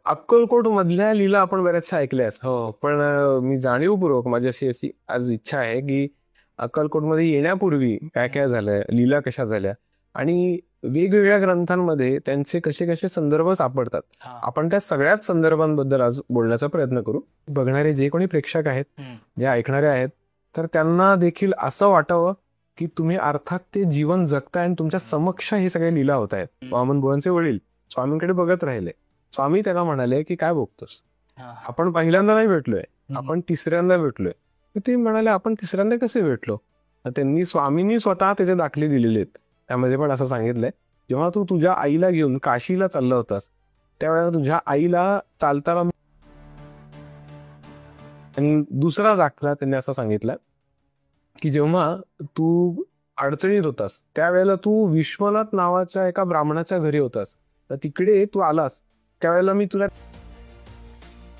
अक्कलकोट मधल्या लीला आपण बऱ्याचशा ऐकल्यास. हो, पण मी जाणीवपूर्वक माझी अशी आज इच्छा आहे की अक्कलकोटमध्ये येण्यापूर्वी काय काय झालंय, लीला कशा झाल्या आणि वेगवेगळ्या ग्रंथांमध्ये त्यांचे कसे कसे संदर्भ सापडतात, आपण त्या सगळ्याच संदर्भांबद्दल आज बोलण्याचा प्रयत्न करू. बघणारे जे कोणी प्रेक्षक आहेत, जे ऐकणारे आहेत, तर त्यांना देखील असं वाटावं की तुम्ही अर्थात ते जीवन जगताय आणि तुमच्या समक्ष हे सगळे लीला होत आहेत. वामन बुवांचे वडील स्वामींकडे बघत राहिले. स्वामी त्याला म्हणाले की काय बघतोस, आपण पहिल्यांदा नाही भेटलोय, आपण तिसऱ्यांदा भेटलोय. ते म्हणाले आपण तिसऱ्यांदा कसे भेटलो. त्यांनी स्वामींनी स्वतः त्याचे दाखले दिलेले आहेत. त्यामध्ये पण असं सांगितलंय, जेव्हा तू तुझ्या आईला घेऊन काशीला चालला होतास त्यावेळेला तुझ्या आईला चालताना. आणि दुसरा दाखला त्यांनी असं सांगितलं की जेव्हा तू अडचणीत होतास त्यावेळेला तू विश्वनाथ नावाच्या एका ब्राह्मणाच्या घरी होतास, तर तिकडे तू आलास त्यावेळेला मी तुला.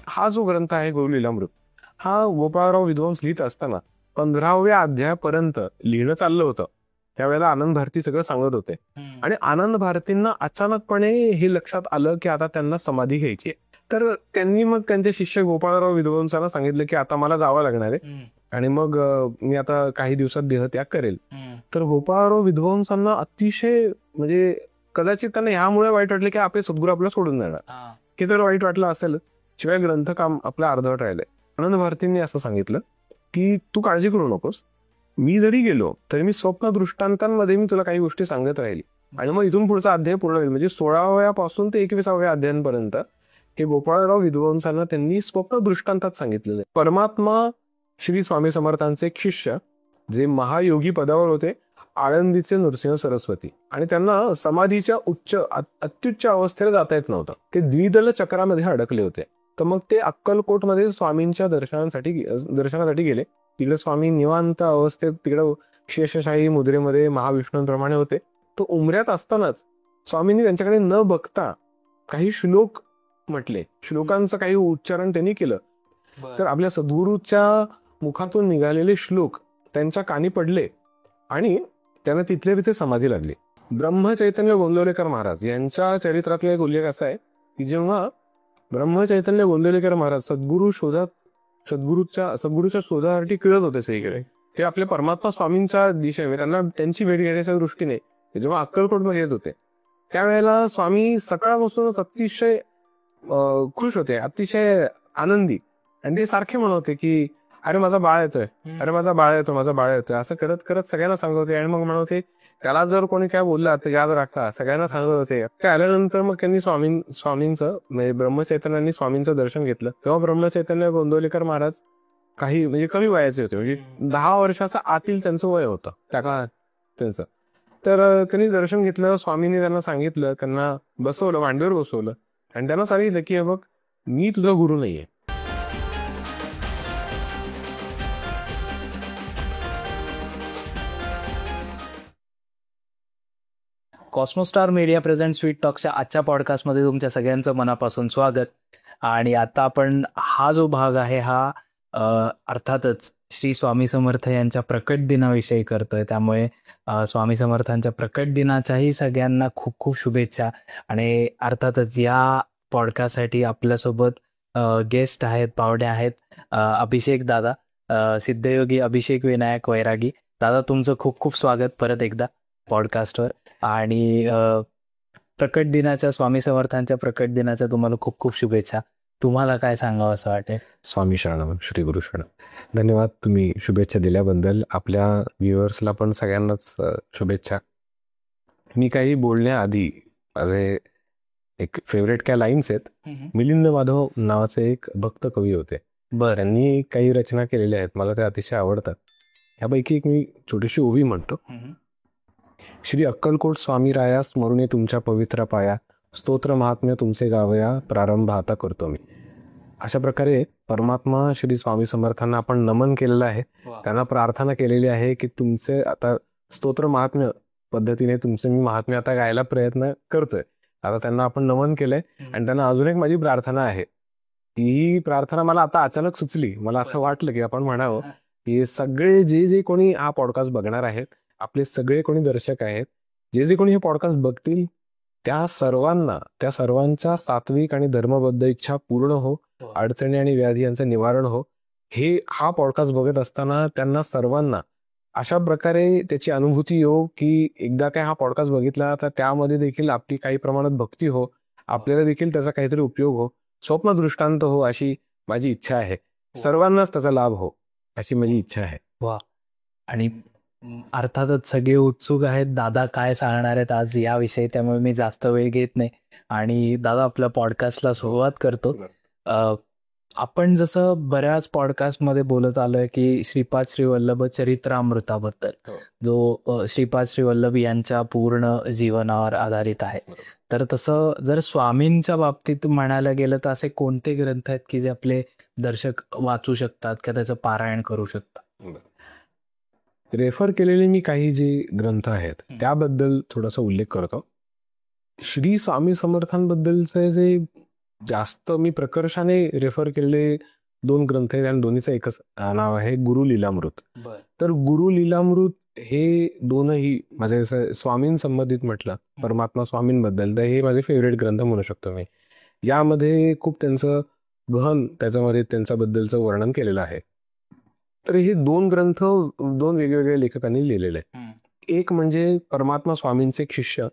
हा जो ग्रंथ आहे गुरुलीलामृत, हा गोपाळराव विद्वांस लिहित असताना 15व्या अध्यायापर्यंत लिहिणं चाललं होतं. त्यावेळेला आनंद भारती सगळं सांगत होते आणि आनंद भारतींना अचानकपणे हे लक्षात आलं की आता त्यांना समाधी घ्यायची आहे. तर त्यांनी मग त्यांचे शिष्य गोपाळराव विद्वांसांना सांगितलं की आता मला जावं लागणार आहे आणि मग मी आता काही दिवसात देहत्याग करेल. तर गोपाळराव विद्वांसांना अतिशय म्हणजे कदाचित त्यांना ह्यामुळे वाईट वाटलं की आपले सद्गुरू आपल्याला सोडून जाणार, की तर वाईट वाटलं असेल. शिवाय ग्रंथकाम आपलं अर्धवट राहिलंय. आनंद भारतींनी असं सांगितलं की तू काळजी करू नकोस, मी जरी गेलो तरी मी स्वप्न दृष्टांतांमध्ये मी तुला काही गोष्टी सांगत राहील आणि मग इथून पुढचा अध्याय पूर्ण होईल. म्हणजे 16व्यापासून ते 21व्या अध्यायांपर्यंत हे गोपाळराव विद्वांसांना त्यांनी स्वप्न दृष्टांतात सांगितलेलं आहे. परमात्मा श्री स्वामी समर्थांचे एक शिष्य जे महायोगी पदावर होते, आळंदीचे नृसिंह सरस्वती, आणि त्यांना समाधीच्या अत्युच्च अवस्थेला जाता येत नव्हतं. ते द्विदल चक्रामध्ये अडकले होते. तर मग ते अक्कलकोटमध्ये स्वामींच्या दर्शनासाठी गेले. तिकडे स्वामी निवांत अवस्थेत तिकडे शेषशाही मुद्रेमध्ये महाविष्णूंप्रमाणे होते. तो उमऱ्यात असतानाच स्वामींनी त्यांच्याकडे न बघता काही श्लोक म्हटले, श्लोकांचं काही उच्चारण त्यांनी केलं. तर आपल्या सद्गुरूच्या मुखातून निघालेले श्लोक त्यांच्या कानी पडले आणि त्यांना तिथल्या तिथे समाधी लागली. ब्रह्मचैतन्य गोंदवलेकर महाराज यांच्या चरित्रातला एक उल्लेख असा आहे की जेव्हा ब्रह्मचैतन्य गोंदवलेकर महाराज सद्गुरूच्या शोधासाठी कळत होते सगळीकडे, ते आपल्या परमात्मा स्वामींच्या दिशेने त्यांना त्यांची भेट घेण्याच्या दृष्टीने जेव्हा अक्कलकोटमध्ये येत होते त्यावेळेला स्वामी सकाळपासूनच अतिशय खुश होते, अतिशय आनंदी, आणि ते सारखे म्हणत होते की अरे माझा बाळ येतोय, अरे माझा बाळ येतो, माझा बाळ येतोय, असं करत करत सगळ्यांना सांगत होते. आणि मग म्हणत होते त्याला जर कोणी काय बोलला तर याद राखा, सगळ्यांना सांगत होते. ते आल्यानंतर मग त्यांनी स्वामींचं म्हणजे ब्रह्मचैतन्यांनी स्वामींचं दर्शन घेतलं. तेव्हा ब्रह्मचैतन्य गोंदवलेकर महाराज काही म्हणजे कमी वयाचे होते, म्हणजे 10 वर्षाचा आतील त्यांचं वय होतं त्या काळात त्यांचं. तर त्यांनी दर्शन घेतलं. स्वामींनी त्यांना सांगितलं, त्यांना बसवलं, मांडीवर बसवलं आणि त्यांना सांगितलं की हे बघ, मी तुझा गुरु नाहीये. कॉस्मोस्टार मीडिया प्रेझेंट स्वीट टॉकच्या आजच्या पॉडकास्टमध्ये तुमच्या सगळ्यांचं मनापासून स्वागत. आणि आता आपण हा जो भाग आहे हा अर्थातच श्री स्वामी समर्थ यांच्या प्रकट दिनाविषयी करतोय. त्यामुळे स्वामी समर्थांच्या प्रकट दिनाच्याही सगळ्यांना खूप खूप शुभेच्छा. आणि अर्थातच या पॉडकास्टसाठी आपल्यासोबत गेस्ट आहेत, पाहुणे आहेत, अभिषेक दादा, सिद्धयोगी अभिषेक विनायक वैरागी. दादा तुमचं खूप खूप स्वागत परत एकदा पॉडकास्टवर. आणि प्रकट दिनाच्या, स्वामी समर्थांच्या प्रकट दिनाच्या तुम्हाला खूप खूप शुभेच्छा. तुम्हाला काय सांगावं असं वाटेल? स्वामी शरणम, श्री गुरु शरणम. धन्यवाद तुम्ही शुभेच्छा दिल्याबद्दल. आपल्या व्ह्युअर्सला पण सगळ्यांनाच शुभेच्छा. मी काही बोलण्याआधी माझे एक फेवरेट काय लाईन्स आहेत. मिलिंद माधव नावाचे एक भक्त कवी होते, त्यांनी काही रचना केलेल्या आहेत, मला ते अतिशय आवडतात. यापैकी एक मी छोटीशी ओवी म्हणतो. श्री अक्कलकोट स्वामी राया, स्मरुणे तुमच्या पवित्र पाया, स्तोत्र महात्म्य तुमचे गावया, प्रारंभ आता करतो मी. अशा प्रकारे परमात्मा श्री स्वामी समर्थांना आपण नमन केलेलं आहे, त्यांना प्रार्थना केलेली आहे की तुमचे आता स्तोत्र महात्म्य पद्धतीने तुमचे मी महात्म्य आता गायला प्रयत्न करतोय. आता त्यांना आपण नमन केलंय आणि त्यांना अजून एक माझी प्रार्थना आहे. ही प्रार्थना मला आता अचानक सुचली. मला असं वाटलं की आपण म्हणावं की सगळे जे कोणी हा पॉडकास्ट बघणार आहेत, आपले सगळे कोणी दर्शक आहेत, जे कोणी हे पॉडकास्ट बघतील त्या सर्वांच्या सात्विक आणि धर्मबद्ध इच्छा पूर्ण हो, अडचणी आणि व्याधी यांचं निवारण हो, हा पॉडकास्ट बघत असताना त्यांना सर्वांना अशा प्रकारे त्याची अनुभूती येऊ की एकदा काय हा पॉडकास्ट बघितला तर त्यामध्ये देखील आपली काही प्रमाणात भक्ती हो, आपल्याला देखील त्याचा काहीतरी उपयोग हो, स्वप्न दृष्टांत हो, अशी माझी इच्छा आहे. सर्वांनाच त्याचा लाभ हो, अशी माझी इच्छा आहे. वा. आणि अर्थातच सगळे उत्सुक आहेत दादा काय सांगणार आहेत आज याविषयी, त्यामुळे मी जास्त वेळ घेत नाही आणि दादा आपल्या पॉडकास्टला सुरुवात करतो. आपण जसं बऱ्याच पॉडकास्टमध्ये बोलत आलोय की श्रीपाद श्री वल्लभ चरित्रामृताबद्दल, जो श्रीपाद श्री वल्लभ यांच्या पूर्ण जीवनावर आधारित आहे. तर तसं जर स्वामींच्या बाबतीत म्हणायला गेलं तर असे कोणते ग्रंथ आहेत की जे आपले दर्शक वाचू शकतात किंवा त्याचं पारायण करू शकतात? रेफर केलेले मी काही जे ग्रंथ आहेत त्याबद्दल थोडासा उल्लेख करतो. श्री स्वामी समर्थांबद्दलचे जे जास्त मी प्रकर्षाने रेफर केलेले 2 ग्रंथ आहेत आणि दोन्हीचं एकच नाव आहे, गुरु लीलामृत. तर गुरु लीलामृत हे दोनही माझे स्वामींसंबंधित म्हटलं, परमात्मा स्वामींबद्दल, तर हे माझे फेवरेट ग्रंथ म्हणू शकतो मी. यामध्ये खूप त्यांचं गहन त्याच्यामध्ये त्यांच्याबद्दलचं वर्णन केलेलं आहे. तर हे 2 ग्रंथ 2 वेगवेगळ्या लेखकांनी लिहिलेले आहेत. एक म्हणजे परमात्मा स्वामींचे एक शिष्य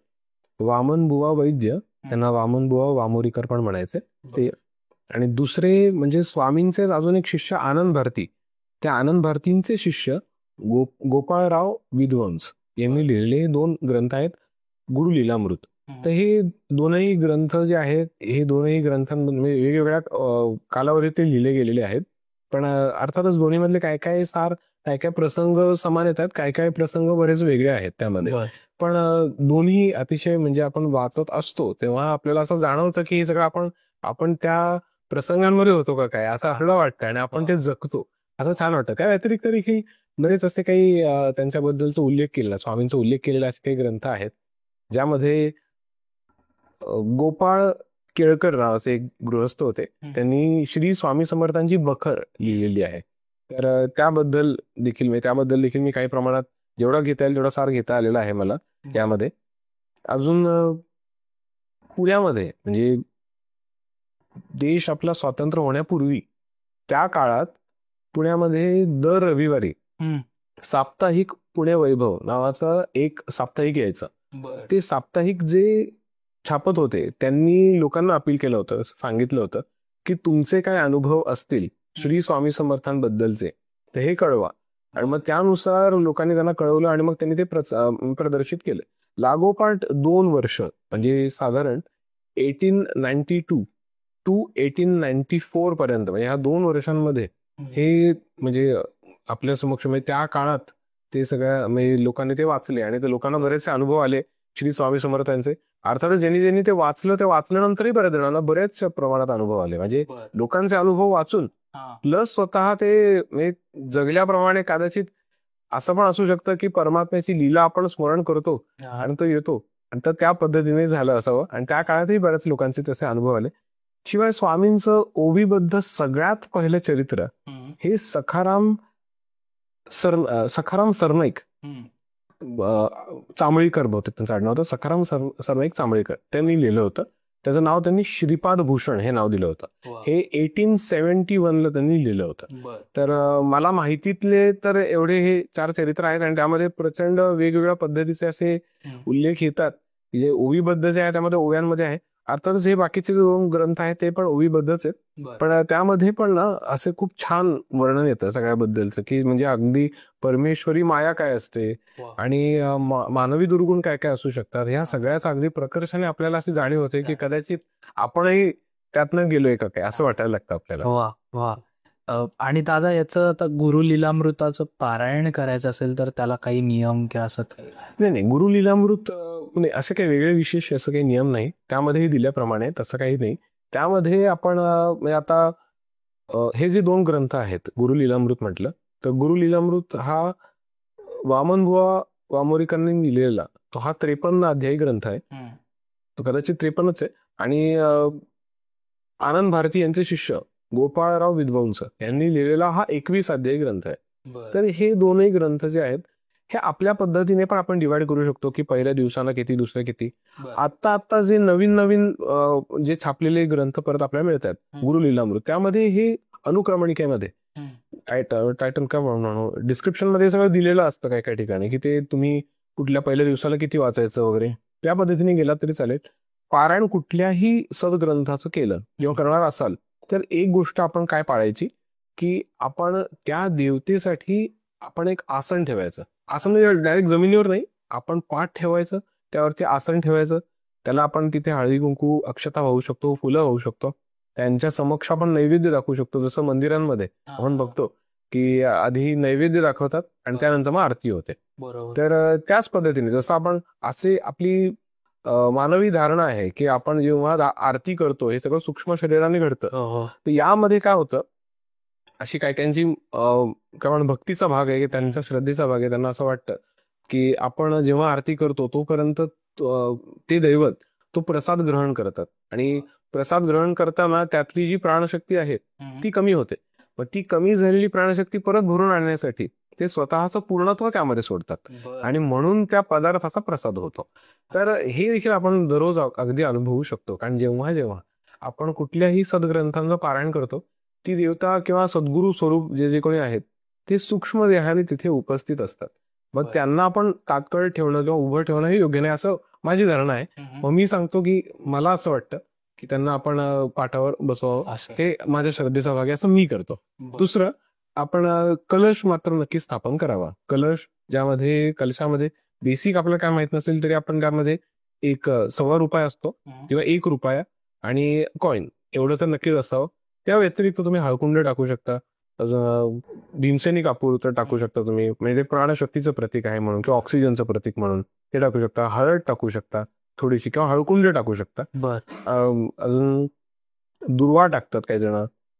वामनबुवा वैद्य, त्यांना वामनबुवा वामोरीकर पण म्हणायचे ते, आणि दुसरे म्हणजे स्वामींचेच अजून एक शिष्य आनंद भारती, त्या आनंद भारतींचे शिष्य गोपाळराव विद्वंस यांनी लिहिलेले 2 ग्रंथ आहेत गुरु लीलामृत. तर हे दोनही ग्रंथ जे आहेत हे दोनही ग्रंथांमध्ये वेगवेगळ्या कालावधीत ते लिहिले गेलेले आहेत. पण अर्थातच दोन्हीमधले काय काय सार, काय काय प्रसंग समान येतात, काय काय प्रसंग बरेच वेगळे आहेत त्यामध्ये. पण दोन्ही अतिशय म्हणजे आपण वाचत असतो तेव्हा आपल्याला असं जाणवतं की हे सगळं आपण त्या प्रसंगांमध्ये होतो का काय, असं आपल्याला वाटतं आणि आपण ते जगतो, असं छान वाटतं. त्या व्यतिरिक्त देखील बरेच असे काही त्यांच्याबद्दलचा उल्लेख केलेला, स्वामींचा उल्लेख केलेला असे काही ग्रंथ आहेत ज्यामध्ये गोपाळ केळकर नावाचे एक गृहस्थ होते, त्यांनी श्री स्वामी समर्थांची बखर लिहिलेली आहे. तर त्याबद्दल देखील मी काही प्रमाणात जेवढा घेता येईल तेवढा सार घेता आलेला आहे मला यामध्ये. अजून पुण्यामध्ये म्हणजे देश आपला स्वातंत्र्य होण्यापूर्वी त्या काळात पुण्यामध्ये दर रविवारी साप्ताहिक पुणे वैभव नावाचं एक साप्ताहिक यायचं. ते साप्ताहिक जे छापत होते त्यांनी लोकांना अपील केलं होतं, सांगितलं होतं की तुमचे काय अनुभव असतील श्री स्वामी समर्थांबद्दलचे तर हे कळवा. आणि मग त्यानुसार लोकांनी त्यांना कळवलं आणि मग त्यांनी ते प्रदर्शित केलं. लागोपाठ 2 वर्ष म्हणजे साधारण 1892 टू 1894 पर्यंत, म्हणजे ह्या 2 वर्षांमध्ये हे म्हणजे आपल्या समक्ष म्हणजे त्या काळात ते सगळ्या म्हणजे लोकांनी ते वाचले आणि ते लोकांना बरेचसे अनुभव आले श्री स्वामी समर्थांचे. अर्थातच ज्यांनी ते वाचलं ते वाचल्यानंतरही बऱ्याच जणांना बऱ्याच प्रमाणात अनुभव आले. म्हणजे लोकांचे अनुभव वाचून प्लस स्वतः ते म्हणजे जगल्याप्रमाणे कदाचित असं पण असू शकतं की परमात्म्याची लीला आपण स्मरण करतो आणि तो येतो आणि तर त्या पद्धतीने झालं असावं. आणि त्या काळातही बऱ्याच लोकांचे तसे अनुभव आले. शिवाय स्वामींचं ओवीबद्ध सगळ्यात पहिलं चरित्र हे सखाराम सरनाईक चांबळीकर, बहुतेक त्यांचं आडनाव होतं, सखाराम सरनाईक चांबळीकर, त्यांनी लिहिलं होतं. त्याचं नाव त्यांनी श्रीपाद भूषण हे नाव दिलं होतं. हे 1871 त्यांनी लिहिलं होतं. तर मला माहितीतले तर एवढे हे 4 चरित्र आहेत आणि त्यामध्ये प्रचंड वेगवेगळ्या पद्धतीचे असे उल्लेख येतात. जे ओवीबद्ध जे आहे त्यामध्ये ओव्यांमध्ये आहे. अर्थातच हे बाकीचे 2 ग्रंथ आहेत ते पण ओवीबद्धच आहेत, पण त्यामध्ये पण ना असे खूप छान वर्णन येतं सगळ्याबद्दलचं की म्हणजे अगदी परमेश्वरी माया काय असते आणि मानवी दुर्गुण काय काय असू शकतात, ह्या सगळ्याच अगदी प्रकर्षाने आपल्याला अशी जाणीव होते की कदाचित आपणही त्यातनं गेलोय का काय, असं वाटायला लागतं आपल्याला. वा वा. आणि दादा याचं आता गुरु लीलामृताचं पारायण करायचं असेल तर त्याला काही नियम किंवा असं? नाही, गुरु लीलामृत असे काही वेगळे विशेष असं काही नियम नाही त्यामध्येही दिल्याप्रमाणे, तसं काही नाही. त्यामध्ये आपण म्हणजे आता हे जे 2 ग्रंथ आहेत गुरु लीलामृत म्हटलं तर गुरु लीलामृत हा वामनबुवा वामोरीकरांनी लिहिलेला तो हा 53 अध्यायी ग्रंथ आहे. तो कदाचित 53च आहे. आणि आनंद भारती यांचे शिष्य गोपाळराव विद्वंस यांनी लिहिलेला हा 21 अध्यायी ग्रंथ आहे. तर हे दोनही ग्रंथ जे आहेत हे आपल्या पद्धतीने पण आपण डिवाइड करू शकतो की पहिल्या दिवसाला किती, दुसऱ्या किती. बरं. आता जे नवीन नवीन जे छापलेले ग्रंथ परत आपल्याला मिळतात, गुरु लीलामृत, त्यामध्ये हे अनुक्रमणिकेमध्ये टायटल काय म्हणू, डिस्क्रिप्शन मध्ये सगळं दिलेलं असतं काही काही ठिकाणी, की ते तुम्ही कुठल्या पहिल्या दिवसाला किती वाचायचं वगैरे, त्या पद्धतीने गेला तरी चालेल. पारायण कुठल्याही सदग्रंथाचं केलं किंवा करणार असाल तर एक गोष्ट आपण काय पाळायची, की आपण त्या देवतेसाठी आपण एक आसन ठेवायचं. आसन म्हणजे डायरेक्ट जमिनीवर नाही, आपण पाठ ठेवायचं, त्यावरती आसन ठेवायचं, त्याला आपण तिथे हळदी कुंकू अक्षता वाहू शकतो, फुलं वाहू शकतो, त्यांच्या समक्ष आपण नैवेद्य दाखवू शकतो. जसं मंदिरांमध्ये आपण बघतो की आधी नैवेद्य दाखवतात आणि त्यानंतर मग आरती होते. बरोबर. तर त्याच पद्धतीने जसं आपण असे आपली मानवी धारणा आहे की आपण जेव्हा आरती करतो हे सगळं सूक्ष्म शरीराने घडतं. तर यामध्ये काय होतं, अशी काही काहींची काय म्हणून भक्तीचा भाग आहे, त्यांचा श्रद्धेचा भाग आहे. त्यांना असं वाटतं की आपण जेव्हा आरती करतो तोपर्यंत ते दैवत तो प्रसाद ग्रहण करतात आणि प्रसाद ग्रहण करताना त्यातली जी प्राणशक्ती आहे ती कमी होते. मग ती कमी झालेली प्राणशक्ती परत भरून आणण्यासाठी ते स्वतःचं पूर्णत्व त्यामध्ये सोडतात आणि म्हणून त्या पदार्थाचा प्रसाद होतो. तर हे देखील आपण दररोज अगदी अनुभवू शकतो. कारण जेव्हा जेव्हा आपण कुठल्याही सद्ग्रंथांचं पारायण करतो, ती देवता किंवा सद्गुरू स्वरूप जे जे कोणी आहेत ते सूक्ष्म देहाने तिथे उपस्थित असतात. मग त्यांना आपण तात्काळ ठेवणं किंवा उभं ठेवणं हे योग्य नाही, असं माझी धारणा आहे. मग मी सांगतो की मला असं वाटतं की त्यांना आपण पाठावर बसवावं, हे माझ्या श्रद्धेचा भाग आहे, असं मी करतो. दुसरं, आपण कलश मात्र नक्की स्थापन करावा. कलश ज्यामध्ये कलशामध्ये बेसिक आपल्याला काय माहित नसेल तरी आपण त्यामध्ये एक ₹1.25 असतो किंवा ₹1 आणि कॉईन एवढं तर नक्कीच असावं. त्या व्यतिरिक्त तुम्ही हळकुंड टाकू शकता, भीमसेनी कापूर तर टाकू शकता तुम्ही, म्हणजे ते प्राणशक्तीचं प्रतीक आहे म्हणून किंवा ऑक्सिजनचं प्रतीक म्हणून ते टाकू शकता. हळद टाकू शकता थोडीशी किंवा हळकुंड टाकू शकता. अजून दुर्वा टाकतात काही जण,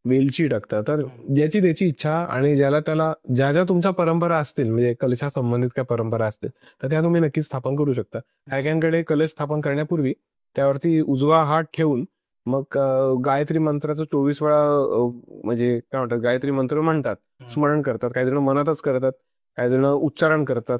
वेलची टाकतात. तर ज्याची त्याची इच्छा आणि ज्याला त्याला ज्या ज्या तुमच्या परंपरा असतील, म्हणजे कलशा संबंधित काय परंपरा असतील तर त्या तुम्ही नक्कीच स्थापन करू शकता. काहीकांकडे कलश स्थापन करण्यापूर्वी त्यावरती उजवा हात ठेवून मग गायत्री मंत्राचं 24 वेळा म्हणजे काय म्हणतात गायत्री मंत्र म्हणतात, स्मरण करतात. काही जण मनातच करतात, काही जण उच्चारण करतात.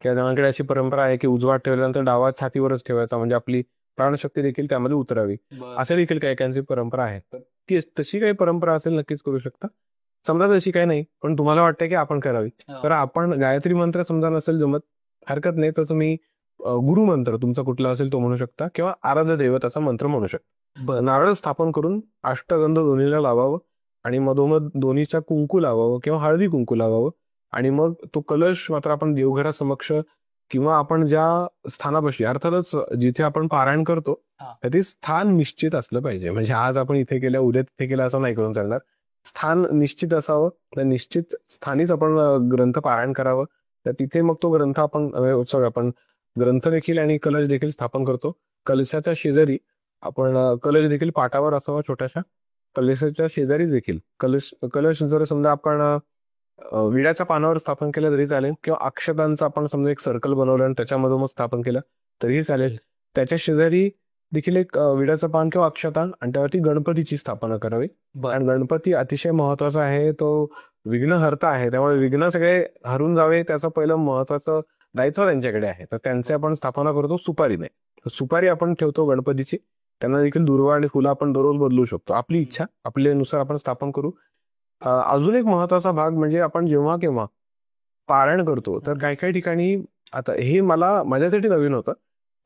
काही जणांकडे अशी परंपरा आहे की उजवा हात ठेवल्यानंतर डावा हात छातीवरच ठेवायचा, म्हणजे आपली प्राणशक्ती देखील त्यामध्ये उतरावी. असे देखील काही काहींची परंपरा आहे. ती तशी काही परंपरा असेल नक्कीच करू शकता. समजा तशी काही नाही पण तुम्हाला वाटतं की आपण करावी, तर आपण गायत्री मंत्र समजा नसेल जमत, हरकत नाही, तर तुम्ही गुरुमंत्र तुमचा कुठला असेल तो म्हणू शकता किंवा आराध्य दैवताचा मंत्र म्हणू शकता. नारळ स्थापन करून अष्टगंध दोन्हीला लावावं आणि मधोमध दोन्हीच्या कुंकू लावावं किंवा हळदी कुंकू लावावं आणि मग तो कलश मात्र आपण देवघरासमक्ष किंवा आपण ज्या स्थानापाशी, अर्थातच जिथे आपण पारायण करतो ते स्थान निश्चित असलं पाहिजे. म्हणजे आज आपण इथे केलं उद्या तिथे केलं असं नाही करून चालणार. स्थान निश्चित असावं, त्या निश्चित स्थानीच आपण ग्रंथ पारायण करावं. तर तिथे मग तो ग्रंथ आपण ग्रंथ देखील आणि कलश देखील स्थापन करतो. कलशाच्या शेजारी आपण कलश देखील पाटावर असावा छोट्याशा. कलशाच्या शेजारी देखील कलश जर समजा आपण विड्याच्या पानावर स्थापन केलं तरी चालेल किंवा अक्षतांचं आपण समजा एक सर्कल बनवलं आणि त्याच्यामध्ये मग स्थापन केलं तरीही चालेल. त्याच्या शेजारी देखील एक विड्याचं पान किंवा अक्षता आणि त्यावरती गणपतीची स्थापना करावी. आणि गणपती अतिशय महत्वाचा आहे, तो विघ्नहर्ता आहे, त्यामुळे विघ्न सगळे हरून जावे त्याचं पहिलं महत्वाचं दायित्व त्यांच्याकडे आहे. तर त्यांचे आपण स्थापना करतो सुपारीने. सुपारी आपण ठेवतो गणपतीची, त्यांना देखील दुर्वा आणि फुलं आपण दररोज बदलू शकतो. आपली इच्छा आपल्यानुसार आपण स्थापन करू. अजून एक महत्वाचा भाग म्हणजे आपण जेव्हा केव्हा पारायण करतो तर काही काही ठिकाणी, आता हे मला माझ्यासाठी नवीन होतं,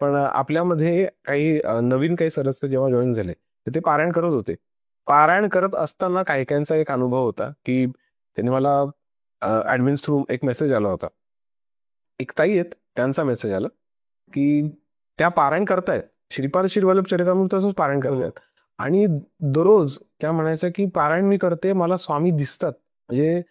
पण आपल्यामध्ये काही नवीन काही सदस्य जेव्हा जॉईन झाले तर ते पारायण करत होते. पारायण करत असताना काही काहींचा एक अनुभव होता की त्यांनी मला ऍडमिन्स थ्रू एक मेसेज आला होता. एक ताई आहेत, त्यांचा मेसेज आला की त्या पारायण करतायत, श्रीपाद श्रीवल्लभ चरित्रामृताचंच पारायण करतायत आणि दररोज त्या म्हणायचं की पारायण मी करते, मला स्वामी दिसतात. म्हणजे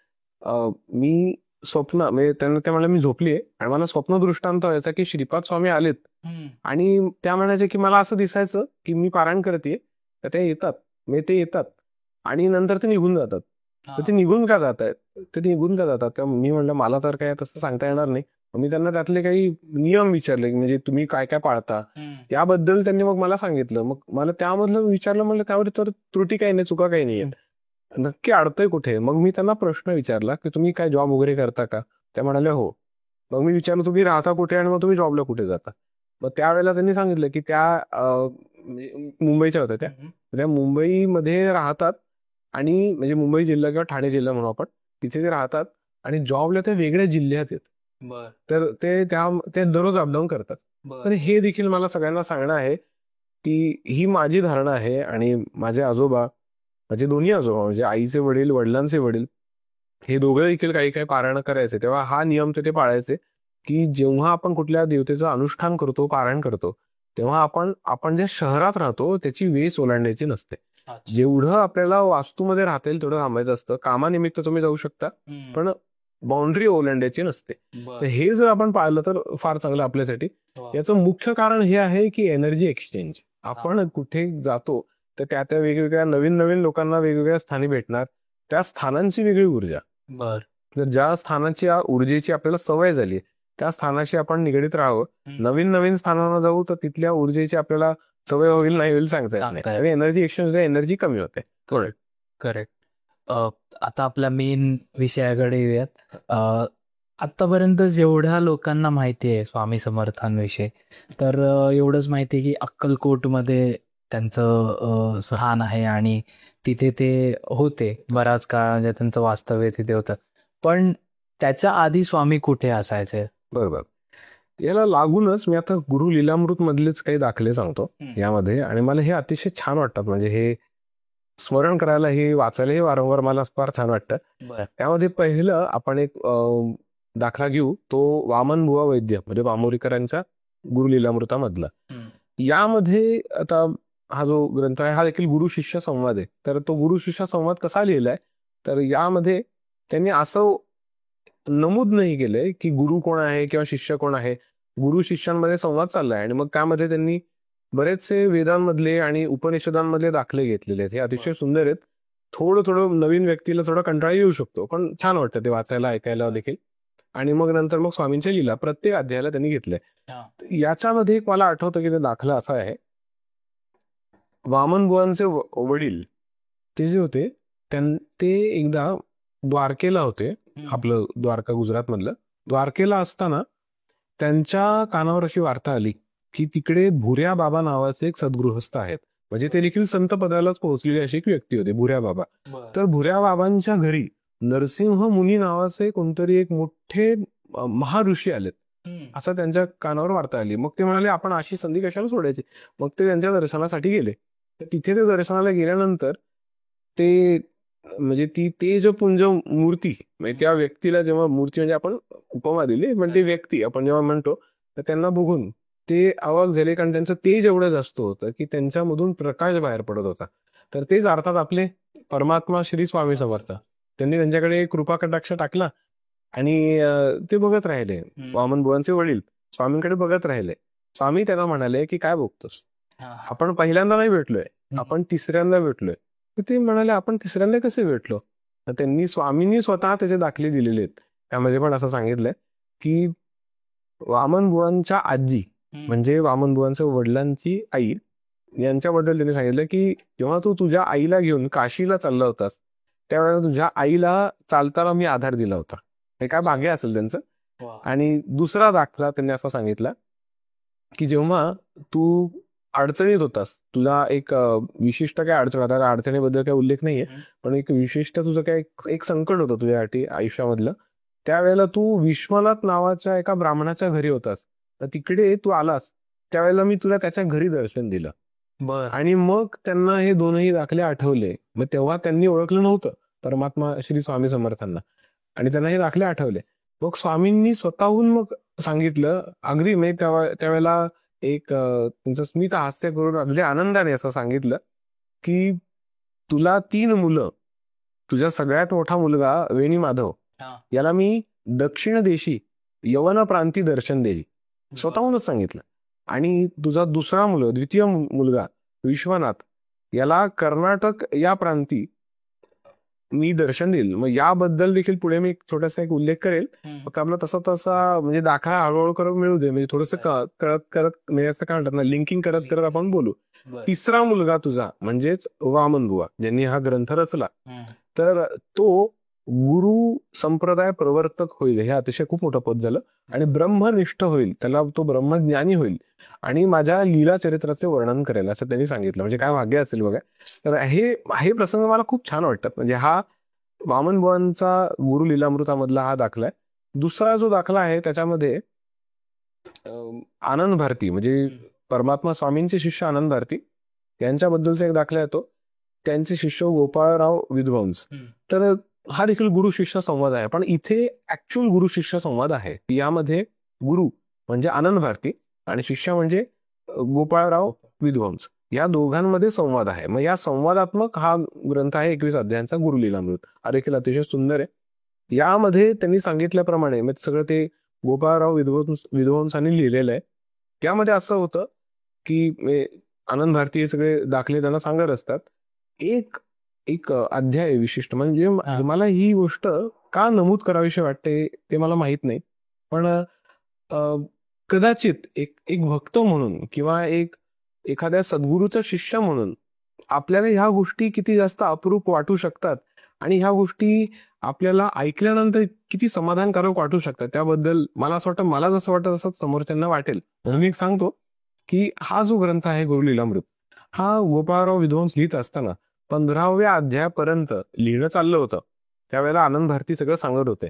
मी स्वप्न, म्हणजे त्यांना त्या म्हणल्या मी झोपलीये आणि मला स्वप्न दृष्टांत व्हायचा की श्रीपाद स्वामी आलेत आणि त्या म्हणायचे की मला असं दिसायचं की मी पारायण करते तर ते येतात, म्हणजे ते येतात आणि नंतर ते निघून जातात. तर ते निघून का जात आहेत, ते निघून का जातात? तर मी म्हणलं मला तर काय तसं सांगता येणार नाही. मी त्यांना त्यातले काही नियम विचारले, म्हणजे तुम्ही काय काय पाळता याबद्दल त्यांनी मग मला सांगितलं. मग मला त्यामधलं विचारलं, म्हणलं त्यावर तर त्रुटी काही नाही, चुका काही नाही, नक्की अडतंय कुठे? मग मी त्यांना प्रश्न विचारला की तुम्ही काय जॉब वगैरे करता का? त्या म्हणाल्या हो. मग मी विचारलं तुम्ही राहता कुठे आणि मग तुम्ही जॉबला कुठे जाता. मग त्यावेळेला त्यांनी सांगितलं की त्या म्हणजे मुंबईच्या होत्या त्या मुंबईमध्ये राहतात आणि म्हणजे मुंबई जिल्हा किंवा ठाणे जिल्हा म्हणू आपण, तिथे ते राहतात आणि जॉबला ते वेगळ्या जिल्ह्यात आहेत. तर ते दररोज अपडाऊन करतात. तर हे देखील मला सगळ्यांना सांगणं आहे की ही माझी धारणा आहे. आणि माझे आजोबा, माझे दोन्ही आजोबा म्हणजे आईचे वडील, वडिलांचे वडील, हे दोघं देखील काही काही पारायण करायचे. तेव्हा हा नियम ते पाळायचे की जेव्हा आपण कुठल्या देवतेचं अनुष्ठान करतो, पारायण करतो, तेव्हा आपण ज्या शहरात राहतो त्याची वेस ओलांडायची नसते. जेवढं आपल्याला वास्तूमध्ये राहता येईल तेवढं थांबायचं असतं. कामानिमित्त तुम्ही जाऊ शकता, पण बाउंड्री ओलांडायची नसते. तर हे जर आपण पाळलं तर फार चांगलं आपल्यासाठी. याचं मुख्य कारण हे आहे की एनर्जी एक्सचेंज. आपण कुठे जातो तर त्या वेगवेगळ्या नवीन नवीन लोकांना वेगवेगळ्या स्थानी भेटणार, त्या स्थानांची वेगळी ऊर्जा. तर ज्या स्थानाची ऊर्जेची आपल्याला सवय झाली त्या स्थानाशी आपण निगडीत राहावं. नवीन नवीन स्थानांना जाऊ तर तिथल्या ऊर्जेची आपल्याला सवय होईल नाही होईल सांगता येत नाही. एनर्जी एक्सचेंज, एनर्जी कमी होते. करेक्ट. आता आपल्या मेन विषयाकडे येऊयात. आतापर्यंत जेवढ्या लोकांना माहिती आहे स्वामी समर्थांविषयी, तर एवढंच माहिती आहे की अक्कलकोटमध्ये त्यांचं स्थान आहे आणि तिथे ते होते बराच काळ, म्हणजे त्यांचं वास्तव्य तिथे होतं. पण त्याच्या आधी स्वामी कुठे असायचे? बरोबर. याला लागूनच मी आता गुरु लीलामृत मधलेच काही दाखले सांगतो यामध्ये, आणि मला हे अतिशय छान वाटतात. म्हणजे हे स्मरण करायला, हे वाचायलाही वारंवार मला फार छान वाटतं. त्यामध्ये पहिलं आपण एक दाखला घेऊ, तो वामन बुवा वैद्य म्हणजे वामोरीकरांच्या गुरु लीलामृतामधला. यामध्ये आता हा जो ग्रंथ आहे हा देखील गुरु शिष्य संवाद आहे. तर तो गुरु शिष्य संवाद कसा लिहिलाय, तर यामध्ये त्यांनी असं नमूद नाही केलंय की गुरु कोण आहे किंवा शिष्य कोण आहे. गुरु शिष्यांमध्ये संवाद चाललाय आणि मग त्यामध्ये त्यांनी बरेचसे वेदांमधले आणि उपनिषदांमधले दाखले घेतलेले आहेत. हे अतिशय सुंदर आहेत. थोडं थोडं नवीन व्यक्तीला थोडा कंटाळा येऊ शकतो, पण छान वाटतं ते वाचायला, ऐकायला देखील. आणि मग नंतर मग स्वामींच्या लीला प्रत्येक अध्यायाला त्यांनी घेतलंय. याच्यामध्ये एक मला आठवतं की ते दाखला असा आहे, वामन बुवांचे वडील ते जे होते ते एकदा द्वारकेला होते. आपलं द्वारका गुजरात मधलं. द्वारकेला असताना त्यांच्या कानावर अशी वार्ता आली की तिकडे भुऱ्या बाबा नावाचे एक सद्गृहस्थ आहेत. म्हणजे ते देखील संत पदालाच पोहोचलेली अशी एक व्यक्ती होते, भुऱ्या बाबा. तर भुऱ्या बाबांच्या घरी नरसिंह मुनी नावाचे कोणतरी एक मोठे महाऋषी आलेत, असं त्यांच्या कानावर वार्ता आली. मग ते म्हणाले आपण अशी संधी कशाला सोडायची. मग ते त्यांच्या दर्शनासाठी गेले. तर तिथे ते दर्शनाला गेल्यानंतर ते म्हणजे ती तेजपुंज मूर्ती, म्हणजे त्या व्यक्तीला जेव्हा मूर्ती म्हणजे आपण उपमा दिली, पण ती व्यक्ती आपण जेव्हा म्हणतो तर त्यांना बघून ते अवाक झाले, कारण त्यांचं तेज एवढं जास्त होतं की त्यांच्यामधून प्रकाश बाहेर पडत होता. तर तेच अर्थात आपले परमात्मा श्री स्वामी समर्थ. त्यांनी त्यांच्याकडे कृपा कटाक्ष टाकला आणि ते बघत राहिले. वामन बुवांचे वडील स्वामींकडे बघत राहिले. स्वामी त्यांना म्हणाले की काय बघतोस, आपण पहिल्यांदा नाही भेटलोय, आपण तिसऱ्यांदा भेटलोय. ते म्हणाले आपण तिसऱ्यांदा कसे भेटलो. तर त्यांनी स्वामींनी स्वतः त्याचे दाखले दिलेले आहेत. त्यामध्ये पण असं सांगितलंय की वामन बुवांच्या आजी म्हणजे वामन बुवांच्या वडिलांची आई यांच्याबद्दल त्यांनी सांगितलं की जेव्हा तू तुझ्या आईला घेऊन काशीला चालला होतास त्यावेळेला तुझ्या आईला चालताना मी आधार दिला होता. हे काय भाग्य असेल त्यांचं. आणि दुसरा दाखला त्यांनी असा सांगितला की जेव्हा तू अडचणीत होतास, तुला एक विशिष्ट काय अडचण, आता अडचणीबद्दल काही उल्लेख नाहीये, पण एक विशिष्ट तुझं काय एक संकट होतं तुझ्यासाठी आयुष्यामधलं, त्यावेळेला तू विश्वनाथ नावाच्या एका ब्राह्मणाच्या घरी होतास. तर तिकडे तू आलास त्यावेळेला मी तुला त्याच्या घरी दर्शन दिलं. आणि मग त्यांना हे दोनही दाखले आठवले. मग तेव्हा त्यांनी ओळखलं नव्हतं परमात्मा श्री स्वामी समर्थांना, आणि त्यांना हे दाखले आठवले. मग स्वामींनी स्वतःहून मग सांगितलं, अगदी मी त्यावेळेला एक त्यांचं स्मित हास्य करून अगदी आनंदाने असं सांगितलं की तुला 3 मुलं, तुझा सगळ्यात मोठा मुलगा वेणी माधव याला मी दक्षिण देशी यवन प्रांती दर्शन देईल, स्वतःहूनच सांगितलं. आणि तुझा दुसरा द्वितीय मुलगा विश्वनाथ याला कर्नाटक या प्रांती मी दर्शन देईल. मग याबद्दल देखील पुढे मी छोटासा एक उल्लेख करेल. फक्त आपला तसा म्हणजे दाखला हळूहळू करत मिळू दे, म्हणजे थोडंसं करत म्हणजे असं काय म्हणतात ना, लिंकिंग करत करत आपण बोलू. तिसरा मुलगा तुझा म्हणजेच वामन बुवा ज्यांनी हा ग्रंथ रचला, तर तो गुरु संप्रदाय प्रवर्तक होईल, हे अतिशय खूप मोठं पद झालं. आणि ब्रह्मनिष्ठ होईल, त्याला तो ब्रह्मज्ञानी होईल आणि माझ्या लीला चरित्राचे वर्णन करेल, असं त्यांनी सांगितलं. म्हणजे काय भाग्य असेल बघा. तर हे हे प्रसंग मला खूप छान वाटतात. म्हणजे हा वामन बुवांचा गुरु लीलामृतामधला हा दाखला आहे. दुसरा जो दाखला आहे त्याच्यामध्ये आनंद भारती, म्हणजे परमात्मा स्वामींचे शिष्य आनंद भारती यांच्याबद्दलचा एक दाखला येतो. त्यांचे शिष्य गोपाळराव विद्वंस. तर हा देखील गुरु शिष्य संवाद आहे, पण इथे ऍक्च्युअल गुरु शिष्य संवाद आहे. यामध्ये गुरु म्हणजे आनंद भारती आणि शिष्य म्हणजे गोपाळराव विद्वंस, या दोघांमध्ये संवाद आहे. मग या संवादात्मक हा ग्रंथ आहे 21 अध्यायांचा गुरु लीलामृत. हा देखील अतिशय सुंदर आहे. यामध्ये त्यांनी सांगितल्याप्रमाणे म्हणजे सगळं ते गोपाळराव विद्वंसांनी लिहिलेलं आहे. त्यामध्ये असं होतं की आनंद भारती हे सगळे दाखले त्यांना सांगत असतात. एक एक अध्याय विशिष्ट, म्हणजे मला ही गोष्ट का नमूद करावीशी वाटते ते मला माहित नाही, पण कदाचित एक भक्त म्हणून किंवा एखाद्या सद्गुरूचा शिष्य म्हणून आपल्याला ह्या गोष्टी किती जास्त अप्रूप वाटू शकतात आणि ह्या गोष्टी आपल्याला ऐकल्यानंतर किती समाधानकारक वाटू शकतात, त्याबद्दल मला असं वाटतं, मला जसं वाटतं तसं समोरच्यांना वाटेल. म्हणून मी सांगतो की हा जो ग्रंथ आहे गुरु लीलामृत, हा गोपाळराव विद्वंस लिहित असताना 15व्या अध्यायापर्यंत लिहिणं चाललं होतं. त्यावेळेला आनंद भारती सगळं सांगत होते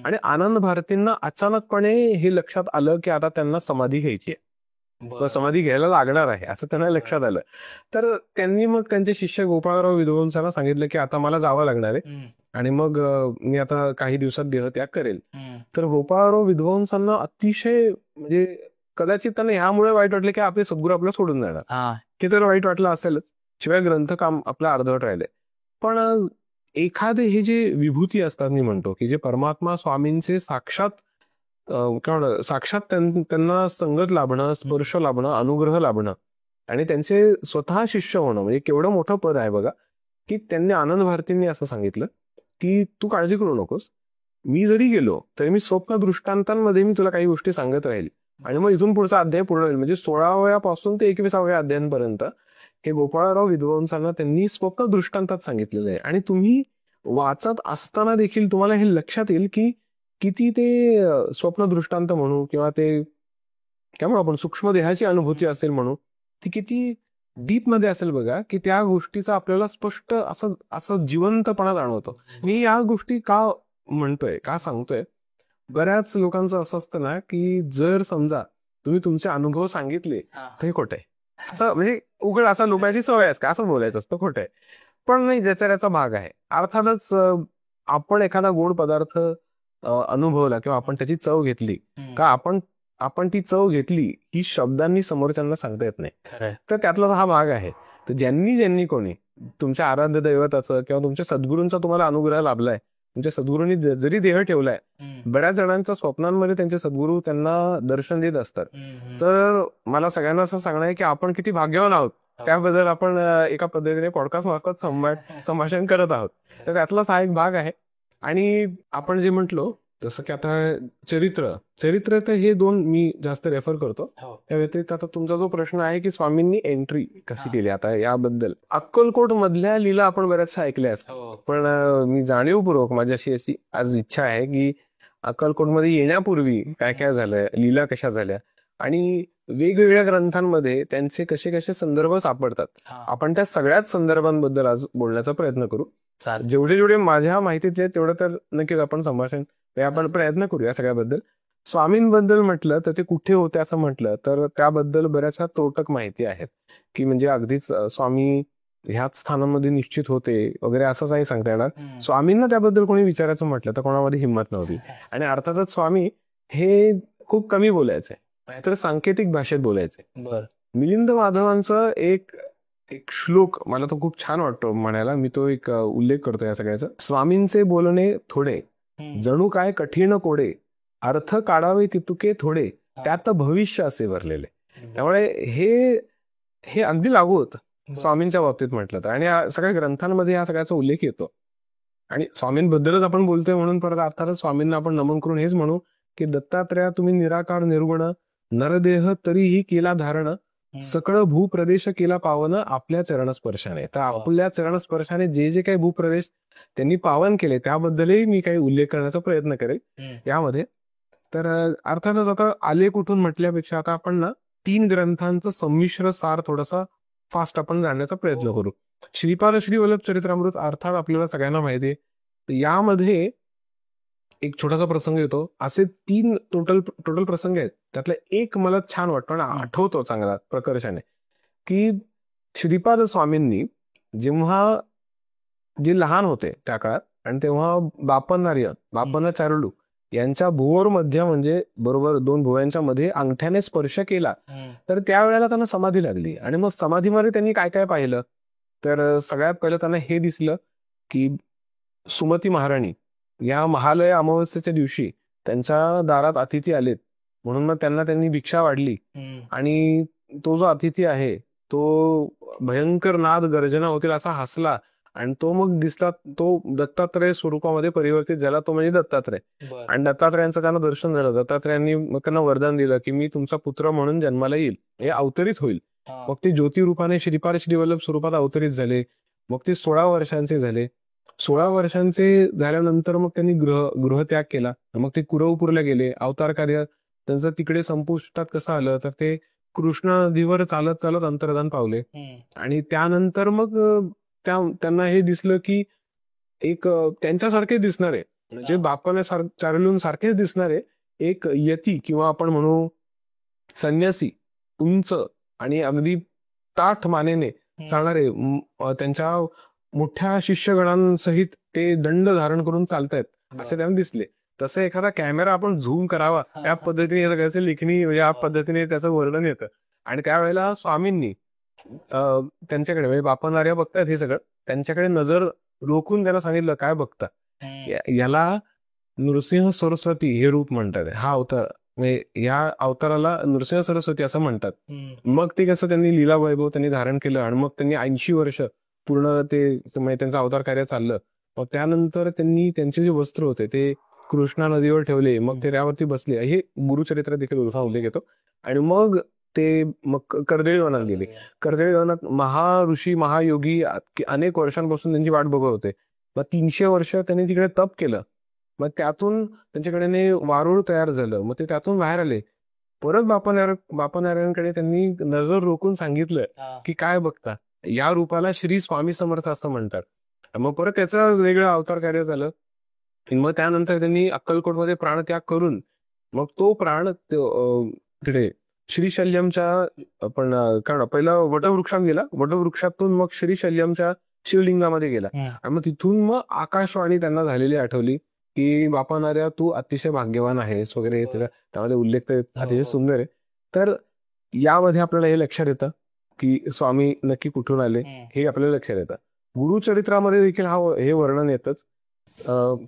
आणि आनंद भारतींना अचानकपणे हे लक्षात आलं की आता त्यांना समाधी घ्यायची आहे, समाधी घ्यायला लागणार आहे असं त्यांना लक्षात आलं. तर त्यांनी मग त्यांचे शिष्य गोपाळराव विद्वंसांना सांगितलं की आता मला जावं लागणार आहे आणि मग मी आता काही दिवसात देहत्याग करेल. तर गोपाळराव विद्वंसांना अतिशय, म्हणजे कदाचित त्यांना ह्यामुळे वाईट वाटलं की आपले सद्गुरू आपल्याला सोडून जाणार, हे तर वाईट वाटलं असेलच, शिवाय ग्रंथकाम आपलं अर्धवट राहिलंय. पण एखादे हे जे विभूती असतात, मी म्हणतो की जे परमात्मा स्वामींचे साक्षात साक्षात त्यांना संगत लाभणं, स्पर्श लाभणं, अनुग्रह लाभणं आणि त्यांचे स्वतः शिष्य होणं, म्हणजे केवढं मोठं पद आहे बघा. की त्यांनी आनंद भारतींनी असं सांगितलं की तू काळजी करू नकोस, मी जरी गेलो तरी मी स्वप्न दृष्टांतांमध्ये मी तुला काही गोष्टी सांगत राहील आणि मग इथून पुढचा अध्याय पूर्ण होईल. म्हणजे 16व्या पासून ते 21व्या अध्यायांपर्यंत हे गोपाळराव विद्वंसांना त्यांनी स्वप्न दृष्टांतात सांगितलेलं आहे. आणि तुम्ही वाचत असताना देखील तुम्हाला हे लक्षात येईल की किती ते स्वप्न दृष्टांत म्हणू किंवा ते काय म्हणू आपण सूक्ष्म देहाची अनुभूती असेल म्हणू, ती किती डीप मध्ये असेल बघा, की त्या गोष्टीचा आपल्याला स्पष्ट असं असं जिवंतपणा जाणवतो. मी या गोष्टी का म्हणतोय, का सांगतोय, बऱ्याच लोकांचं असं असतं ना की जर समजा तुम्ही तुमचे अनुभव सांगितले तर हे खोटं आहे, असं म्हणजे उघड असा लोकांची सवय असते, असं बोलायचं असतं, खोटं आहे. पण नाही, ज्याचा त्याचा भाग आहे. अर्थातच आपण एखादा गोड पदार्थ अनुभवला किंवा आपण त्याची चव घेतली का आपण ती चव घेतली ही शब्दांनी समोरच्यांना सांगता येत नाही, तर त्यातला हा भाग आहे. तर ज्यांनी कोणी तुमच्या आराध्य दैवताचं किंवा तुमच्या सद्गुरूंचा तुम्हाला अनुग्रह लाभलाय, तुमच्या सद्गुरूंनी जरी देह ठेवलाय, बऱ्याच जणांच्या स्वप्नांमध्ये त्यांचे सद्गुरू त्यांना दर्शन देत असतात. तर मला सगळ्यांना असं सांगणं आहे की आपण किती भाग्यवान आहोत, त्याबद्दल आपण एका पद्धतीने पॉडकास्ट मार्फत संभाषण करत आहोत. तर त्यातलाच हा एक भाग आहे. आणि आपण जे म्हटलो जसं की आता चरित्र तर हे दोन मी जास्त रेफर करतो. त्या व्यतिरिक्त आता तुमचा जो प्रश्न आहे की स्वामींनी एंट्री कशी केली, आता याबद्दल अक्कलकोट मधल्या लीला आपण बऱ्याचशा ऐकल्या असतात, पण मी जाणीवपूर्वक माझी अशी आज इच्छा आहे की अक्कलकोटमध्ये येण्यापूर्वी काय काय झालंय, लीला कशा झाल्या आणि वेगवेगळ्या ग्रंथांमध्ये त्यांचे कसे कसे संदर्भ सापडतात, आपण त्या सगळ्याच संदर्भांबद्दल आज बोलण्याचा प्रयत्न करू. जेवढे माझ्या माहितीतले तेवढं तर नक्कीच आपण संभाषण आपण प्रयत्न करूया सगळ्याबद्दल. स्वामींबद्दल म्हटलं तर ते कुठे होते असं म्हटलं तर त्याबद्दल बऱ्याचशा त्रोटक माहिती आहेत, की म्हणजे अगदीच स्वामी ह्याच स्थानामध्ये निश्चित होते वगैरे असंच नाही सांगता येणार. स्वामींना त्याबद्दल कोणी विचारायचं म्हटलं तर कोणामध्ये हिंमत नव्हती. आणि अर्थातच स्वामी हे खूप कमी बोलायचे, तर सांकेतिक भाषेत बोलायचे. मिलिंद माधवांचं एक श्लोक मला तो खूप छान वाटतो म्हणायला, मी तो एक उल्लेख करतो या सगळ्याचा. स्वामींचे बोलणे थोडे जणू काय कठीण कोडे, अर्थ काढावे तितुके थोडे, त्यात भविष्य असे भरलेले. त्यामुळे हे अगदी लागू होतं स्वामींच्या बाबतीत म्हटलं तर. आणि सगळ्या ग्रंथांमध्ये या सगळ्याचा उल्लेख येतो. आणि स्वामींबद्दलच आपण बोलतोय म्हणून परत अर्थातच स्वामींना आपण नमन करून हेच म्हणू की दत्तात्रया तुम्ही निराकार निर्गुण, नरदेह तरीही केला धारण, सकळ भूप्रदेश केला पावन आपल्या चरणस्पर्शाने. तर आपल्या चरणस्पर्शाने जे जे काही भूप्रदेश त्यांनी पावन केले त्याबद्दलही मी काही उल्लेख करण्याचा प्रयत्न करेल यामध्ये. तर अर्थातच आता आले कुठून म्हटल्यापेक्षा आता आपण ना 3 ग्रंथांचं संमिश्र सार थोडासा फास्ट आपण जाण्याचा प्रयत्न करू. श्रीपाद श्रीवल्लभ चरित्रामृत अर्थात आपल्याला सगळ्यांना माहिती आहे. यामध्ये एक छोटासा प्रसंग येतो. असे 3 टोटल प्रसंग आहेत. त्यातला एक मला छान वाटतो आणि आठवतो चांगला प्रकर्षाने, की श्रीपाद स्वामींनी जेव्हा जे लहान होते त्या काळात आणि तेव्हा बापनाचार्युलू यांच्या भुवर मध्य म्हणजे बरोबर 2 भुवयांच्या मध्ये अंगठ्याने स्पर्श केला तर त्यावेळेला त्यांना समाधी लागली. आणि मग समाधीमध्ये त्यांनी काय काय पाहिलं तर सगळ्यात पहिलं त्यांना हे दिसलं की सुमती महाराणी या महालय अमावस्येच्या दिवशी त्यांच्या दारात अतिथी आलेत म्हणून मग त्यांनी भिक्षा वाढली. आणि तो जो अतिथी आहे तो भयंकर नाद गर्जना होतील असा हसला आणि तो मग दिसला तो दत्तात्रय स्वरूपामध्ये परिवर्तित झाला. तो म्हणजे दत्तात्रय. आणि दत्तात्रयांचं त्यांना दर्शन झालं. दत्तात्रयांनी मग त्यांना वरदान दिलं की मी तुमचा पुत्र म्हणून जन्माला येईल, हे अवतरित होईल. मग ते ज्योती रूपाने श्रीपाद श्रीवल्लभ स्वरूपात अवतरित झाले. मग ते 16 वर्षांचे झाले. 16 वर्षांचे झाल्यानंतर मग त्यांनी गृहत्याग केला. मग ते कुरवपूरला गेले. अवतार कार्य त्यांचं तिकडे संपुष्टात कसं आलं तर ते कृष्णा नदीवर चालत चालत अंतर्धान पावले. आणि त्यानंतर मग त्यांना हे दिसलं की एक त्यांच्यासारखे दिसणारे म्हणजे बापाने दिसणारे एक यती किंवा आपण म्हणू संन्यासी उंच आणि अगदी ताठ मानेने चालणारे त्यांच्या मोठ्या शिष्यगणांसहित ते दंड धारण करून चालतायत असे त्यांना दिसले. तसं एखादा कॅमेरा आपण झूम करावा त्या पद्धतीने सगळ्याचे लेखणी या पद्धतीने त्याचं वर्णन येतं. आणि त्यावेळेला स्वामींनी त्यांच्याकडे म्हणजे बापनार्या बघतायत हे सगळं त्यांच्याकडे नजर रोखून त्यांना सांगितलं काय बघता, याला नृसिंह सरस्वती हे रूप म्हणतात. हा अवतार म्हणजे या अवताराला नृसिंह सरस्वती असं म्हणतात. मग ते कसं त्यांनी लीला वैभव त्यांनी धारण केलं आणि मग त्यांनी 80 वर्ष पूर्ण ते म्हणजे त्यांचं अवतार कार्य चाललं. मग त्यानंतर त्यांनी त्यांचे जे वस्त्र होते ते कृष्णा नदीवर ठेवले. मग ते त्यावरती बसले. हे गुरुचरित्र देखील उल्लेख येतो. आणि मग ते मग कर्दळी वनात गेले. कर्दळी वनात महाऋषी महायोगी अनेक वर्षांपासून त्यांची वाट बघत होते. मग 300 वर्ष त्यांनी तिकडे तप केलं. मग त्यातून त्यांच्याकडे वारुळ तयार झालं. मग ते त्यातून बाहेर आले. परत बापनारायणकडे त्यांनी नजर रोखून सांगितलं की काय बघता, या रूपाला श्री स्वामी समर्थ असं म्हणतात. मग परत त्याचं वेगळं अवतार कार्य झालं. मग त्यानंतर त्यांनी अक्कलकोटमध्ये प्राणत्याग करून मग तो प्राण तिथे श्रीशल्यमच्या आपण काय पहिला वटवृक्षात गेला. वटवृक्षातून मग श्रीशल्यमच्या शिवलिंगामध्ये गेला. आणि मग तिथून मग आकाशवाणी त्यांना झालेली आठवली की बापानार्या तू अतिशय भाग्यवान आहेस वगैरे. त्यामध्ये उल्लेख अतिशय सुंदर आहे. तर यामध्ये आपल्याला हे लक्षात येतं की स्वामी नक्की कुठून आले हे आपल्याला लक्षात येतं. गुरुचरित्रामध्ये देखील हे वर्णन येतच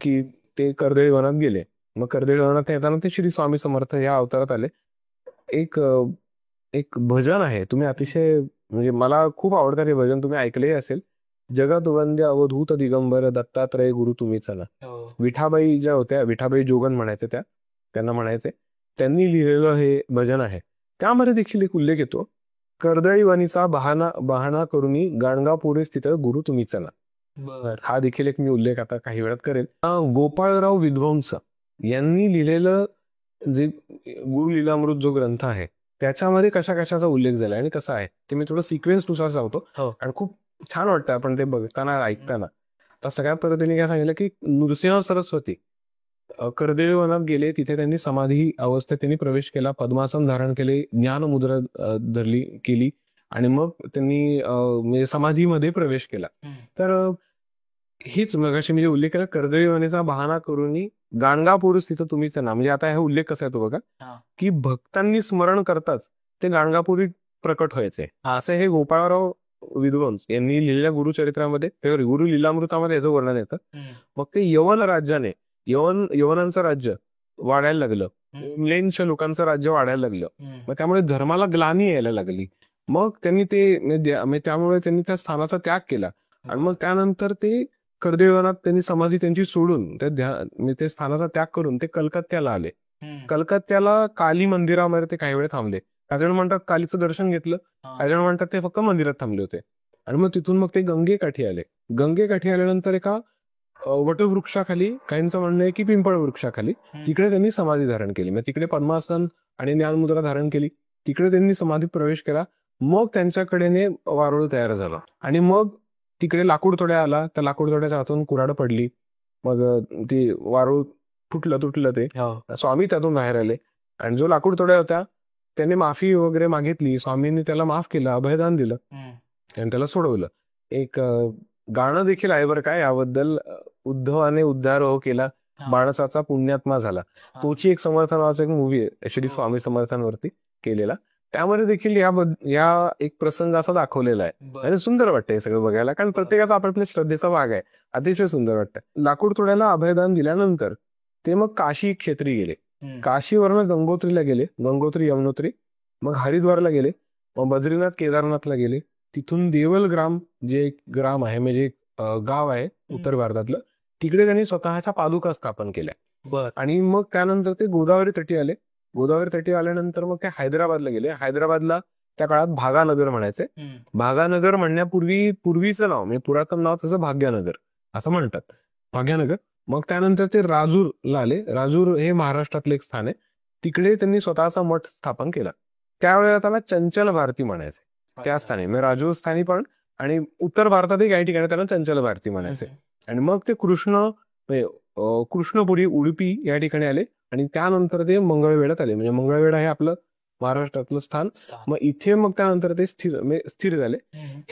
की ते कर्दळी वनात गेले. मग कर्दळी वनात येताना ते श्री स्वामी समर्थ या अवतारात आले. एक भजन आहे, तुम्ही अतिशय म्हणजे मला खूप आवडतं हे भजन, तुम्ही ऐकलेही असेल. जगत वंद्य अवधूत दिगंबर दत्तात्रय गुरु तुम्ही चला. विठाबाई ज्या होत्या, विठाबाई जोगन म्हणायचे त्यांना म्हणायचे, त्यांनी लिहिलेलं हे भजन आहे. त्यामध्ये देखील एक उल्लेख येतो, कर्दळी वनीचा बहाणा करूनी गाणगापुरी स्थित गुरु तुम्ही चला. हा देखील एक मी उल्लेख आता काही वेळात करेल. गोपाळराव विद्वंस यांनी लिहिलेलं जे गुरु लीलामृत जो ग्रंथ आहे त्याच्यामध्ये कशाचा उल्लेख झाला आणि कसा आहे ते मी थोडं सिक्वेन्स नुसार सांगतो. आणि खूप छान वाटतं आपण ते बघताना ऐकताना. तर सगळ्या पद्धतीने काय सांगितलं की नृसिंह सरस्वती कर्दळी वनात गेले. तिथे त्यांनी समाधी अवस्थेत त्यांनी प्रवेश केला. पद्मासन धारण केले, ज्ञान मुद्रा केली आणि मग त्यांनी म्हणजे समाधीमध्ये प्रवेश केला. तर हीच मगाशी मी उल्लेख केला, कर्दळी वनेचा बहाणा करून गाणगापूर स्थित तुम्हीच ना. म्हणजे आता हा उल्लेख कसा येतो बघा की भक्तांनी स्मरण करताच ते गाणगापुरी प्रकट व्हायचे. असं हे गोपाळराव विद्वंस यांनी लिहिलेल्या गुरुचरित्रामध्ये गुरु लीलामृतामध्ये याचं वर्णन येतं. मग ते यवन राज्याने यवनांचं राज्य वाढायला लागलं, मिलेंच्या लोकांचं राज्य वाढायला लागलं. मग त्यामुळे धर्माला ग्लानी यायला लागली. मग त्यांनी त्यामुळे त्यांनी त्या स्थानाचा त्याग केला. आणि मग त्यानंतर ते कर्दळी वनात त्यांनी समाधी त्यांची सोडून ते स्थानाचा त्याग करून ते कलकत्त्याला आले. कलकत्त्याला काली मंदिरामध्ये ते काही वेळ थांबले. काही जण म्हणतात कालीचं दर्शन घेतलं, काही जण म्हणतात ते फक्त मंदिरात थांबले होते. आणि मग तिथून मग ते गंगेकाठी आले. गंगेकाठी आल्यानंतर एका वटवृक्षाखाली, काहींचं म्हणणं आहे की पिंपळ वृक्षाखाली, तिकडे त्यांनी समाधी धारण केली. मग तिकडे पद्मासन आणि ज्ञानमुद्रा धारण केली. तिकडे त्यांनी समाधीत प्रवेश केला. मग त्यांच्याकडेने वारुळ तयार झाला. आणि मग तिकडे लाकूड तोड्या आला. त्या लाकूड तोड्याच्या हातून कुऱ्हाड पडली. मग ती वारुळ तुटलं ते. स्वामी त्यातून बाहेर आले. आणि जो लाकूड तोड्या होत्या त्याने माफी वगैरे मागितली. स्वामींनी त्याला माफ केलं, अभयदान दिलं आणि त्याला सोडवलं. एक गाणं देखील आहे बरं काय याबद्दल, उद्धवाने उद्धार हो केला, माणसाचा पुण्यात्मा झाला. तोची एक समर्थ नावाचा एक मूवी आहे श्री स्वामी समर्थांवरती केलेला. त्यामध्ये देखील या एक प्रसंग असा दाखवलेला आहे. आणि सुंदर वाटतं हे सगळं बघायला, कारण प्रत्येकाचा आपल्या श्रद्धेचा भाग आहे. अतिशय सुंदर वाटतं. लाकूड तोड्याला अभयदान दिल्यानंतर ते मग काशी क्षेत्री गेले. काशीवरनं गंगोत्रीला गेले, गंगोत्री यमुनोत्री. मग हरिद्वारला गेले, मग बद्रीनाथ केदारनाथला गेले. तिथून देवलग्राम जे एक ग्राम आहे, म्हणजे गाव आहे उत्तर भारतातलं, तिकडे त्यांनी स्वतःच्या पादुका स्थापन केल्या. आणि मग त्यानंतर ते गोदावरी तटी आले. गोदावरी तटी आल्यानंतर मग ते हैदराबादला गेले. हैदराबादला त्या काळात भागानगर म्हणायचे. भागानगर पूर्वीचं नाव, म्हणजे पुरातन नाव त्याचं भाग्यनगर असं म्हणतात, भाग्यनगर. मग त्यानंतर ते राजूरला आले. राजूर हे महाराष्ट्रातलं एक स्थान आहे. तिकडे त्यांनी स्वतःचा मठ स्थापन केला. त्यावेळेला त्याला चंचल भारती म्हणायचे त्या स्थानी, म्हणजे राजूर स्थानी पण. आणि उत्तर भारतातही काही ठिकाणी त्याला चंचल भारती म्हणायचे. आणि मग ते कृष्णपुरी उडुपी या ठिकाणी आले. आणि त्यानंतर ते मंगळवेढ्यात आले, म्हणजे मंगळवेढा हे आपलं महाराष्ट्रातलं स्थान. मग इथे मग त्यानंतर ते स्थिर झाले.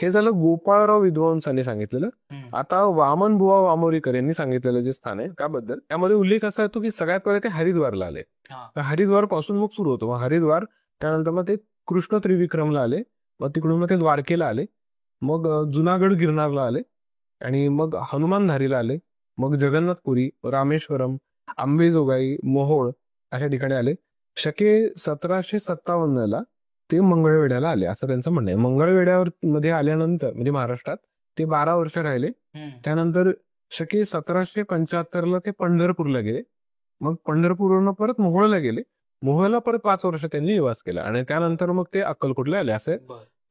हे झालं गोपाळराव विद्वांसांनी सांगितलेलं. आता वामन बुवा वामोरीकर यांनी सांगितलेलं जे स्थान आहे त्याबद्दल, त्यामध्ये उल्लेख असा येतो की सगळ्यात पहिले ते हरिद्वारला आले. हरिद्वार पासून मग सुरू होतो. मग हरिद्वार, त्यानंतर मग ते कृष्ण त्रिविक्रमला आले. मग तिकडून मग ते द्वारकेला आले. मग जुनागड गिरनारला आले. आणि मग हनुमानधारीला आले. मग जगन्नाथपुरी, रामेश्वरम, आंबेजोगाई, मोहोळ अशा ठिकाणी आले. शके 1757 ते मंगळवेढ्याला आले असं त्यांचं म्हणणं आहे. मंगळवेढ्यावर मध्ये आल्यानंतर म्हणजे महाराष्ट्रात ते 12 वर्ष राहिले. त्यानंतर शके 1775 ते पंढरपूरला गेले. मग पंढरपूरवरून परत मोहोळला गेले. मोहोळला परत 5 वर्ष त्यांनी निवास केला. आणि त्यानंतर मग ते अक्कलकोटला आले. असे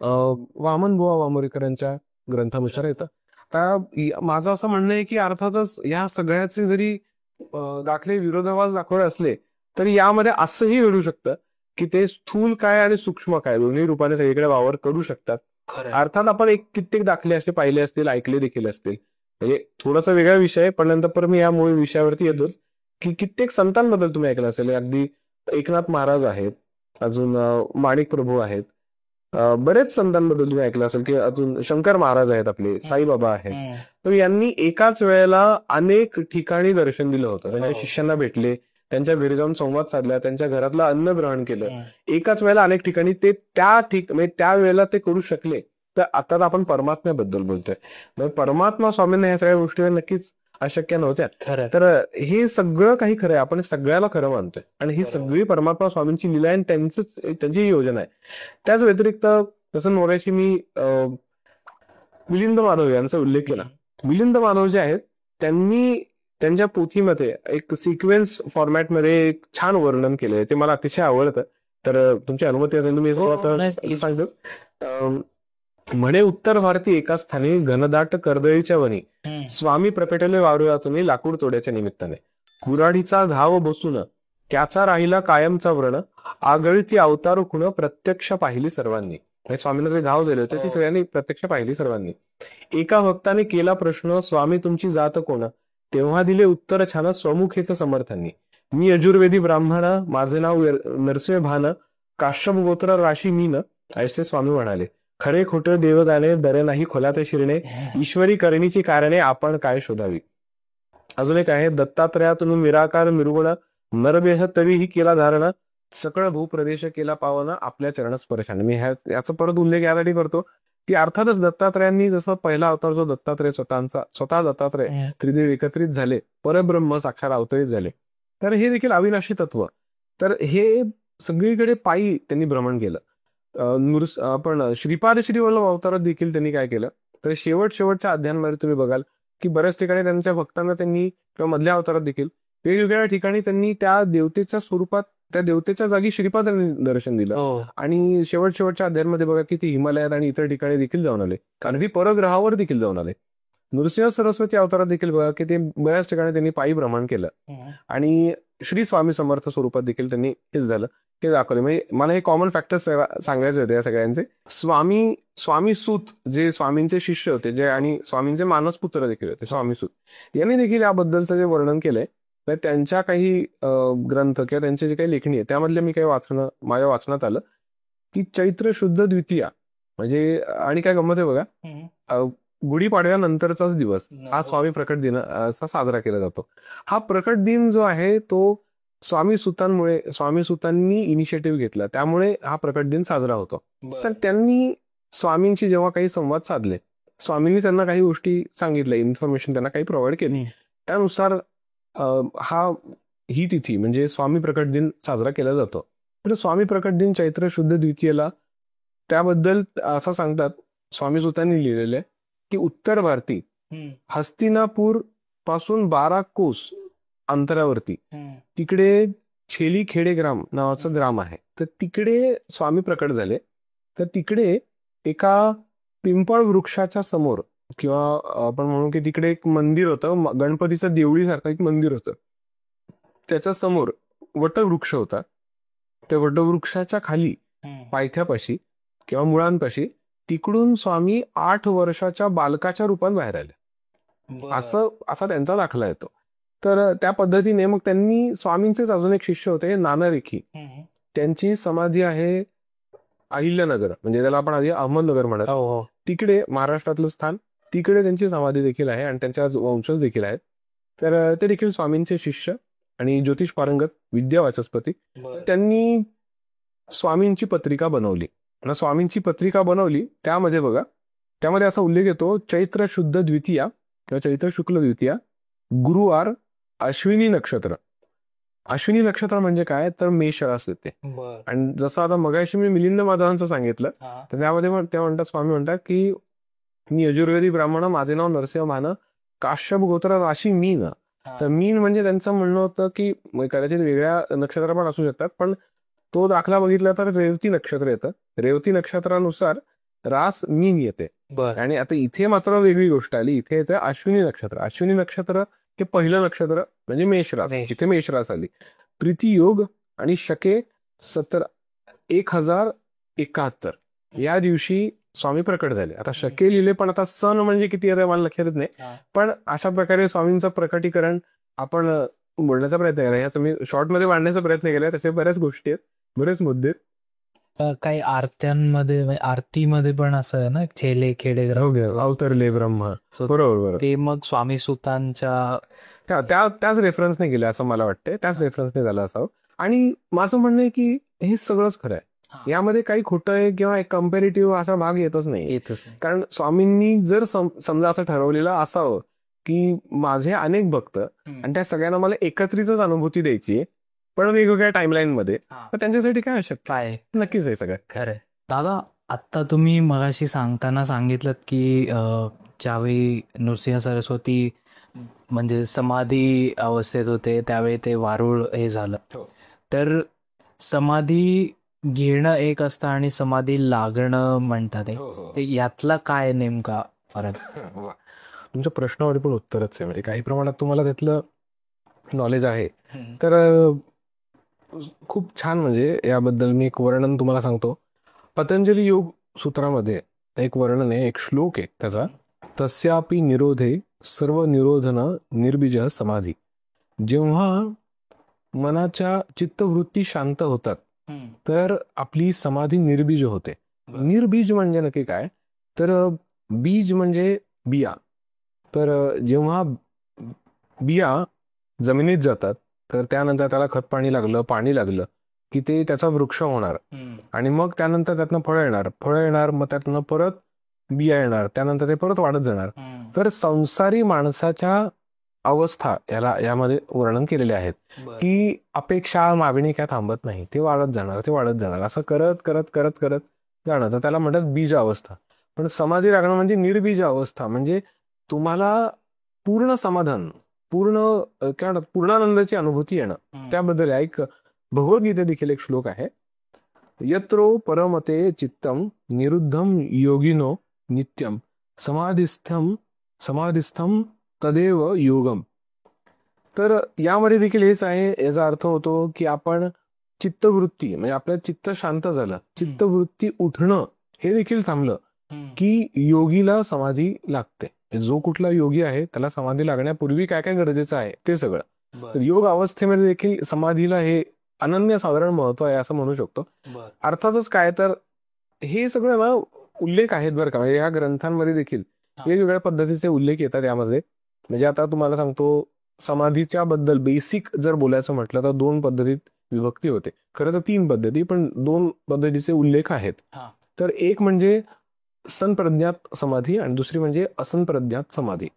वामन बुवा वामोरीकर यांच्या ग्रंथानुसार येतं. आता माझं असं म्हणणं आहे की अर्थातच या सगळ्याचे जरी दाखले विरोधाभास दाखवले असले तरी यामध्ये असंही घडू शकतं की ते स्थूल काय आणि सूक्ष्म काय दोन्ही रूपाने सगळीकडे वावर करू शकतात. अर्थात आपण कित्येक दाखले असे पाहिले असतील, ऐकले देखील असतील. म्हणजे थोडासा वेगळा विषय आहे, पण नंतर मी या मूळ विषयावरती येतोच की कित्येक संतांबद्दल तुम्ही ऐकलं असेल. अगदी एकनाथ महाराज आहेत, अजून माणिक प्रभू आहेत, बरेच संतांबद्दल तुम्ही ऐकलं असेल की अजून शंकर महाराज आहेत, आपले साईबाबा आहेत. तर यांनी एकाच वेळेला अनेक ठिकाणी दर्शन दिलं होतं. त्यांच्या शिष्यांना भेटले, त्यांच्या घरी जाऊन संवाद साधला, त्यांच्या घरातलं अन्न ग्रहण केलं. एकाच वेळेला अनेक ठिकाणी ते त्या वेळेला ते करू शकले. तर आता आपण परमात्म्याबद्दल बोलतोय. परमात्मा स्वामींना ह्या सगळ्या गोष्टी नक्कीच अशक्य नव्हत्या. तर हे सगळं काही खरं आहे, आपण सगळ्याला खरं मानतोय. आणि ही सगळी परमात्मा स्वामींची लीला आहे, त्यांची योजना आहे. त्याच व्यतिरिक्त तसं मोऱ्याशी मी मिलिंद मानव यांचा उल्लेख केला. मिलिंद मानव जे आहेत त्यांनी त्यांच्या पोथीमध्ये एक सिक्वेन्स फॉर्मॅटमध्ये एक छान वर्णन केलंय, ते मला अतिशय आवडतं. तर तुमची अनुमती असेल तुम्ही सांगतोच. म्हणे उत्तर भारती एका स्थानी घनदाट कर्दळीच्या वनी स्वामी प्रपेटले वारुळातून लाकूड तोड्याच्या निमित्ताने कुऱ्हाडीचा घाव बसून त्याचा राहिला कायमचा व्रण आगळती अवतार खुण प्रत्यक्ष पाहिली सर्वांनी. स्वामींना जे घाव झाले होते ती सगळ्यांनी प्रत्यक्ष पाहिली सर्वांनी. एका भक्ताने केला प्रश्न, स्वामी तुमची जात कोण? तेव्हा दिले उत्तर छान स्वमुखेच समर्थांनी. मी यजुर्वेदी ब्राह्मण, माझे नाव नरसिंह भान, काश्यप गोत्र राशी मीन, ऐसे स्वामी म्हणाले. खरे खोटे देव जाणे, दरे नाही खोलात शिरणे, ईश्वरी करणीची कारणे आपण काय शोधावी. अजून एक आहे, दत्तात्रयातून निराकार निर्गुण, नरदेह तरीही केला धारण, सकळ भूप्रदेश केला पावन, आपल्या चरण स्पर्शाने. मी याचा परत उल्लेख यासाठी करतो की अर्थातच दत्तात्रयांनी जसं पहिला अवतार जो दत्तात्रय स्वतः दत्तात्रय त्रिदेव एकत्रित झाले, परब्रह्म साक्षात अवतरित झाले. तर हे देखील अविनाशी तत्व. तर हे सगळीकडे पायी त्यांनी भ्रमण केलं. आपण श्रीपाद श्रीवल्लभ अवतारात देखील त्यांनी काय केलं, तर शेवटच्या अध्यायांमध्ये तुम्ही बघाल की बऱ्याच ठिकाणी त्यांच्या भक्तांना त्यांनी, किंवा मधल्या अवतारात देखील वेगवेगळ्या ठिकाणी त्यांनी त्या देवतेच्या स्वरूपात त्या देवतेच्या जागी श्रीपादांनी दर्शन दिलं. आणि शेवटच्या अध्यायांमध्ये बघा की ते हिमालयात आणि इतर ठिकाणी देखील जाऊन आले, अगदी परग्रहावर देखील जाऊन आले. नृसिंह सरस्वती अवतारात देखील बघा की ते बऱ्याच ठिकाणी त्यांनी पायी भ्रमण केलं. आणि श्री स्वामी समर्थ स्वरूपात देखील त्यांनी हेच झालं ते दाखवले. म्हणजे मला हे कॉमन फॅक्टर्स सांगायचे होते या सगळ्यांचे. स्वामी सूत जे स्वामींचे शिष्य होते, जे आणि स्वामींचे मानसपुत्र देखील होते स्वामी सूत, यांनी देखील याबद्दलचं जे वर्णन केलंय तर त्यांच्या काही ग्रंथ किंवा त्यांचे जे काही लेखणी आहे त्यामधले मी काही माझ्या वाचनात आलं की चैत्र शुद्ध द्वितीया म्हणजे, आणि काय गंमत आहे बघा, गुढीपाडव्यानंतरचाच दिवस हा स्वामी प्रकट दिन असा साजरा केला जातो. हा प्रकट दिन जो आहे तो स्वामी सुतांनी इनिशिएटिव्ह घेतला, त्यामुळे हा प्रकट दिन साजरा होतो. तर त्यांनी स्वामींशी जेव्हा काही संवाद साधले, स्वामींनी त्यांना काही गोष्टी सांगितल्या, इन्फॉर्मेशन त्यांना काही प्रोव्हाइड केली, त्यानुसार ही तिथी म्हणजे स्वामी प्रकट दिन साजरा केला जातो. तर स्वामी प्रकट दिन चैत्र शुद्ध द्वितीयेला, त्याबद्दल असं सांगतात स्वामी सुतांनी लिहिलेले की उत्तर भारती हस्तिनापूर पासून 12 कोस अंतरावरती तिकडे छेली खेडे ग्राम नावाचं ग्राम आहे. तर तिकडे स्वामी प्रकट झाले. तर तिकडे एका पिंपळ वृक्षाच्या समोर, किंवा आपण म्हणू की तिकडे एक मंदिर होतं, गणपतीचं देवळीसारखं एक मंदिर होतं, त्याच्या समोर वटवृक्ष होता. त्या वटवृक्षाच्या खाली पायथ्यापाशी किंवा मुळांपाशी तिकडून स्वामी 8 वर्षाच्या बालकाच्या रूपात बाहेर आले, असा त्यांचा दाखला येतो. तर त्या पद्धतीने मग त्यांनी, स्वामींचेच अजून एक शिष्य होते नानारेखी, त्यांची समाधी आहे अहिल्यानगर, म्हणजे त्याला आपण आधी अहमदनगर म्हणत, तिकडे महाराष्ट्रातलं स्थान, तिकडे त्यांची समाधी देखील आहे आणि त्यांच्या वंशज देखील आहेत. तर ते देखील स्वामींचे शिष्य आणि ज्योतिष पारंगत, विद्या वाचस्पती. त्यांनी स्वामींची पत्रिका बनवली. स्वामींची पत्रिका बनवली त्यामध्ये बघा, त्यामध्ये असा उल्लेख येतो चैत्र शुद्ध द्वितीया किंवा चैत्र शुक्ल द्वितीया, गुरुवार, अश्विनी नक्षत्र. अश्विनी नक्षत्र म्हणजे काय, तर मेष रास येते. आणि जसं आता मगाशी मी मिलिंद माधवांचं सांगितलं, तर त्यामध्ये ते म्हणतात, स्वामी म्हणतात की मी यजुर्वेदी ब्राह्मण, माझे नाव नरसिंह भान, काश्यप गोत्र, राशी मीन. तर मीन म्हणजे त्यांचं म्हणणं होतं की कदाचित वेगळ्या नक्षत्र पण असू शकतात, पण तो दाखला बघितला तर रेवती नक्षत्र येतं. रेवती नक्षत्रानुसार रास मीन येते. आणि आता इथे मात्र वेगळी गोष्ट आली, इथे येते अश्विनी नक्षत्र. अश्विनी नक्षत्र हे पहिलं नक्षत्र म्हणजे मेषरास, इथे मेषरास आली. प्रीती योग आणि शके 1071 या दिवशी स्वामी प्रकट झाले. आता शके लिहिले, पण आता सण म्हणजे किती आहे मला लक्षात येत नाही, पण अशा प्रकारे स्वामींचं प्रकटीकरण आपण बोलण्याचा प्रयत्न केला, याचा मी शॉर्टमध्ये मांडण्याचा प्रयत्न केला. त्याचे बऱ्याच गोष्टी आहेत, बरेच मुद्दे. काही आरतीमध्ये पण असं आहे ना, छेले खेडे अवतरले ब्रह्मा, बरोबर. ते मग स्वामी सुतांच्या त्याच रेफरन्सने गेले असं मला वाटतंय, त्याच रेफरन्सने झालं असावं. आणि माझं म्हणणं आहे की हे सगळंच खरं आहे, यामध्ये काही खोटं आहे किंवा एक कम्पॅरेटिव्ह असा भाग येतच नाही. कारण स्वामींनी जर समजा असं ठरवलेलं असावं की माझे अनेक भक्त आणि त्या सगळ्यांना मला एकत्रितच अनुभूती द्यायची, पण वेगवेगळ्या टाइमलाईन मध्ये, तर त्यांच्यासाठी काय आवश्यक आहे, नक्कीच आहे सगळं खरं. दादा, आता तुम्ही मगाशी सांगताना सांगितलं की ज्यावेळी नृसिंह सरस्वती म्हणजे समाधी अवस्थेत होते त्यावेळी ते वारुळ हे झालं, तर समाधी घेणं एक असतं आणि समाधी लागणं म्हणतात, ते यातला काय नेमका फरक? तुमच्या प्रश्नावर पण उत्तरच आहे, म्हणजे काही प्रमाणात तुम्हाला त्यातलं नॉलेज आहे. तर खूप छान, म्हणजे याबद्दल मी एक वर्णन तुम्हाला सांगतो. पतंजली योग सूत्रामध्ये एक वर्णन आहे, एक श्लोक आहे त्याचा, तस्यापि निरोधे सर्व निरोधन निर्बीज समाधी. जेव्हा मनाच्या चित्तवृत्ती शांत होतात तर आपली समाधी निर्बीज होते. निर्बीज म्हणजे नक्की काय, तर बीज म्हणजे बिया. तर जेव्हा बिया जमिनीत जातात तर त्यानंतर त्याला खत पाणी लागलं की ते त्याचा वृक्ष होणार, आणि मग त्यानंतर त्यातनं फळं येणार, मग त्यातनं परत बिया येणार, त्यानंतर ते परत वाढत जाणार. तर संसारी माणसाच्या अवस्था यामध्ये वर्णन केलेले आहेत की अपेक्षा, मागणी काय थांबत नाही, ते वाढत जाणार, असं करत करत करत करत जाणं, तर त्याला म्हणतात बीज अवस्था. पण समाधी लागणं म्हणजे निर्बीज अवस्था, म्हणजे तुम्हाला पूर्ण समाधान, पूर्णानंदाची अनुभूती येणं. त्याबद्दल एक भगवद्गीते देखील एक श्लोक आहे, यत्रो परमते चित्तम निरुद्धम योगिनो नित्यम समाधिस्थम तदेव योगम. तर यामध्ये देखील हेच आहे. याचा अर्थ होतो की आपण चित्तवृत्ती म्हणजे आपलं चित्त शांत झालं, चित्तवृत्ती उठणं हे देखील थांबलं की योगीला समाधी लागते. जो कुठला योगी आहे त्याला समाधी लागण्यापूर्वी काय काय गरजेचं आहे ते सगळं. तर योग अवस्थेमध्ये देखील समाधीला हे अनन्यसाधारण महत्व आहे असं म्हणू शकतो. अर्थातच काय तर हे सगळं ना उल्लेख आहेत बरं का. म्हणजे या ग्रंथांमध्ये देखील वेगवेगळ्या पद्धतीचे उल्लेख येतात यामध्ये. म्हणजे आता तुम्हाला सांगतो, समाधीच्या बद्दल बेसिक जर बोलायचं म्हटलं तर 2 पद्धतीत विभक्ती होते. खरं तर 3 पद्धती, पण 2 पद्धतीचे उल्लेख आहेत. तर एक म्हणजे संप्रज्ञात समाधी आणि दुसरी म्हणजे असंप्रज्ञात समाधी.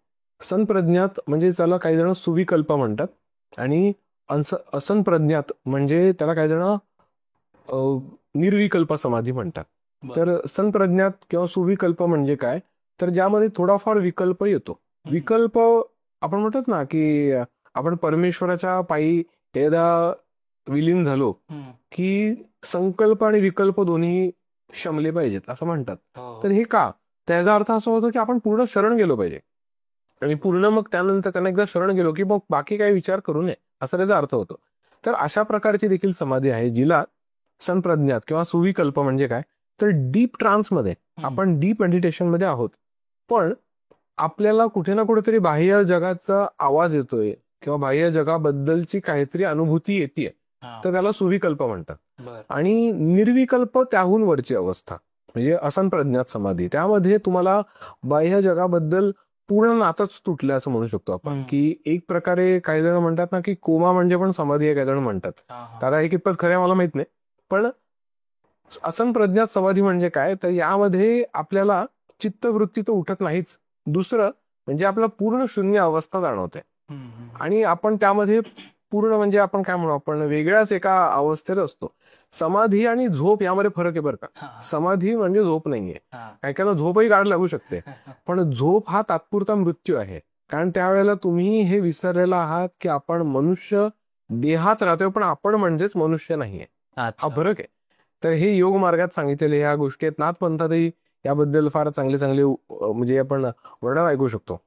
संप्रज्ञात म्हणजे त्याला काही जण सुविकल्प म्हणतात आणि असंप्रज्ञात म्हणजे त्याला काही जण निर्विकल्प समाधी म्हणतात. तर संप्रज्ञात किंवा सुविकल्प म्हणजे काय, तर ज्यामध्ये थोडाफार विकल्प येतो. विकल्प आपण म्हणतात ना की आपण परमेश्वराच्या पायी एकदा विलीन झालो की संकल्प आणि विकल्प दोन्ही शमले पाहिजेत असं म्हणतात. तर हे का, त्याचा अर्थ असा होतो की आपण पूर्ण शरण गेलो पाहिजे आणि पूर्ण मग त्यानंतर त्यांना एकदा शरण गेलो की मग बाकी काही विचार करू नये असा त्याचा अर्थ होतो. तर अशा प्रकारची देखील समाधी आहे जिला संप्रज्ञात किंवा सुविकल्प म्हणजे काय, तर डीप ट्रान्समध्ये आपण डीप मेडिटेशन मध्ये आहोत, पण आपल्याला कुठे ना कुठेतरी बाह्य जगाचा आवाज येतोय किंवा बाह्य जगाबद्दलची काहीतरी अनुभूती येते, तर त्याला सुविकल्प म्हणतात. आणि निर्विकल्प त्याहून वरची अवस्था म्हणजे असंप्रज्ञात समाधी. त्यामध्ये तुम्हाला बाह्य जगाबद्दल पूर्ण नातच तुटलं असं म्हणू शकतो आपण. की एक प्रकारे काही जण म्हणतात ना की कोमा म्हणजे पण समाधी आहे, काही जण म्हणतात. त्याला हे कितपत खरं आहे मला माहित नाही, पण असंप्रज्ञात समाधी म्हणजे काय, तर यामध्ये आपल्याला चित्तवृत्ती तर उठत नाहीच, दुसरं म्हणजे आपल्याला पूर्ण शून्य अवस्था जाणवते आणि आपण त्यामध्ये पूर्ण म्हणजे आपण काय म्हणू, आपण वेगळ्याच एका अवस्थेत असतो. समाधी आणि झोप यामध्ये फरक आहे बरं का. समाधी म्हणजे झोप नाहीये, काही काहींना झोपही गाढ लागू शकते, पण झोप हा तात्पुरता मृत्यू आहे. कारण त्यावेळेला तुम्ही हे विसरलेला आहात की आपण मनुष्य देहाच राहतोय, पण आपण म्हणजेच मनुष्य नाहीये. हा फरक आहे. तर हे योग मार्गात सांगितलेले ह्या गोष्टी आहेत. नाथपंथातही याबद्दल फार चांगले चांगले म्हणजे आपण वर्णन ऐकू शकतो.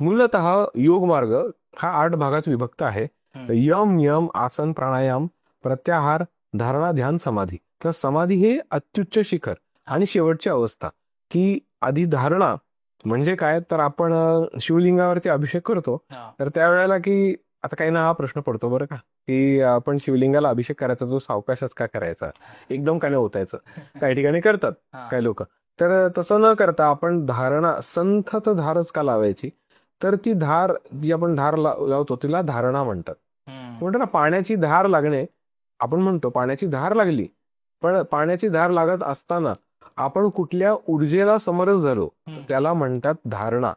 मूलतः योग मार्ग हा 8 भागात विभक्त आहे. यम यम आसन प्राणायाम प्रत्याहार धारणा ध्यान समाधी. तर समाधी हे अत्युच्च शिखर आणि शेवटची अवस्था. की आधी धारणा म्हणजे काय, तर आपण शिवलिंगावरती अभिषेक करतो, तर त्यावेळेला की आता काही ना हा प्रश्न पडतो बरं का, की आपण शिवलिंगाला अभिषेक करायचा तो सावकाशच का करायचा, एकदम काय होतायचं. काही ठिकाणी करतात काही लोक. तर तसं न करता आपण धारणा संथत धारच का लावायची, तर ती धार जी आपण धार लावतो तिला धारणा म्हणतात. म्हणतो ना पाण्याची धार लागणे, आपण म्हणतो पाण्याची धार लागली, पण पाण्याची धार लागत असताना आपण कुठल्या ऊर्जेला समरस झालो त्याला म्हणतात धारणा.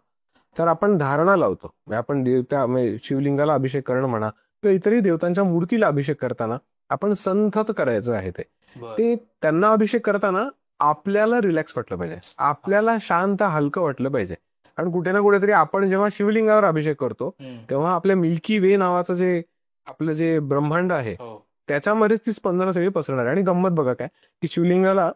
तर आपण धारणा लावतो. आपण देवता शिवलिंगाला अभिषेक करणं म्हणा किंवा इतरही देवतांच्या मूर्तीला अभिषेक करताना आपण संथत करायचं आहे. ते त्यांना अभिषेक करताना आपल्याला रिलॅक्स वाटलं पाहिजे, आपल्याला शांत हलकं वाटलं पाहिजे. कारण कुठे ना कुठेतरी आपण जेव्हा शिवलिंगावर अभिषेक करतो तेव्हा आपल्या मिल्की वे नावाचं जे आपलं जे ब्रह्मांड आहे त्याच्यामध्येच ती स्पंदनं सगळी पसरणार आहे. आणि गंमत बघा काय, की शिवलिंगाला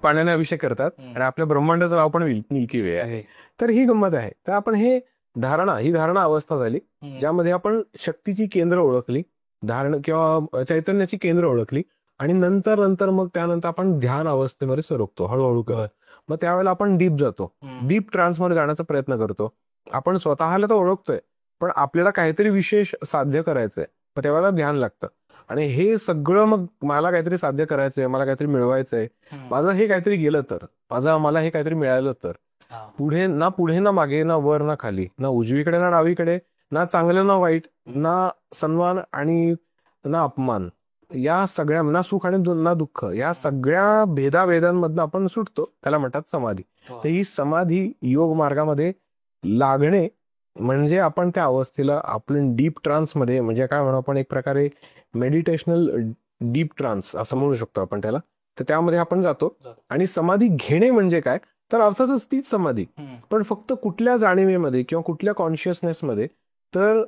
पाण्याने अभिषेक करतात आणि आपल्या ब्रह्मांडाचं नाव पण मिल्की वे आहे. तर ही गंमत आहे. तर आपण ही धारणा अवस्था झाली ज्यामध्ये आपण शक्तीची केंद्र ओळखली, धारण किंवा चैतन्याची केंद्र ओळखली आणि नंतर मग त्यानंतर आपण ध्यान अवस्थेमध्ये सरकतो हळूहळू. मग त्यावेळेला आपण डीप जातो, डीप ट्रान्समध्ये जाण्याचा प्रयत्न करतो. आपण स्वतःला तर ओळखतोय, पण आपल्याला काहीतरी विशेष साध्य करायचंय, मग त्यावेळेला ध्यान लागतं. आणि हे सगळं मग मला काहीतरी साध्य करायचंय, मला काहीतरी मिळवायचंय, माझं हे काहीतरी गेलं तर, मला हे काहीतरी मिळालं तर, पुढे ना मागे, ना वर ना खाली, ना उजवीकडे ना डावीकडे, ना चांगलं ना वाईट, ना सन्मान आणि ना अपमान, या सगळ्या ना सुख आणि ना दुःख, या सगळ्या भेदाभेदांमधनं आपण सुटतो, त्याला म्हणतात समाधी. तर ही समाधी योग मार्गामध्ये लागणे म्हणजे आपण त्या अवस्थेला आपण डीप ट्रान्समध्ये, म्हणजे काय म्हणू आपण, एक प्रकारे मेडिटेशनल डीप ट्रान्स असं म्हणू शकतो आपण त्याला. तर त्यामध्ये आपण जातो. आणि समाधी घेणे म्हणजे काय, तर अर्थातच तीच समाधी, पण फक्त कुठल्या जाणीवेमध्ये किंवा कुठल्या कॉन्शियसनेसमध्ये. तर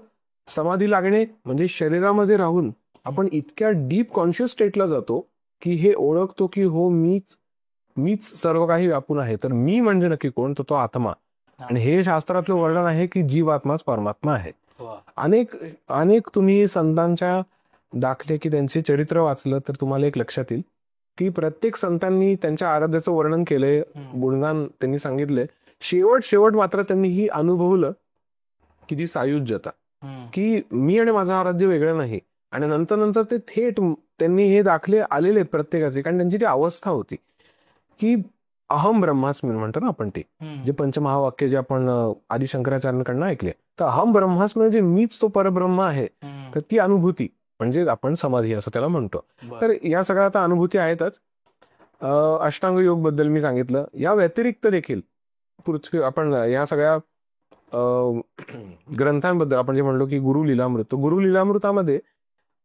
समाधी लागणे म्हणजे शरीरामध्ये राहून आपण इतक्या डीप कॉन्शियस स्टेटला जातो की हे ओळखतो की हो मीच सर्व काही व्यापून आहे. तर मी म्हणजे नक्की कोण? तर तो आत्मा. आणि हे शास्त्रातलं वर्णन आहे की जीवात्माच परमात्मा आहे. अनेक अनेक तुम्ही संतांच्या दाखले की त्यांचे चरित्र वाचलं तर तुम्हाला एक लक्षात येईल की प्रत्येक संतांनी त्यांच्या आराध्याचं वर्णन केलंय, गुणगान त्यांनी सांगितलंय. शेवट मात्र त्यांनी ही अनुभवलं की ती सायुज्यता, की मी आणि माझं आराध्य वेगळं नाही. आणि नंतर ते थेट त्यांनी हे दाखले आलेले आहेत प्रत्येकाचे, कारण त्यांची ती अवस्था होती की अहम ब्रह्मास्मी म्हणतो ना आपण, ते जे पंचमहावाक्य जे आपण आदि शंकराचार्यांकडनं ऐकले, तर अहम ब्रह्मास्मी म्हणजे मीच तो परब्रह्म आहे. तर ती अनुभूती म्हणजे आपण समाधी असं त्याला म्हणतो. तर या सगळ्या आता अनुभूती आहेतच. अष्टांग योग बद्दल मी सांगितलं. या व्यतिरिक्त देखील पृथ्वी आपण या सगळ्या ग्रंथांबद्दल आपण जे म्हणलो की गुरु लीलामृत, गुरु लीलामृतामध्ये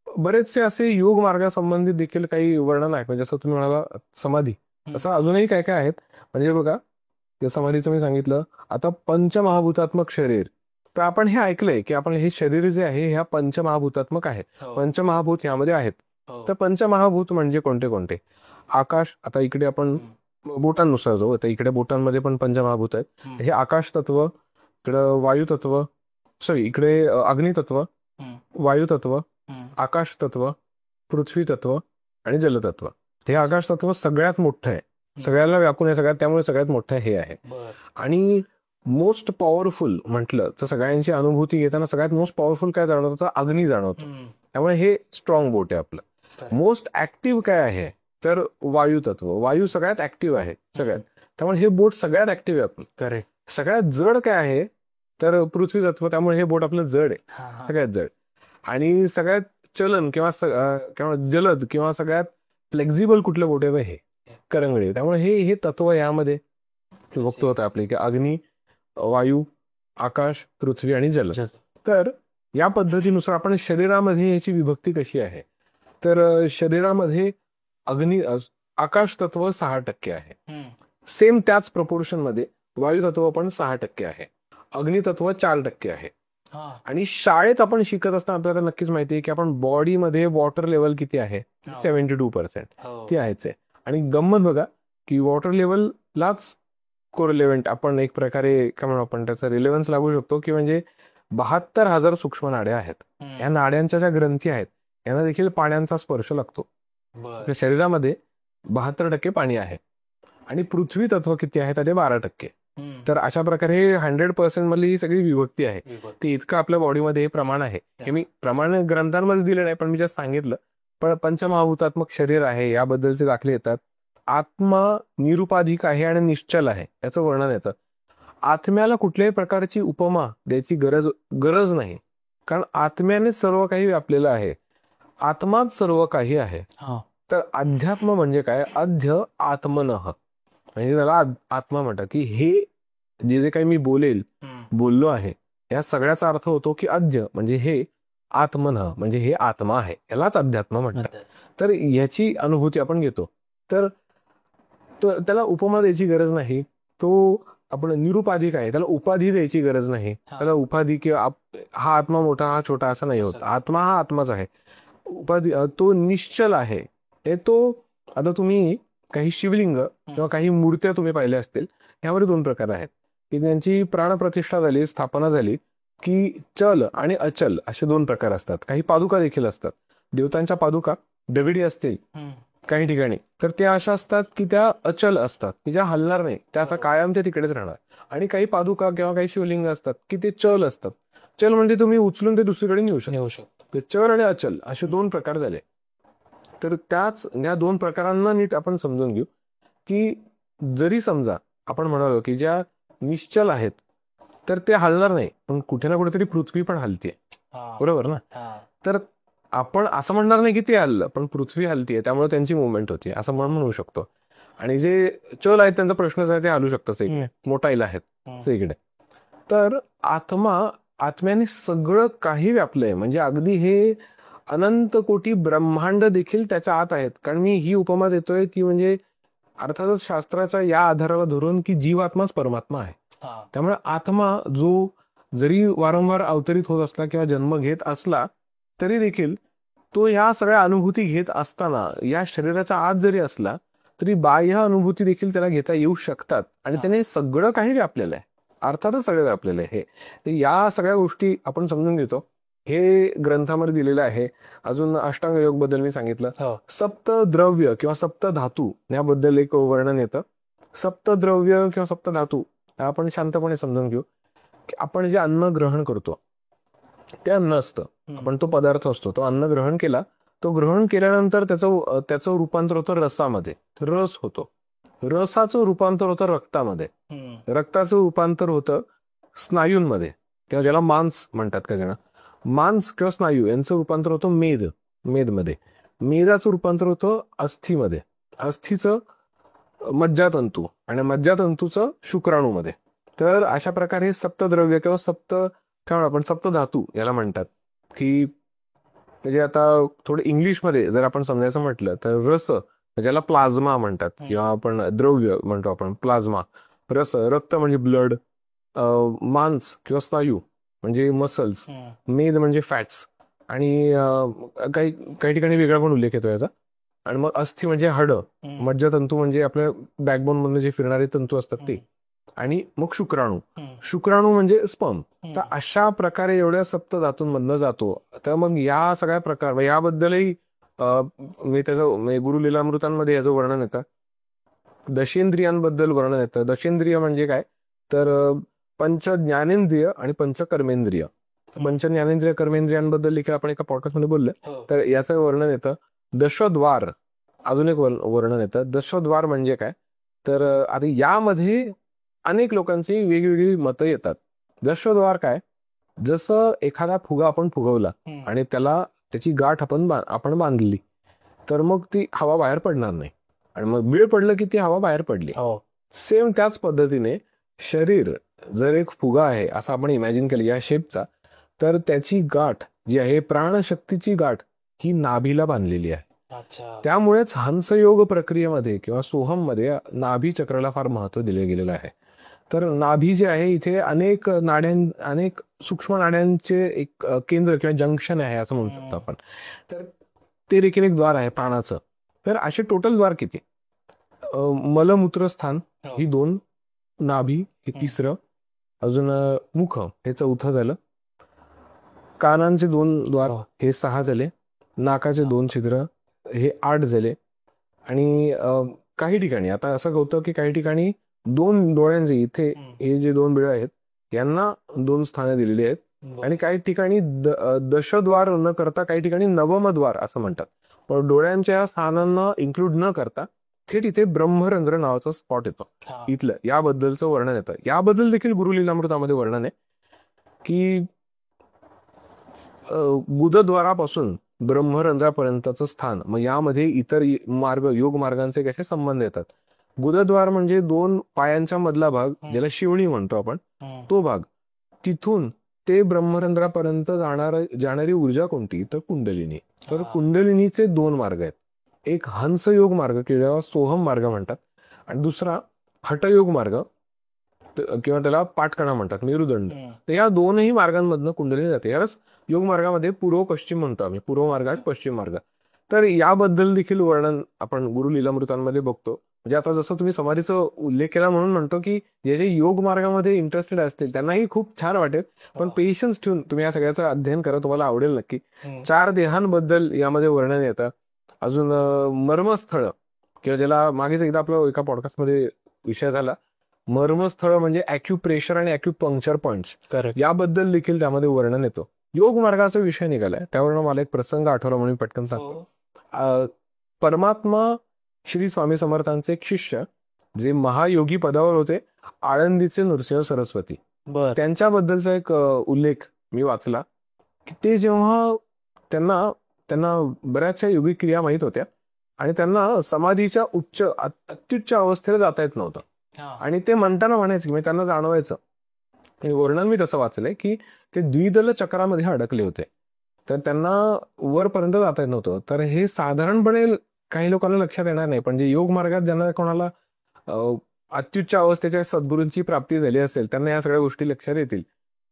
बरेचसे असे योग मार्गासंबंधित देखील काही वर्णन आहे. म्हणजे जसं तुम्ही म्हणाला समाधी, असं अजूनही काय काय आहेत. म्हणजे बघा, या समाधीचं मी सांगितलं. आता पंचमहाभूतात्मक शरीर, तर आपण हे ऐकलंय की आपण हे शरीर जे आहे ह्या पंचमहाभूतात्मक आहे. पंचमहाभूत यामध्ये आहेत. तर पंचमहाभूत म्हणजे कोणते कोणते? आकाश, आता इकडे आपण बोटांनुसार जाऊ. आता इकडे बोटांमध्ये पण पंचमहाभूत आहेत. हे आकाश तत्व, इकडं वायू तत्व, इकडे अग्नी तत्व, वायू तत्व, आकाश तत्व, पृथ्वी तत्व आणि जलतत्व. हे आकाश तत्व सगळ्यात मोठं आहे, सगळ्याला व्यापून आहे सगळ्यात, त्यामुळे सगळ्यात मोठं हे आहे. आणि मोस्ट पॉवरफुल म्हटलं तर सगळ्यांची अनुभूती घेताना सगळ्यात मोस्ट पॉवरफुल काय जाणवत होतं? अग्नी जाणवतो. त्यामुळे हे स्ट्रॉंग बोट आहे आपलं. मोस्ट ऍक्टिव्ह काय आहे? तर वायू तत्व. वायू सगळ्यात ऍक्टिव्ह आहे सगळ्यात, त्यामुळे हे बोट सगळ्यात ऍक्टिव्ह आहे आपलं. करेक्ट. सगळ्यात जड काय आहे? तर पृथ्वी तत्व. त्यामुळे हे बोट आपलं जड आहे, सगळ्यात जड. आणि सगळ्यात चलन किंवा जलद किंवा सगळ्यात फ्लेक्झिबल कुठलं बोट आहे? हे करंगळी. त्यामुळे हे तत्व यामध्ये विभक्त होतं आपले, की अग्नी, वायू, आकाश, पृथ्वी आणि जल. तर या पद्धतीनुसार आपण शरीरामध्ये याची विभक्ती कशी आहे? तर शरीरामध्ये आकाश तत्व 6% आहे. सेम त्याच प्रपोर्शन मध्ये वायू तत्व पण 6% आहे. अग्नी तत्व 4% आहे. आणि शाळेत आपण शिकत असताना आपल्याला नक्कीच माहिती आहे की आपण बॉडीमध्ये वॉटर लेवल किती आहे? 72% ती आहेच आहे. आणि गंमत बघा की वॉटर लेवललाच कोरिलेव्हंट आपण एक प्रकारे काय म्हणू, आपण त्याचा रिलेव्हन्स लागू शकतो की म्हणजे 72,000 सूक्ष्म नाड्या आहेत. या नाड्यांच्या ज्या ग्रंथी आहेत यांना देखील पाण्याचा स्पर्श लागतो. आपल्या शरीरामध्ये 72% पाणी आहे. आणि पृथ्वी तत्व किती आहे? ते 12%. तर अशा प्रकारे 100% मधली ही सगळी विभक्ती आहे. ते इतकं आपल्या बॉडीमध्ये हे प्रमाण आहे. हे मी प्रमाण ग्रंथांमध्ये दिले नाही, पण मी जस्ट सांगितलं. पण पंचमहाभूतात्मक शरीर आहे याबद्दलचे दाखले येतात. आत्मा निरुपाधिक आहे आणि निश्चल आहे याचं वर्णन येतं. आत्म्याला कुठल्याही प्रकारची उपमा द्यायची गरज नाही, कारण आत्म्याने सर्व काही व्यापलेलं आहे. आत्माच सर्व काही आहे. तर अध्यात्म म्हणजे काय? अध्य आत्मनः, म्हणजे त्याला आत्मा म्हणतात. की हे जे काही मी बोललो आहे या सगळ्याचा अर्थ होतो की अध्य म्हणजे हे, आत्मनः म्हणजे हे आत्मा आहे, यालाच अध्यात्म म्हणतात. तर याची अनुभूती आपण घेतो. तर त्याला उपमा द्यायची गरज नाही. तो आपण निरुपाधिक आहे, त्याला उपाधी द्यायची गरज नाही. त्याला उपाधी किंवा हा आत्मा मोठा हा छोटा असं नाही होत. आत्मा हा आत्माच आहे. उपाधी तो निश्चल आहे. तो आता तुम्ही काही शिवलिंग किंवा काही मूर्त्या तुम्ही पाहिल्या असतील, यामध्ये 2 प्रकार आहेत की त्यांची प्राणप्रतिष्ठा झाली, स्थापना झाली की चल आणि अचल असे 2 प्रकार असतात. काही पादुका देखील असतात. देवतांच्या पादुका दगडी असतील काही ठिकाणी, तर त्या अशा असतात की त्या अचल असतात, की ज्या हलणार नाही, त्या आता कायम त्या तिकडेच राहणार. आणि काही पादुका किंवा काही शिवलिंग असतात की ते चल असतात. चल म्हणजे तुम्ही उचलून ते दुसरीकडे नेऊ शकता. चल आणि अचल असे 2 प्रकार झाले. तर त्याच या 2 प्रकारांना नीट आपण समजून घेऊ की जरी समजा आपण म्हणालो की ज्या निश्चल आहेत तर ते हलणार नाही, पण कुठे ना कुठेतरी पृथ्वी पण हलतीये, बरोबर ना? तर आपण असं म्हणणार नाही की ते हललं, पण पृथ्वी हलतीये त्यामुळे त्यांची मुवमेंट होती असं म्हणू शकतो. आणि जे चल आहेत त्यांचा प्रश्नच आहे, ते हलू शकतात, मोठाईला आहेत इकडे. तर आत्म्याने सगळं काही व्यापलंय, म्हणजे अगदी हे अनंत कोटी ब्रह्मांड देखील त्याच्या आत आहेत. कारण मी ही उपमा देतोय ती म्हणजे अर्थातच शास्त्राच्या या आधाराला धरून की जीवात्माच परमात्मा आहे. त्यामुळे आत्मा जो जरी वारंवार अवतरित होत असला किंवा जन्म घेत असला तरी देखील तो ह्या सगळ्या अनुभूती घेत असताना या शरीराच्या आत जरी असला तरी बाह्य अनुभूती देखील त्याला घेता येऊ शकतात आणि त्याने सगळं काही व्यापलेलं आहे. अर्थातच सगळं व्यापलेलं आहे हे. तर या सगळ्या गोष्टी आपण समजून घेतो. हे ग्रंथामध्ये दिलेलं आहे. अजून अष्टांग योग बद्दल मी सांगितलं. सप्त द्रव्य किंवा सप्त धातू याबद्दल एक वर्णन येतं. सप्त द्रव्य किंवा सप्त धातू आपण शांतपणे समजून घेऊ की आपण जे अन्न ग्रहण करतो ते अन्न असतं. आपण तो पदार्थ असतो, तो अन्न ग्रहण केला, तो ग्रहण केल्यानंतर त्याचं रूपांतर होतं रसामध्ये, रस होतो. रसाचं रूपांतर होतं रक्तामध्ये, रक्ताचं रूपांतर होतं स्नायूंमध्ये किंवा ज्याला मांस म्हणतात का जण, मांस किंवा स्नायू यांचं रूपांतर होतं मेदमध्ये, मेदाचं रूपांतर होतं अस्थीमध्ये, अस्थीचं मज्जातंतू आणि मज्जातंतूचं शुक्राणूमध्ये. तर अशा प्रकारे सप्तद्रव्य किंवा काय आपण सप्तधातू याला म्हणतात. की म्हणजे आता थोडं इंग्लिशमध्ये जर आपण समजायचं म्हटलं तर रस ज्याला प्लाझ्मा म्हणतात किंवा आपण द्रव्य म्हणतो आपण प्लाझ्मा, रस रक्त म्हणजे ब्लड, मांस किंवा स्नायू म्हणजे मसल्स, मेद म्हणजे फॅट्स आणि काही ठिकाणी वेगळा पण उल्लेख येतो याचा. आणि मग अस्थी म्हणजे हाडं, मज्जातंतू म्हणजे आपल्या बॅकबोन मधून जे फिरणारे तंतू असतात ते, आणि मग शुक्राणू म्हणजे स्पर्म. तर अशा प्रकारे एवढ्या सप्त धातूंमधनं जातो. तर मग या सगळ्या प्रकार याबद्दलही मी त्याचं गुरु लीलामृतांमध्ये याचं वर्णन येतं. दशेंद्रियांबद्दल वर्णन येतं. दशेंद्रिय म्हणजे काय तर पंच ज्ञानेंद्रिय आणि पंच कर्मेंद्रिय. पंच ज्ञानेंद्रिय कर्मेंद्रियांबद्दल देखील आपण एका पॉडकास्टमध्ये बोललो. तर याचं वर्णन येतं. दशद्वार अजून एक वर्णन येतं. दशद्वार म्हणजे काय तर आता यामध्ये अनेक लोकांची वेगवेगळी मतं येतात. दशद्वार काय, जसं एखादा फुगा आपण फुगवला आणि त्याची गाठ आपण बांधली तर मग ती हवा बाहेर पडणार नाही आणि मग वेळ पडलं की ती हवा बाहेर पडली. सेम त्याच पद्धतीने शरीर जर एक फुगा आहे असं आपण इमॅजिन केलं या शेपचा, तर त्याची गाठ जी आहे प्राणशक्तीची गाठ ही नाभीला बांधलेली आहे. त्यामुळेच हंसयोग प्रक्रियेमध्ये किंवा सोहम मध्ये नाभी चक्राला फार महत्व दिले गेलेलं आहे. तर नाभी जे आहे इथे अनेक सूक्ष्म नाड्यांचे एक केंद्र किंवा जंक्शन आहे असं म्हणू शकतो आपण. तर ते देखील एक द्वार आहे प्राणाचं. तर असे टोटल द्वार किती, मलमूत्रस्थान ही 2, नाभी हे 3, अजून मुख हे 4 झालं, कानांचे 2 द्वार हे 6 झाले, नाकाचे 2 छिद्र हे 8 झाले. आणि काही ठिकाणी आता असं होतं की काही ठिकाणी 2 डोळ्यांचे इथे हे जे 2 बिळं आहेत यांना 2 स्थानं दिलेली आहेत. आणि काही ठिकाणी दशद्वार न करता काही ठिकाणी नवमद्वार असं म्हणतात. पण डोळ्यांच्या स्थानांना इन्क्लूड न करता थेट इथे ब्रह्मरंध्र नावाचा स्पॉट येतो. इथलं याबद्दलचं वर्णन येतं. याबद्दल देखील गुरु लीलामृतामध्ये वर्णन आहे की गुदद्वारापासून ब्रह्मरंध्रापर्यंतचं स्थान, मग यामध्ये इतर योग मार्गांचे कसे संबंध येतात. गुदद्वार म्हणजे 2 पायांच्या मधला भाग ज्याला शिवणी म्हणतो आपण, तो भाग. तिथून ते ब्रह्मरंध्रापर्यंत जाणारी ऊर्जा कोणती तर कुंडलिनी. तर कुंडलिनीचे 2 मार्ग आहेत. एक हंसयोग मार्ग किंवा सोहम मार्ग म्हणतात आणि दुसरा हठयोग मार्ग किंवा त्याला पाठकणा म्हणतात, मेरुदंड. तर या 2ही मार्गांमधनं कुंडलिनी जाते. यालाच योग मार्गामध्ये पूर्व पश्चिम म्हणतो आम्ही, पूर्व मार्ग आणि पश्चिम मार्ग. तर याबद्दल देखील वर्णन आपण गुरु लीलामृतांमध्ये बघतो. म्हणजे आता जसं तुम्ही समाधीचा उल्लेख केला म्हणून म्हणतो की जे योग मार्गामध्ये इंटरेस्टेड असतील त्यांनाही खूप छान वाटेल, पण पेशन्स ठेवून तुम्ही या सगळ्याचं अध्ययन करा, तुम्हाला आवडेल नक्की. 4 देहांबद्दल यामध्ये वर्णन येतं. अजून मर्मस्थळ किंवा ज्याला मागेच एकदा आपलं एका पॉडकास्टमध्ये विषय झाला, मर्मस्थळ म्हणजे ॲक्युप्रेशर आणि ॲक्युपंक्चर पॉइंट्स, याबद्दल देखील त्यामध्ये वर्णन येतं. योग मार्गाचा विषय निघालाय त्यावरून मला एक प्रसंग आठवला म्हणून पटकन सांगतो. परमात्मा श्री स्वामी समर्थांचे एक शिष्य जे महायोगी पदावर होते, आळंदीचे नृसिंह सरस्वती, त्यांच्याबद्दलचा एक उल्लेख मी वाचला की ते जेव्हा त्यांना बऱ्याचशा योगिक क्रिया माहीत होत्या आणि त्यांना समाधीच्या अत्युच्च अवस्थेला जाता येत नव्हतं आणि ते म्हणताना म्हणायचे की त्यांना जाणवायचं, वर्णन मी तसं वाचलंय की ते द्विदल चक्रामध्ये अडकले होते, तर त्यांना वरपर्यंत जाता येत नव्हतं. तर हे साधारणपणे काही लोकांना लक्षात येणार नाही, पण जे योग मार्गात ज्यांना कोणाला अत्युच्च अवस्थेच्या सद्गुरूंची प्राप्ती झाली असेल त्यांना या सगळ्या गोष्टी लक्षात येतील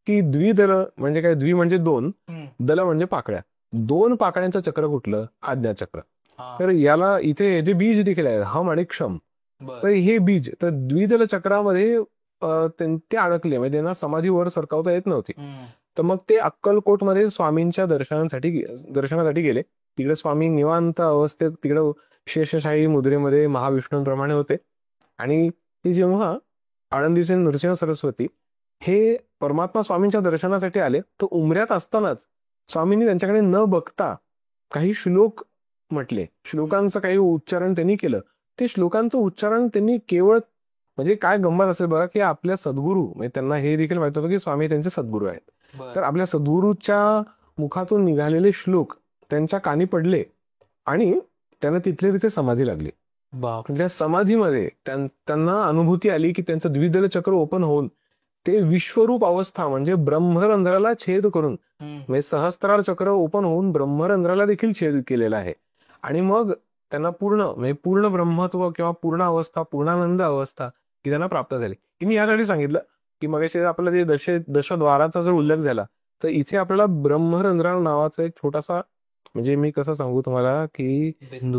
की द्विदल म्हणजे काय, द्वि म्हणजे 2, दल म्हणजे पाकळ्या. 2 पाकळ्यांचं चक्र कुठलं? आज्ञाचक्र. तर याला इथे जे बीज देखील आहे हम आणि क्षम, तर हे बीज तर द्विदल चक्रामध्ये ते अडकले, म्हणजे त्यांना समाधीवर सरकावता येत नव्हती. तर मग ते अक्कलकोटमध्ये स्वामींच्या दर्शनासाठी गेले. तिकडे स्वामी निवांत अवस्थेत तिकडे शेषशाही मुद्रेमध्ये महाविष्णूंप्रमाणे होते. आणि ते जेव्हा आळंदीचे नृसिंह सरस्वती हे परमात्मा स्वामींच्या दर्शनासाठी आले, तर उमऱ्यात असतानाच स्वामींनी त्यांच्याकडे न बघता काही श्लोक म्हटले, श्लोकांचं काही उच्चारण त्यांनी केलं. ते श्लोकांचं उच्चारण त्यांनी केवळ, म्हणजे काय गंमत असेल बघा, की आपल्या सद्गुरू, म्हणजे त्यांना हे देखील माहित होतं की स्वामी त्यांचे सद्गुरू आहेत. तर आपल्या सद्गुरूच्या मुखातून निघालेले श्लोक त्यांच्या कानी पडले आणि त्यांना तिथले तिथे समाधी लागली. त्या समाधीमध्ये त्यांना अनुभूती आली की त्यांचं द्विदल चक्र ओपन होऊन ते विश्वरूप अवस्था, म्हणजे ब्रह्मरंध्राला छेद करून, म्हणजे सहस्त्रार चक्र ओपन होऊन ब्रह्मरंध्राला देखील छेद केलेला आहे. आणि मग त्यांना म्हणजे पूर्ण ब्रह्मत्व किंवा पूर्ण अवस्था, पूर्णानंद अवस्था की त्यांना प्राप्त झाली. की मी यासाठी सांगितलं की मग आपला जे दशद्वाराचा जर उल्लेख झाला, तर इथे आपल्याला ब्रह्मरंध्र नावाचा एक छोटासा, म्हणजे मी कसं सांगू तुम्हाला, की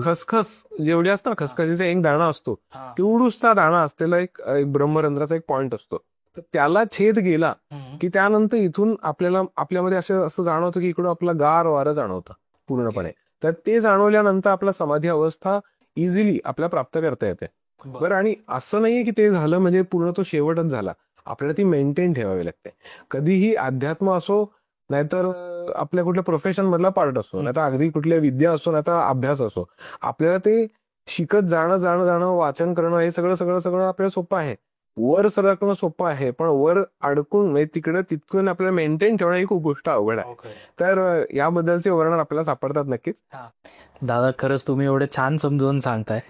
खसखस जेवढी असतं ना, खसखसीचा एक दाणा असतो, तेवढूचा दाणा असलेला एक ब्रह्मरंध्राचा एक पॉइंट असतो. तर त्याला छेद गेला की त्यानंतर इथून आपल्यामध्ये असं जाणवतं की इकडून आपला गार वारं जाणवतं पूर्णपणे. तर ते जाणवल्यानंतर आपला समाधी अवस्था इझिली आपल्याला प्राप्त करता येते. बरं, आणि असं नाहीये की ते झालं म्हणजे पूर्ण तो शेवटच झाला. आपल्याला ती मेंटेन ठेवावी लागते. कधीही अध्यात्म असो, नाहीतर आपल्या कुठल्या प्रोफेशन मधला पार्ट असो, नाहीतर अगदी कुठल्या विद्या असो, नाहीतर अभ्यास असो, आपल्याला ते शिकत जाणं वाचन करणं हे सगळं आपल्याला सोपं आहे. वर सरकणं सोपं आहे, पण वर अडकून म्हणजे तिकडं तिथून आपल्याला मेंटेन ठेवणं ही खूप गोष्ट अवघड आहे. तर याबद्दलचे वर्णन आपल्याला सापडतात नक्कीच. दादा, खरंच तुम्ही एवढे छान समजून सांगताय.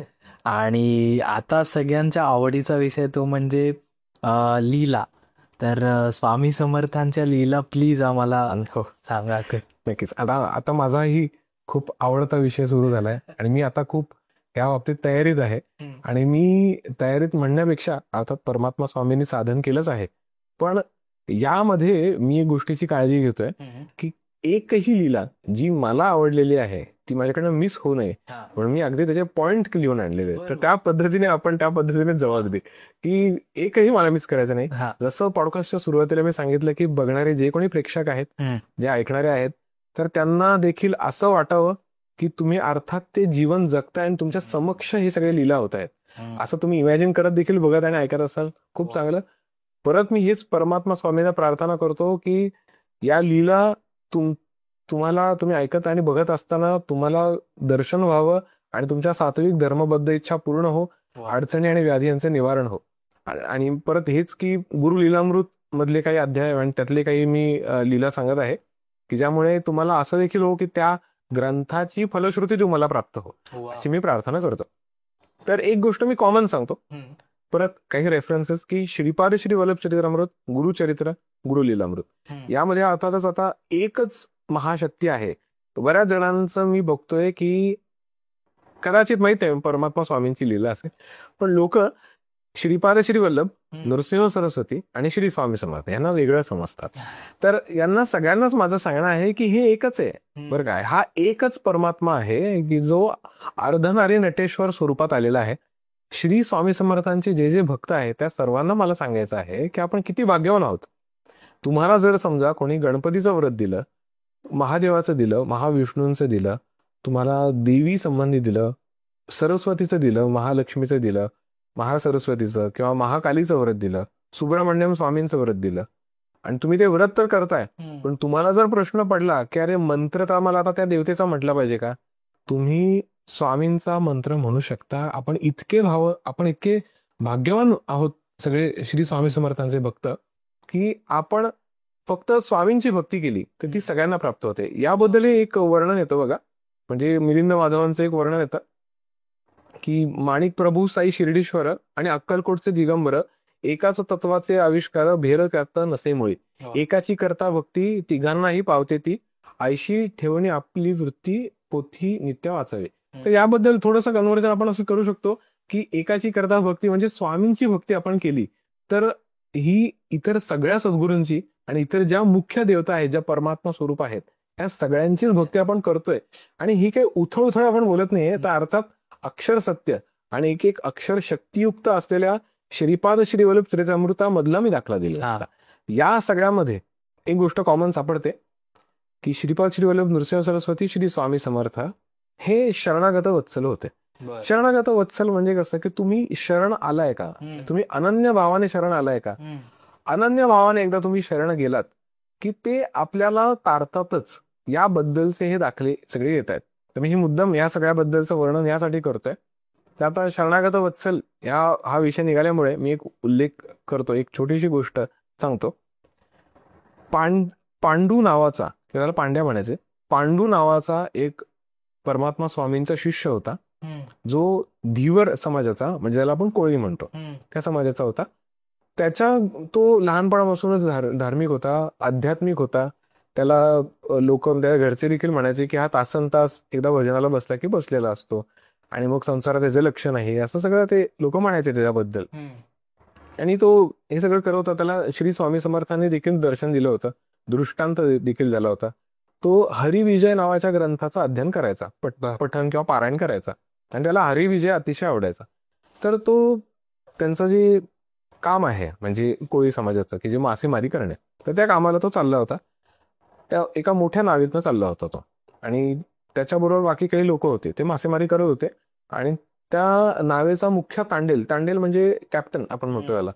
आणि आता सगळ्यांच्या आवडीचा विषय तो म्हणजे लीला. तर स्वामी समर्थांच्या लीला प्लीज आम्हाला सांगा. नक्कीच. आता माझाही खूप आवडता विषय सुरू झालाय आणि मी आता खूप या बाबतीत तयारीत आहे. आणि मी तयारीत म्हणण्यापेक्षा अर्थात परमात्मा स्वामींनी साधन केलंच आहे, पण यामध्ये मी एक गोष्टीची काळजी घेतोय की एकही लीला जी मला आवडलेली आहे ती माझ्याकडनं मिस होऊ नये, म्हणून मी अगदी त्याचे पॉइंट लिहून आणलेले. तर त्या पद्धतीने जबाब दे की एकही मला मिस करायचं नाही. जसं पॉडकास्टच्या सुरुवातीला मी सांगितलं की बघणारे जे कोणी प्रेक्षक आहेत, जे ऐकणारे आहेत, तर त्यांना देखील असं वाटावं की तुम्ही अर्थात ते जीवन जगताय आणि तुमच्या समक्ष हे सगळे लीला होत आहेत, असं तुम्ही इमॅजिन करत देखील बघत आणि ऐकत असाल. खूप चांगलं. परत मी हेच परमात्मा स्वामींना प्रार्थना करतो की या लीला तुम्ही ऐकत आणि बघत असताना तुम्हाला दर्शन व्हावं आणि तुमच्या सात्विक धर्मबद्ध इच्छा पूर्ण हो, अडचणी आणि व्याधी यांचे निवारण हो. आणि परत हेच की गुरु लीलामृत मधले काही अध्याय आणि त्यातले काही मी लीला सांगत आहे की ज्यामुळे तुम्हाला असं देखील हो की त्या ग्रंथाची फलश्रुती तुम्हाला प्राप्त हो, अशी मी प्रार्थना करतो. तर एक गोष्ट मी कॉमन सांगतो, परत काही रेफरन्सेस की श्रीपाद श्री वल्लभ चरित्रामृत, गुरुचरित्र, गुरु लीलामृत, यामध्ये अर्थातच आता एकच महाशक्ती आहे. बऱ्याच जणांचं मी बघतोय की कदाचित माहित आहे परमात्मा स्वामींची लीला असेल, पण लोक श्रीपाद श्री वल्लभ, नृसिंह सरस्वती आणि श्री स्वामी समर्थ यांना वेगळं समजतात. तर यांना सगळ्यांनाच माझं सांगणं आहे की हे एकच आहे बरं काय. हा एकच परमात्मा आहे की जो अर्धनारी नटेश्वर स्वरूपात आलेला आहे. श्री स्वामी समर्थांचे जे जे भक्त आहेत त्या सर्वांना मला सांगायचं आहे की आपण किती भाग्यवान आहोत. तुम्हाला जर समजा कोणी गणपतीचं व्रत दिलं, महादेवाचं दिलं, महाविष्णूंचं दिलं, तुम्हाला देवी संबंधी दिलं, सरस्वतीचं दिलं, महालक्ष्मीचं दिलं, महासरस्वतीचं किंवा महाकालीचं व्रत दिलं, सुब्रमण्यम स्वामींचं व्रत दिलं, आणि तुम्ही ते व्रत तर करताय, पण तुम्हाला जर प्रश्न पडला की अरे मंत्र तर मला आता त्या देवतेचा म्हटला पाहिजे का, तुम्ही स्वामींचा मंत्र म्हणू शकता. आपण इतके भाग्यवान आहोत सगळे श्री स्वामी समर्थांचे भक्त की आपण फक्त स्वामींची भक्ती केली तर ती सगळ्यांना प्राप्त होते. याबद्दल एक वर्णन येतं बघा, म्हणजे मिलिंद माधवांचं एक वर्णन येतं की माणिक प्रभू साई शिर्डीश्वर आणि अक्कलकोटचे दिगंबर एकाच तत्वाचे आविष्कार भेर करता नसेमुळे, एकाची करता भक्ती तिघांनाही पावते ती, आयशी ठेवणी आपली वृत्ती पोथी नित्य वाचावे. तर याबद्दल थोडंसं कन्व्हर्जन आपण असं करू शकतो की एकाची करता भक्ती म्हणजे स्वामींची भक्ती आपण केली तर ही इतर सगळ्या सद्गुरूंची आणि इतर ज्या मुख्य देवता आहेत, ज्या परमात्मा स्वरूप आहेत, या सगळ्यांचीच भक्ती आपण करतोय. आणि ही काही उथळ आपण बोलत नाहीये, तर अर्थात अक्षर सत्य आणि एक एक अक्षर शक्तियुक्त असलेल्या श्रीपाद श्रीवल्लभ चरित्रामृतामधला मी दाखला दिला होता. या सगळ्यामध्ये एक गोष्ट कॉमन सापडते की श्रीपाद श्रीवल्लभ नृसिंह सरस्वती श्री स्वामी समर्थ हे शरणागत वत्सल होते. शरणागत वत्सल म्हणजे कसं की तुम्ही शरण आलाय का, तुम्ही अनन्य भावाने शरण आलाय का. अनन्य भावाने एकदा तुम्ही शरण गेलात की ते आपल्याला तारतातच. याबद्दलचे हे दाखले सगळे येत आहेत. तर मी ही मुद्दाम या सगळ्याबद्दलचं वर्णन यासाठी करतोय. तर आता शरणागत वत्सल हा विषय निघाल्यामुळे मी एक उल्लेख करतो, एक छोटीशी गोष्ट सांगतो. पांडू नावाचा, त्याला पांड्या म्हणायचे, पांडू नावाचा एक परमात्मा स्वामींचा शिष्य होता, जो धीवर समाजाचा, म्हणजे त्याला आपण कोळी म्हणतो, त्या समाजाचा होता. तो लहानपणापासूनच धार्मिक होता, आध्यात्मिक होता. त्याला लोक, त्याच्या घरचे देखील म्हणायचे की हा तासन तास एकदा भजनाला बसला की बसलेला असतो आणि मग संसारात त्याचे लक्ष नाही, असं सगळं ते लोक म्हणायचे त्याच्याबद्दल. आणि तो हे सगळं करत होता. त्याला श्री स्वामी समर्थांनी देखील दर्शन दिलं होतं, दृष्टांत देखील झाला होता. तो हरिविजय नावाच्या ग्रंथाचं अध्ययन करायचा, पठण किंवा पारायण करायचा, आणि त्याला हरिविजय अतिशय आवडायचा. तर तो त्यांचं जे काम आहे म्हणजे कोळी समाजाचं की जे मासेमारी करणे, तर त्या कामाला तो चालला होता. त्या एका मोठ्या नावेतनं चालला होता तो, आणि त्याच्याबरोबर बाकी काही लोक होते, ते मासेमारी करत होते. आणि त्या नावेचा मुख्य तांडेल म्हणजे कॅप्टन आपण म्हणतो त्याला,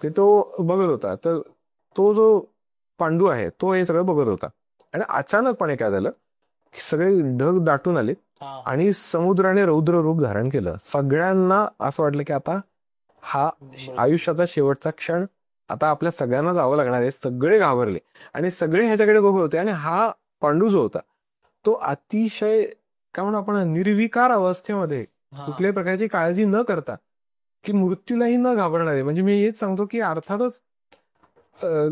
ते तो बघत होता. तर तो जो पांडू आहे तो हे सगळं बघत होता. आणि अचानकपणे काय झालं की सगळे ढग दाटून आले आणि समुद्राने रौद्र रूप धारण केलं. सगळ्यांना असं वाटलं की आता हा आयुष्याचा शेवटचा क्षण, आता आपल्या सगळ्यांना जावं लागणार आहे. सगळे घाबरले आणि सगळे ह्याच्याकडे बघत होते. आणि हा पांडू जो होता तो अतिशय काय म्हणू आपण निर्विकार अवस्थेमध्ये, कुठल्याही प्रकारची काळजी न करता, की मृत्यूलाही न घाबरणारे. म्हणजे मी हेच सांगतो की अर्थातच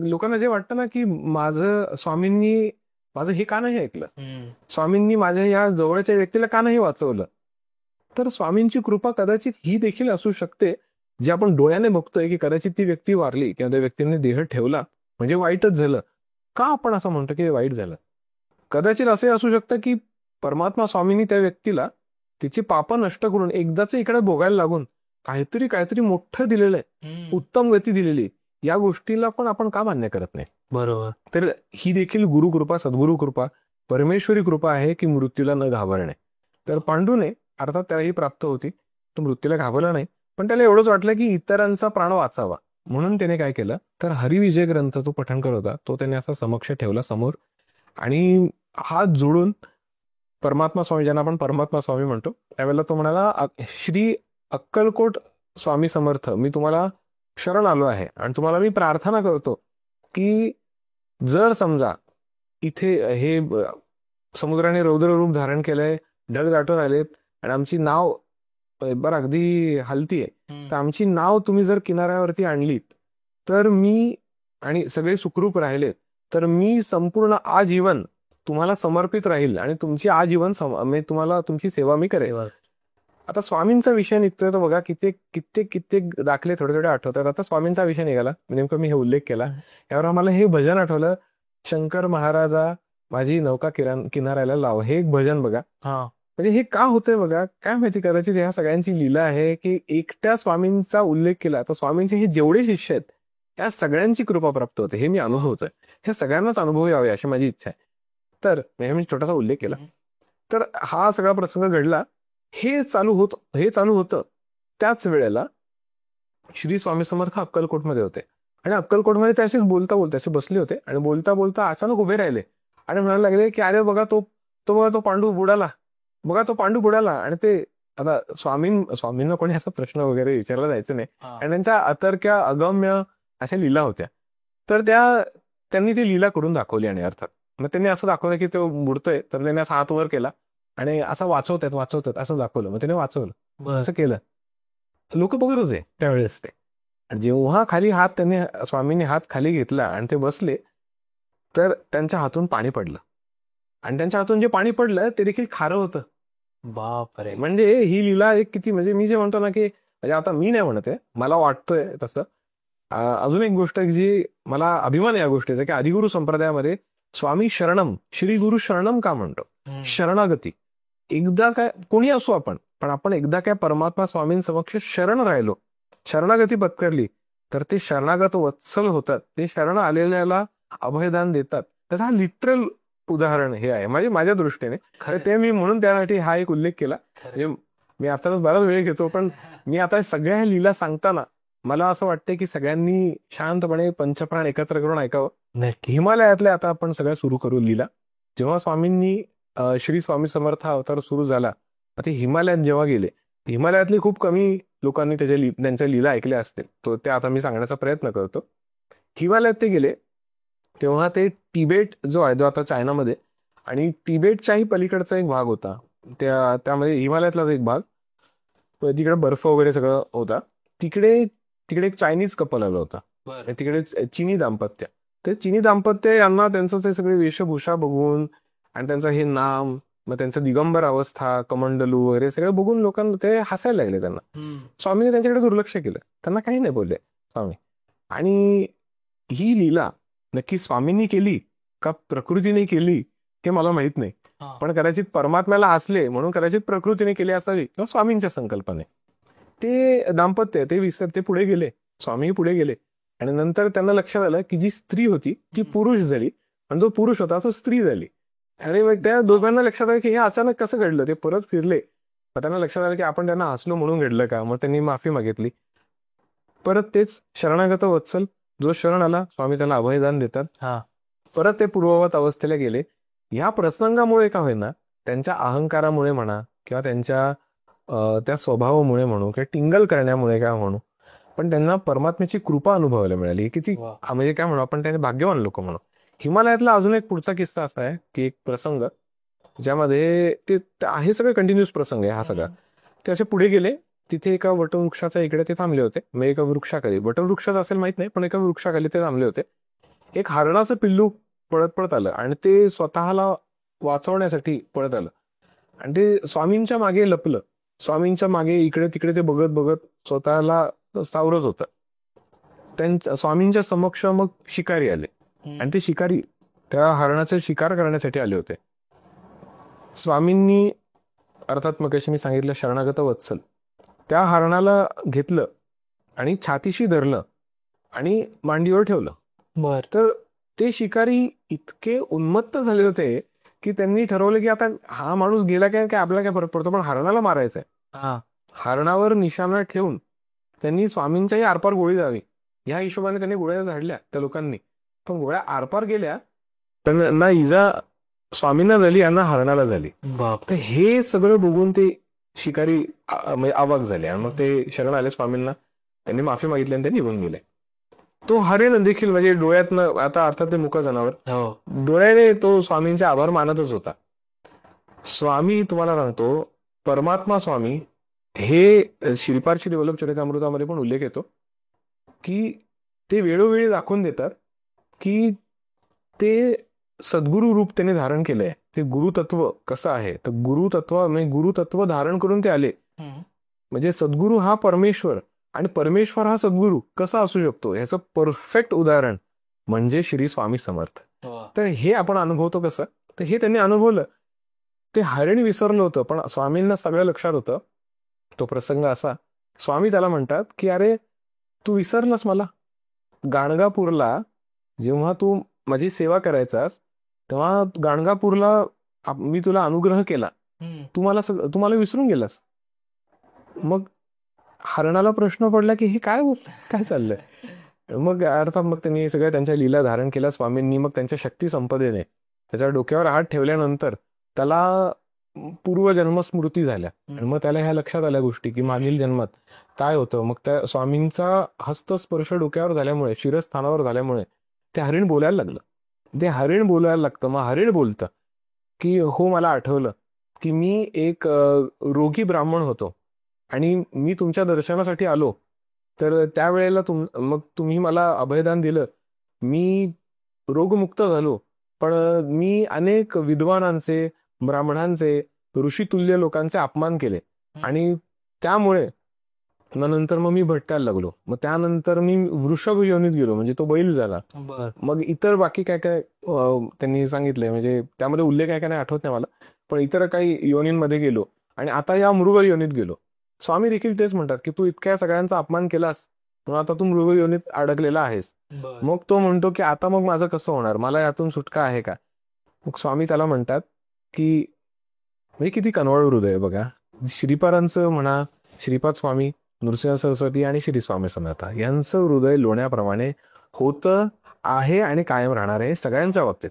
लोकांना जे वाटतं ना की स्वामींनी माझं हे का नाही ऐकलं, स्वामींनी माझ्या या जवळच्या व्यक्तीला का नाही वाचवलं. तर स्वामींची कृपा कदाचित ही देखील असू शकते, जे आपण डोळ्याने बघतोय की कदाचित ती व्यक्ती वारली किंवा त्या व्यक्तीने देह ठेवला म्हणजे वाईटच झालं. का आपण असं म्हणतो की वाईट झालं? कदाचित असे असू शकतं की परमात्मा स्वामींनी त्या व्यक्तीला तिची पापं नष्ट करून एकदाच इकडे भोगायला लागून काहीतरी मोठं दिलेलं आहे, उत्तम गती दिलेली, या गोष्टीला पण आपण का मान्य करत नाही? बरोबर. तर ही देखील गुरुकृपा, सद्गुरु कृपा, परमेश्वरी कृपा आहे की मृत्यूला न घाबरणे. तर पांडूने अर्थात त्याला ही प्राप्त होती, तो मृत्यूला घाबरला नाही. पण त्याला एवढंच वाटलं की इतरांचा प्राण वाचावा, म्हणून त्याने काय केलं तर हरिविजय ग्रंथ तो पठण करत होता, तो त्याने असा समक्ष ठेवला समोर, आणि हात जोडून परमात्मा स्वामी, ज्यांना आपण परमात्मा स्वामी म्हणतो, त्यावेळेला तो म्हणाला, श्री अक्कलकोट स्वामी समर्थ, मी तुम्हाला शरण आलो आहे आणि तुम्हाला मी प्रार्थना करतो की जर समजा इथे हे समुद्राने रौद्र रूप धारण केलंय, ढग दाटून आलेत आणि आमची नाव बरं अगदी हलतीये, तर आमची नाव तुम्ही जर किनाऱ्यावरती आणलीत तर मी, आणि सगळे सुखरूप राहिलेत, तर मी संपूर्ण आजीवन तुम्हाला समर्पित राहील आणि तुमची आजीवन तुम्हाला तुमची सेवा मी करेल. आता स्वामींचा विषय निघतोय तर बघा कित्येक दाखले थोडे आठवतात. आता स्वामींचा विषय निघाला, नेमकं मी हे उल्लेख केला, यावर आम्हाला हे भजन आठवलं, शंकर महाराजा माझी नौका किनाऱ्याला लाव. हे एक भजन बघा. म्हणजे हे का होतंय बघा, काय माहिती, कदाचित ह्या सगळ्यांची लीला आहे की एकट्या स्वामींचा उल्लेख केला तर स्वामींचे हे जेवढे शिष्य आहेत या सगळ्यांची कृपा प्राप्त होते. हे मी अनुभवतोय, हे सगळ्यांनाच अनुभव यावे अशी माझी इच्छा आहे. तर मी छोटासा उल्लेख केला. तर हा सगळा प्रसंग घडला. हे चालू होतं त्याच वेळेला श्री स्वामी समर्थ अक्कलकोटमध्ये होते, आणि अक्कलकोटमध्ये ते असे बोलता असे बसले होते, आणि बोलता अचानक उभे राहिले आणि म्हणायला लागले की अरे बघा तो पांडू बुडाला. आणि ते आता स्वामींना कोणी असा प्रश्न वगैरे विचारला जायचं नाही, आणि त्यांच्या अतर्क्या अगम्य अशा लीला होत्या. तर त्यांनी ती लीला करून दाखवली. आणि अर्थात मग त्यांनी असं दाखवलं की तो बुडतोय, तर त्यांनी असा हात वर केला आणि असं वाचवतात असं दाखवलं. मग त्याने वाचवलं, असं केलं. लोक बघत होते त्यावेळेस. ते जेव्हा खाली स्वामींनी हात खाली घेतला आणि ते बसले, तर त्यांच्या हातून पाणी पडलं, आणि त्यांच्या हातून जे पाणी पडलं ते देखील खारं होतं. बापरे. म्हणजे ही लीला एक किती, म्हणजे मी जे म्हणतो ना की, म्हणजे आता मी नाही म्हणत आहे, मला वाटतोय तसं. अजून एक गोष्ट जी मला अभिमान आहे या गोष्टीचा, की आदिगुरु संप्रदायामध्ये स्वामी शरणम, श्री गुरु शरणम का म्हणतो? शरणागती. एकदा काय कोणी असो आपण, पण आपण एकदा काय परमात्मा स्वामींसमक्ष शरण राहिलो, शरणागती पत्करली, तर ते शरणागत वत्सल होतात. ते शरण आलेल्याला अभयदान देतात. त्याचा हा लिटरल उदाहरण हे आहे माझ्या दृष्टीने. तर ते मी म्हणून त्यासाठी हा एक उल्लेख केला. म्हणजे मी आता बराच वेळ घेतो, पण मी आता सगळ्या ह्या लीला सांगताना मला असं वाटतंय की सगळ्यांनी शांतपणे पंचप्राण एकत्र करून ऐकावं. हिमालयातल्या आता आपण सगळ्या सुरू करू लीला. जेव्हा स्वामींनी श्री स्वामी समर्थ हा अवतार सुरू झाला, ते हिमालयात जेव्हा गेले, हिमालयातली खूप कमी लोकांनी त्यांच्या लीला ऐकल्या असतील, तो त्या आता मी सांगण्याचा प्रयत्न करतो. हिमालयात ते गेले तेव्हा ते तिबेट जो आहे तो आता चायनामध्ये, आणि तिबेटच्याही पलीकडचा एक भाग होता, त्यामध्ये हिमालयातलाच एक भाग, तिकडे बर्फ वगैरे सगळं होता. तिकडे एक चायनीज कपल आलं होतं, तिकडे चिनी दाम्पत्य. ते चिनी दाम्पत्य यांना त्यांचं ते सगळे वेशभूषा बघून आणि त्यांचं हे नाम, मग त्यांचं दिगंबर अवस्था, कमंडलू वगैरे सगळं बघून लोकांना ते हसायला लागले. त्यांना स्वामीने त्यांच्याकडे दुर्लक्ष केलं, त्यांना काही नाही बोलले स्वामी. आणि ही लीला नक्की स्वामींनी केली का प्रकृतीने केली हे मला माहित नाही, पण कदाचित परमात्म्याला हसले म्हणून कदाचित प्रकृतीने केली असावी किंवा स्वामींच्या संकल्पने. ते दाम्पत्य ते पुढे गेले, स्वामी पुढे गेले, आणि नंतर त्यांना लक्षात आलं की जी स्त्री होती ती पुरुष झाली आणि जो पुरुष होता तो स्त्री झाली. आणि मग त्या दोघांना लक्षात आलं की हे अचानक कसं घडलं. ते परत फिरले, मग त्यांना लक्षात आलं की आपण त्यांना हसलो म्हणून घडलं का. मग त्यांनी माफी मागितली. परत तेच शरणागत वत्सल, जो शरण आला स्वामी त्याला अभयदान देतात. परत ते पूर्ववत अवस्थेला गेले. या प्रसंगामुळे का होईना, त्यांच्या अहंकारामुळे म्हणा किंवा त्यांच्या त्या स्वभावामुळे म्हणू किंवा टिंगल करण्यामुळे काय म्हणू, पण त्यांना परमात्म्याची कृपा अनुभवायला मिळाली. किती म्हणजे काय म्हणू आपण, त्यांनी भाग्यवान लोक म्हणू. हिमालयातला अजून एक पुढचा किस्सा असा आहे की एक प्रसंग ज्यामध्ये ते आहे, सगळे कंटिन्युअस प्रसंग आहे हा सगळा. ते असे पुढे गेले, तिथे एका वटवृक्षाच्या इकडे ते थांबले होते. म्हणजे एका वृक्षाखाली, वटवृक्षाच असेल माहित नाही, पण एका वृक्षाखाली ते थांबले होते. एक हरणाचं पिल्लू पळत आलं आणि ते स्वतःला वाचवण्यासाठी पळत आलं आणि ते स्वामींच्या मागे लपलं. स्वामींच्या मागे इकडे तिकडे ते बघत बघत स्वतःला सावरत होतं. स्वामींच्या समक्ष मग शिकारी आले आणि ते शिकारी त्या हरणाचा शिकार करण्यासाठी आले होते. स्वामींनी अर्थात मग कशी मी सांगितलं शरणागत वत्सल, त्या हरणाला घेतलं आणि छातीशी धरलं आणि मांडीवर ठेवलं. तर ते शिकारी इतके उन्मत्त झाले होते की त्यांनी ठरवलं की आता हा माणूस गेला काय आपल्याला काय फरक पडतो, पण हरणाला मारायचंय. हरणावर निशाणा ठेवून त्यांनी स्वामींच्याही आरपार गोळी जावी ह्या हिशोबाने त्यांनी गोळ्या झाडल्या त्या लोकांनी. पण गोळ्या आरपार गेल्या, त्यांना इजा स्वामींना झाली, यांना हरणाला झाली. तर हे सगळं बघून ते शिकारी म्हणजे अवाक झाले आणि मग ते शरण आले स्वामींना, त्यांनी माफी मागितली आणि ते निघून गेले. तो हरिण देखील म्हणजे डोळ्यातनं, आता अर्थात ते मुक जनावर, डोळ्याने तो स्वामींचे आभार मानतच होता. स्वामी तुम्हाला सांगतो, परमात्मा स्वामी हे श्रीपाद श्री वल्लभ चरितामृतामध्ये पण उल्लेख येतो की ते वेळोवेळी दाखवून देतात की ते सद्गुरु रूप त्याने धारण केलंय. ते गुरुतत्व कसं आहे, तर गुरुतत्व धारण करून ते आले. म्हणजे सद्गुरु हा परमेश्वर आणि परमेश्वर हा सद्गुरु कसा असू शकतो ह्याचं परफेक्ट उदाहरण म्हणजे श्री स्वामी समर्थ. तर हे आपण अनुभवतो कसं, तर हे त्यांनी अनुभवलं. ते हरिण विसरलं होतं, पण स्वामींना सगळं लक्षात होतं. तो प्रसंग असा, स्वामी त्याला म्हणतात की अरे तू विसरलास मला. गाणगापूरला जेव्हा तू माझी सेवा करायचास तेव्हा गाणगापूरला मी तुला अनुग्रह केला, तू मला विसरून गेलास. मग हरणाला प्रश्न पडला की हे काय चाललंय. मग अर्थात मग त्यांनी सगळ्या त्यांच्या लीला धारण केल्या स्वामींनी. मग त्यांच्या शक्ती संपदेने त्याच्या डोक्यावर हात ठेवल्यानंतर त्याला पूर्वजन्म स्मृती झाल्या आणि मग त्याला ह्या लक्षात आल्या गोष्टी की मागील जन्मात काय होतं. मग त्या स्वामींचा हस्तस्पर्श डोक्यावर झाल्यामुळे, शिरस्थानावर झाल्यामुळे ते हरिण बोलायला लागलं. ते हरिण बोलायला लागतं. मग हरिण बोलतं की हो मला आठवलं की मी एक रोगी ब्राह्मण होतो आणि मी तुमच्या दर्शनासाठी आलो, तर त्यावेळेला मग तुम्ही मला अभयदान दिलं, मी रोगमुक्त झालो. पण मी अनेक विद्वानांचे, ब्राह्मणांचे, ऋषितुल्य लोकांचे अपमान केले आणि त्यामुळे नंतर मग मी भटकायला लागलो. मग त्यानंतर मी वृषभ योनीत गेलो, म्हणजे तो बैल झाला. बर मग इतर बाकी काय काय त्यांनी सांगितलंय, म्हणजे त्यामध्ये उल्लेख काय काय नाही आठवत नाही मला, पण इतर काही योनींमध्ये गेलो आणि आता या मृग योनीत गेलो. स्वामी देखील तेच म्हणतात की तू इतक्या सगळ्यांचा अपमान केलास म्हणून आता तू मृग योनीत अडकलेला आहेस. बर मग तो म्हणतो की आता मग माझं कसं होणार, मला यातून सुटका आहे का? मग स्वामी त्याला म्हणतात की म्हणजे किती कनवळ हृदय आहे बघा. श्रीपादांचं म्हणा, श्रीपाद स्वामी, नृसिंह सरस्वती आणि श्री स्वामी समर्थ यांचं हृदय लोण्याप्रमाणे होतं आहे आणि कायम राहणार आहे सगळ्यांच्या बाबतीत.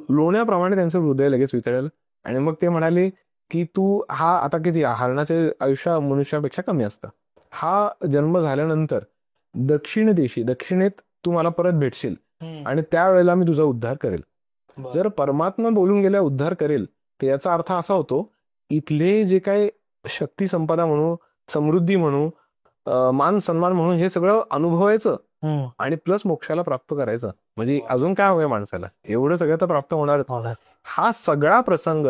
लोण्याप्रमाणे त्यांचं हृदय लगेच वितळेल. आणि मग ते म्हणाले की तू हा आता किती हरणाचे आयुष्य मनुष्यापेक्षा कमी असतं, हा जन्म झाल्यानंतर दक्षिणेत तू मला परत भेटशील आणि त्यावेळेला मी तुझा उद्धार करेल. जर परमात्मा बोलून गेल्या उद्धार करेल तर याचा अर्थ असा होतो, इथले जे काही शक्ती संपदा म्हणू, समृद्धी म्हणू, मान सन्मान म्हणून हे सगळं अनुभवायचं आणि प्लस मोक्षाला प्राप्त करायचं. म्हणजे अजून काय हवंय माणसाला, एवढं सगळं तर प्राप्त होणार. हा सगळा प्रसंग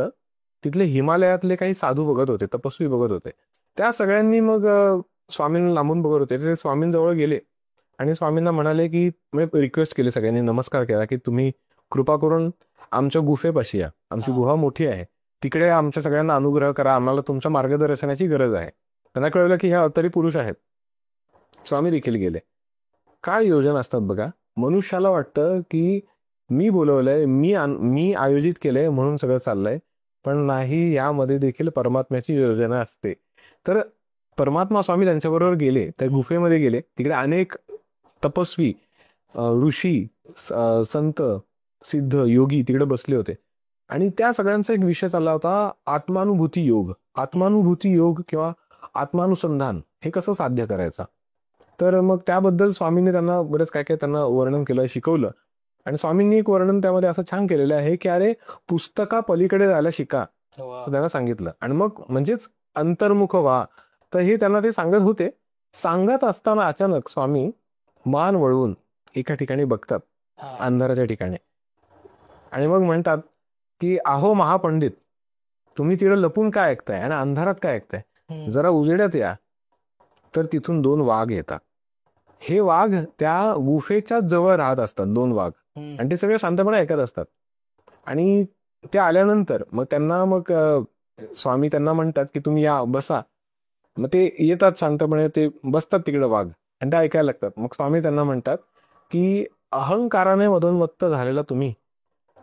तिथले हिमालयातले काही साधू बघत होते, तपस्वी बघत होते. त्या सगळ्यांनी मग स्वामींना लांबून बघत होते. ते स्वामींजवळ गेले आणि स्वामींना म्हणाले की रिक्वेस्ट केली, सगळ्यांनी नमस्कार केला की तुम्ही कृपा करून आमच्या गुफेपाशी या, आमची गुहा मोठी आहे, तिकडे आमच्या सगळ्यांना अनुग्रह करा, आम्हाला तुमच्या मार्गदर्शनाची गरज आहे. त्यांना कळलं की ह्या अवतारी पुरुष आहेत. स्वामी देखील गेले. काय योजना असतात बघा. मनुष्याला वाटतं की मी बोलवलंय, मी आयोजित केलंय म्हणून सगळं चाललंय, पण नाही, यामध्ये देखील परमात्म्याची योजना असते. तर परमात्मा स्वामी त्यांच्याबरोबर गेले, त्या गुफेमध्ये गेले. तिकडे अनेक तपस्वी, ऋषी, संत, सिद्ध, योगी तिकडे बसले होते आणि त्या सगळ्यांचा एक विषय चालला होता, आत्मानुभूती योग. आत्मानुभूती योग किंवा आत्मानुसंधान हे कसं साध्य करायचं. तर मग त्याबद्दल स्वामींनी त्यांना बरेच काय काय त्यांना वर्णन केलं, शिकवलं. आणि स्वामींनी एक वर्णन त्यामध्ये असं छान केलेलं आहे की अरे पुस्तका पलीकडे जायला शिका, असं त्यांना सांगितलं. आणि मग म्हणजेच अंतर्मुख व्हा. तर हे त्यांना ते सांगत होते. सांगत असताना अचानक स्वामी मान वळवून एका ठिकाणी बघतात, अंधाराच्या ठिकाणी, आणि मग म्हणतात की अहो महापंडित, तुम्ही तिकडे लपून काय ऐकताय आणि अंधारात काय ऐकताय, जरा उजेड्यात या. तर तिथून 2 वाघ येतात. हे वाघ त्या गुफेच्या जवळ राहत असतात, 2 वाघ, आणि ते सगळे शांतपणे ऐकत असतात. आणि ते आल्यानंतर मग स्वामी त्यांना म्हणतात की तुम्ही या, बसा. मग ते येतात शांतपणे, ते बसतात तिकडे वाघ आणि ते ऐकायला लागतात. मग स्वामी त्यांना म्हणतात की अहंकाराने मदोन्मत्त झालेला तुम्ही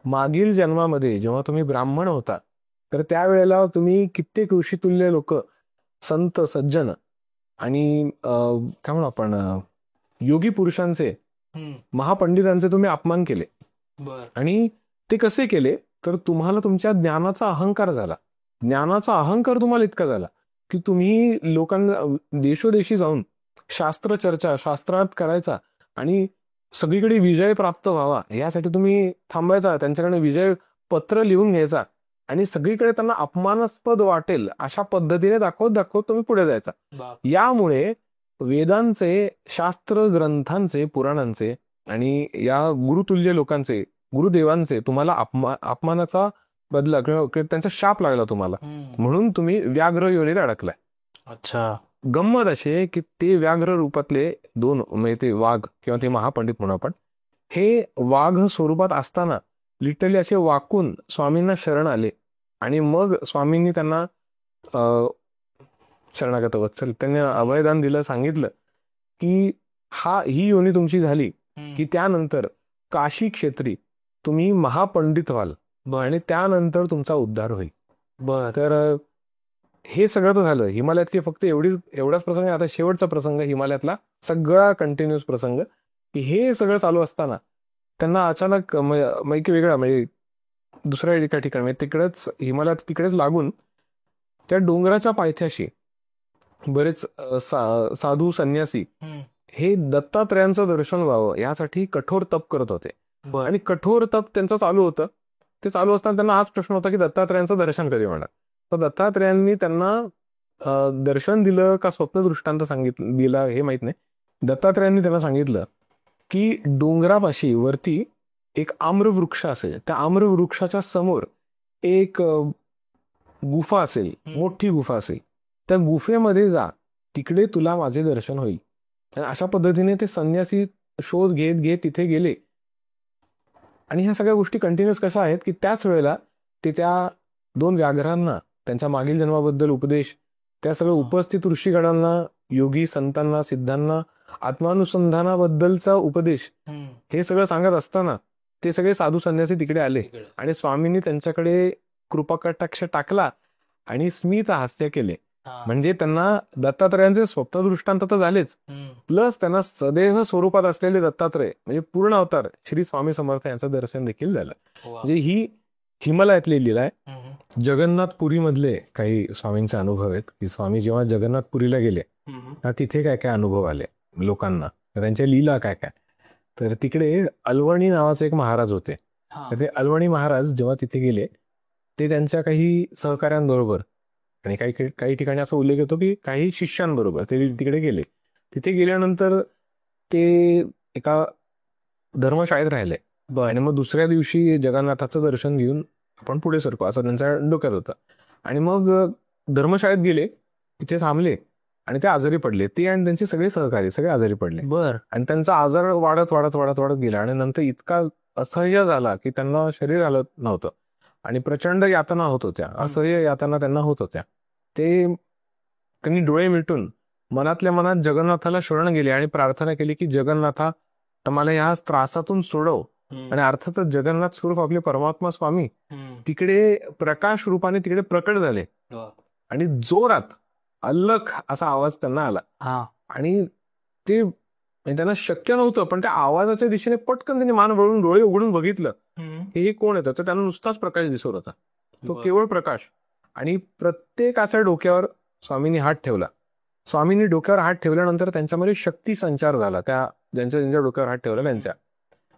मागील जन्मामध्ये जेव्हा तुम्ही ब्राह्मण होता तर त्यावेळेला तुम्ही कित्येक ऋषितुल्य लोक, संत, सज्जन आणि काय म्हणू आपण, योगी पुरुषांचे, महापंडितांचे तुम्ही अपमान केले. आणि ते कसे केले तर तुम्हाला तुमच्या ज्ञानाचा अहंकार झाला. ज्ञानाचा अहंकार तुम्हाला इतका झाला की तुम्ही लोकांना देशोदेशी जाऊन शास्त्र चर्चा, शास्त्रार्थ करायचा आणि सगळीकडे विजय प्राप्त व्हावा यासाठी तुम्ही थांबायचा, त्यांच्याकडे विजय पत्र लिहून घ्यायचा आणि सगळीकडे त्यांना अपमानास्पद वाटेल अशा पद्धतीने दाखवत तुम्ही पुढे जायचा. यामुळे वेदांचे, शास्त्र ग्रंथांचे, पुराणांचे आणि या गुरुतुल्य लोकांचे, गुरुदेवांचे तुम्हाला अपमानाचा बदला किंवा त्यांचा शाप लागला तुम्हाला, म्हणून तुम्ही व्याघ्र योनीला अडकलाय. अच्छा. गंमत अशी आहे की ते व्याघ्र रूपातले 2 म्हणजे ते वाघ किंवा ते महापंडित म्हणू आपण, हे वाघ स्वरूपात असताना लिटरली असे वाकून स्वामींना शरण आले. आणि मग स्वामींनी त्यांना शरणागत वत्सल, त्यांनी अभयदान दिलं, सांगितलं की ही योनी तुमची झाली की त्यानंतर काशी क्षेत्री तुम्ही महापंडित व्हाल आणि त्यानंतर तुमचा उद्धार होईल. तर हे सगळं तर झालं हिमालयातली फक्त एवढाच प्रसंग. आता शेवटचा प्रसंग हिमालयातला सगळा कंटिन्युअस प्रसंग, की हे सगळं चालू असताना त्यांना अचानक एक वेगळा, म्हणजे दुसऱ्या एका ठिकाणी, म्हणजे तिकडेच हिमालयात तिकडेच लागून त्या डोंगराच्या पायथ्याशी बरेच साधू संन्यासी हे दत्तात्रयांचं दर्शन व्हावं यासाठी कठोर तप करत होते. आणि कठोर तप त्यांचं चालू होतं. ते चालू असताना त्यांना हाच प्रश्न होता की दत्तात्रयांचं दर्शन कधी होणार. तर दत्तात्रयांनी त्यांना दर्शन दिलं का स्वप्न दृष्टांत दिला हे माहित नाही. दत्तात्रयांनी त्यांना सांगितलं की डोंगरापाशी वरती एक आम्रवृक्ष असेल, त्या आम्रवृक्षाच्या समोर एक गुफा असेल, मोठी गुफा असेल, त्या गुफेमध्ये जा. तिकडे तुला माझे दर्शन होईल. आणि अशा पद्धतीने ते संन्यासी शोध घेत घेत तिथे गेले. आणि ह्या सगळ्या गोष्टी कंटिन्युअस कशा आहेत की त्याच वेळेला ते त्या 2 व्याघ्रांना त्यांच्या मागील जन्माबद्दल उपदेश, त्या सगळं उपस्थित ऋषीगणांना, योगी संतांना, सिद्धांना आत्मानुसंधानाबद्दलचा उपदेश हे सगळं सांगत असताना ते सगळे साधू संन्यासी तिकडे आले. आणि स्वामींनी त्यांच्याकडे कृपाकटाक्ष टाकला आणि स्मित हास्य केले. म्हणजे त्यांना दत्तात्रयांचे स्वप्नदृष्टांत तर झालेच, प्लस त्यांना सदेह स्वरूपात असलेले दत्तात्रय म्हणजे पूर्ण अवतार श्री स्वामी समर्थ यांचं दर्शन देखील झालं. म्हणजे ही हिमालयातली लीला आहे. जगन्नाथपुरी मधले काही स्वामींचे अनुभव आहेत की स्वामी जेव्हा जगन्नाथपुरीला गेले तिथे काय काय अनुभव आले लोकांना, त्यांच्या लीला काय काय. तर तिकडे अलवणी नावाचे एक महाराज होते. तर ते अलवणी महाराज जेव्हा तिथे गेले ते त्यांच्या काही सहकाऱ्यांबरोबर आणि काही ठिकाणी असा उल्लेख येतो की काही शिष्यांबरोबर ते तिकडे गेले. तिथे गेल्यानंतर ते एका धर्मशाळेत राहिले. आणि मग दुसऱ्या दिवशी जगन्नाथाचं दर्शन घेऊन आपण पुढे सरको असं त्यांच्या डोक्यात होतं. आणि मग धर्मशाळेत गेले, तिथे थांबले आणि ते आजारी पडले. ते आणि त्यांचे सगळे सहकारी सगळे आजारी पडले. आणि त्यांचा आजार वाढत वाढत वाढत वाढत गेला आणि नंतर इतका असह्य झाला की त्यांना शरीर हलत नव्हतं आणि प्रचंड यातना होत होत्या, असह्य यातना त्यांना होत होत्या. ते त्यांनी डोळे मिटून मनातल्या मनात जगन्नाथाला शरण गेले आणि प्रार्थना केली की जगन्नाथा मला या त्रासातून सोडव. आणि अर्थातच जगन्नाथ स्वरूप आपले परमात्मा स्वामी तिकडे प्रकाश रूपाने तिकडे प्रकट झाले आणि जोरात अल्लख असा आवाज त्यांना आला. आणि ते त्यांना शक्य नव्हतं, पण त्या आवाजाच्या दिशेने पटकन त्यांनी मान वळून डोळे उघडून बघितलं हे कोण येतं. तर त्यांना नुसताच प्रकाश दिसत होता, तो केवळ प्रकाश. आणि प्रत्येकाच्या डोक्यावर स्वामींनी हात ठेवला. स्वामींनी डोक्यावर हात ठेवल्यानंतर त्यांच्यामध्ये शक्ती संचार झाला. त्या ज्यांच्या डोक्यावर हात ठेवला त्यांच्या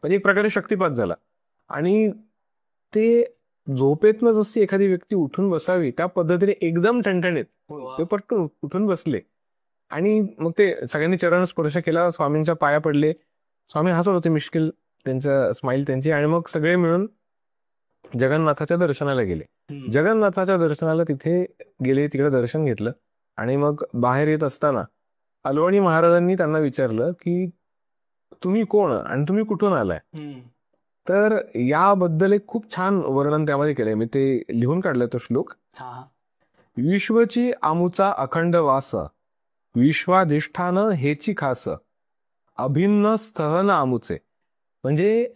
म्हणजे एक प्रकारे शक्तिपात झाला. आणि ते झोपेतनं जशी एखादी व्यक्ती उठून बसावी त्या पद्धतीने एकदम ठणठणीत ते पटकन उठून बसले. आणि मग ते सगळ्यांनी चरण स्पर्श केला, स्वामींच्या पाया पडले. स्वामी हसत होते मिश्किल त्यांचं स्माईल त्यांची. आणि मग सगळे मिळून जगन्नाथाच्या दर्शनाला गेले. जगन्नाथाच्या दर्शनाला तिथे गेले, तिकडे दर्शन घेतलं. आणि मग बाहेर येत असताना अलवणी महाराजांनी त्यांना विचारलं की तुम्ही कोण आणि तुम्ही कुठून आलाय. तर याबद्दल एक खूप छान वर्णन त्यामध्ये केलंय, मी ते लिहून काढलंय तो श्लोक. विश्वची आमुचा अखंड वास, विश्वाधिष्ठान हेची खास, अभिन्न स्थहन आमुचे. म्हणजे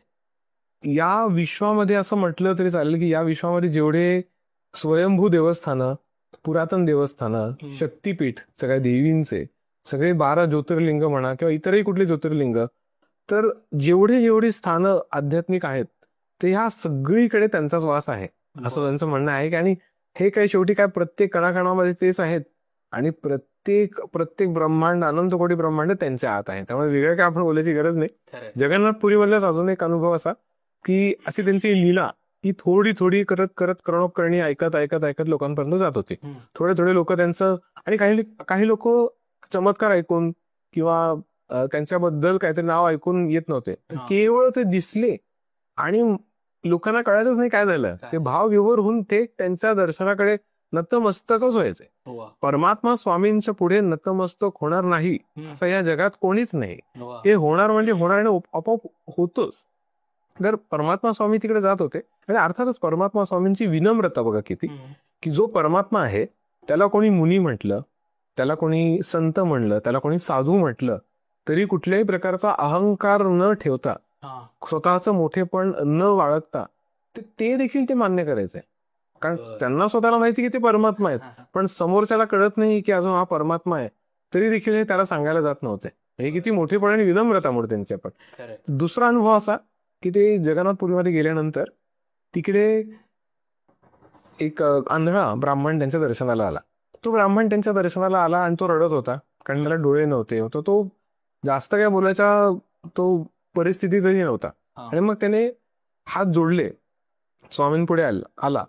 या विश्वामध्ये असं म्हटलं तरी चालेल की या विश्वामध्ये जेवढे स्वयंभू देवस्थानं, पुरातन देवस्थानं, शक्तीपीठ सगळ्या देवींचे, सगळे 12 ज्योतिर्लिंग म्हणा किंवा इतरही कुठले ज्योतिर्लिंग, तर जेवढे जेवढे स्थानं आध्यात्मिक आहेत ते ह्या सगळीकडे त्यांचाच वास आहे असं त्यांचं म्हणणं आहे. आणि हे काय शेवटी काय प्रत्येक कणाकणामध्ये तेच आहेत आणि प्रत्येक ब्रह्मांड, अनंत कोटी ब्रह्मांड त्यांच्या आत आहे. त्यामुळे वेगळं काय आपण बोलायची गरज नाही. जगन्नाथपुरी मधलाच अजून एक अनुभव असा की अशी त्यांची लीला ही थोडी थोडी करत करत करणोपकरणी ऐकत ऐकत ऐकत लोकांपर्यंत जात होती. थोडे थोडे लोक त्यांचं आणि काही लोक चमत्कार ऐकून किंवा त्यांच्याबद्दल काहीतरी नाव ऐकून येत नव्हते, केवळ ते दिसले आणि लोकांना कळायचंच नाही काय झालं. ते भाव विभोर होऊन ते त्यांच्या दर्शनाकडे नतमस्तकच व्हायचे. परमात्मा स्वामींच्या पुढे नतमस्तक होणार नाही असं या जगात कोणीच नाही. हे होणार म्हणजे होणार आणि आपोआप होतोच. तर परमात्मा स्वामी तिकडे जात होते आणि अर्थातच परमात्मा स्वामींची विनम्रता बघा किती, की जो परमात्मा आहे त्याला कोणी मुनी म्हटलं, त्याला कोणी संत म्हणलं, त्याला कोणी साधू म्हटलं तरी कुठल्याही प्रकारचा अहंकार न ठेवता, स्वतःचं मोठेपण न बाळगता ते देखील ते मान्य करायचंय. कारण त्यांना स्वतःला माहिती की ते परमात्मा आहेत, पण समोरच्याला कळत नाही की अजून हा परमात्मा आहे तरी देखील हे त्याला सांगायला जात नव्हते. हे किती मोठेपण आणि विनम्रता म्हणून त्यांच्या. पण दुसरा अनुभव असा की ते जगन्नाथपुरीमध्ये गेल्यानंतर तिकडे एक आंधळा ब्राह्मण त्यांच्या दर्शनाला आला. तो ब्राह्मण त्यांच्या दर्शनाला आला आणि तो रडत होता कारण त्याला डोळे नव्हते. तो जास्त काय बोलायचा तो परिस्थितीतही नव्हता. आणि मग त्याने हात जोडले, स्वामींपुढे आला.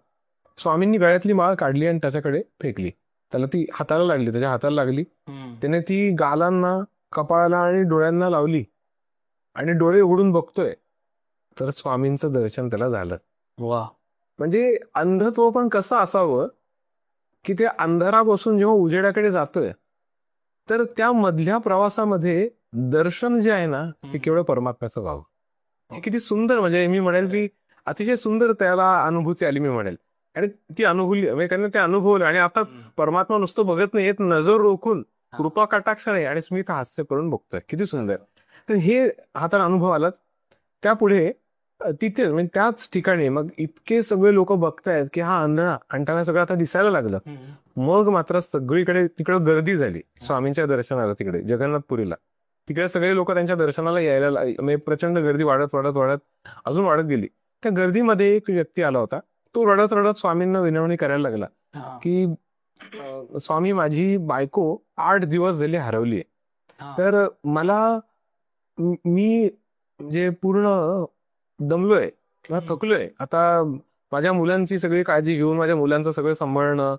स्वामींनी गळ्यातली माळ काढली आणि त्याच्याकडे फेकली. त्याला ती हाताला लागली, त्याच्या हाताला लागली. त्याने ती गालांना, कपाळाला आणि डोळ्यांना लावली आणि डोळे उघडून बघतोय तर स्वामींचं दर्शन त्याला झालं. वा. म्हणजे अंधत्व पण कसं असावं की ते अंधारापासून जेव्हा उजेडाकडे जातोय तर त्या मधल्या प्रवासामध्ये दर्शन जे आहे ना ते केवळ परमात्म्याचं व्हावं. हे किती सुंदर, म्हणजे मी म्हणेल की अतिशय सुंदर त्याला अनुभूती आली, मी म्हणेल. आणि ती अनुभवली, म्हणजे त्यांनी ते अनुभवलं. आणि आता परमात्मा नुसतं बघत नाही, नजर रोखून कृपा कटाक्षाने आणि स्मित हास्य करून बघतोय. किती सुंदर. तर हे हा तर अनुभव आलाच. त्यापुढे तिथे म्हणजे त्याच ठिकाणी मग इतके सगळे लोक बघतायत की हा आंधळा, आणि त्याला सगळं आता दिसायला लागलं. मग मात्र सगळीकडे तिकडे गर्दी झाली स्वामींच्या दर्शनाला. तिकडे जगन्नाथपुरीला तिकडे सगळे लोक त्यांच्या दर्शनाला यायला म्हणजे प्रचंड गर्दी वाढत वाढत वाढत अजून वाढत गेली. त्या गर्दीमध्ये एक व्यक्ती आला होता. तो रडत रडत स्वामींना विनवणी करायला लागला की स्वामी, माझी बायको 8 दिवस झाले हरवलीये. तर मला मी म्हणजे पूर्ण दमलोय किंवा थकलोय. आता माझ्या मुलांची सगळी काळजी घेऊन माझ्या मुलांचं सगळं सांभाळणं,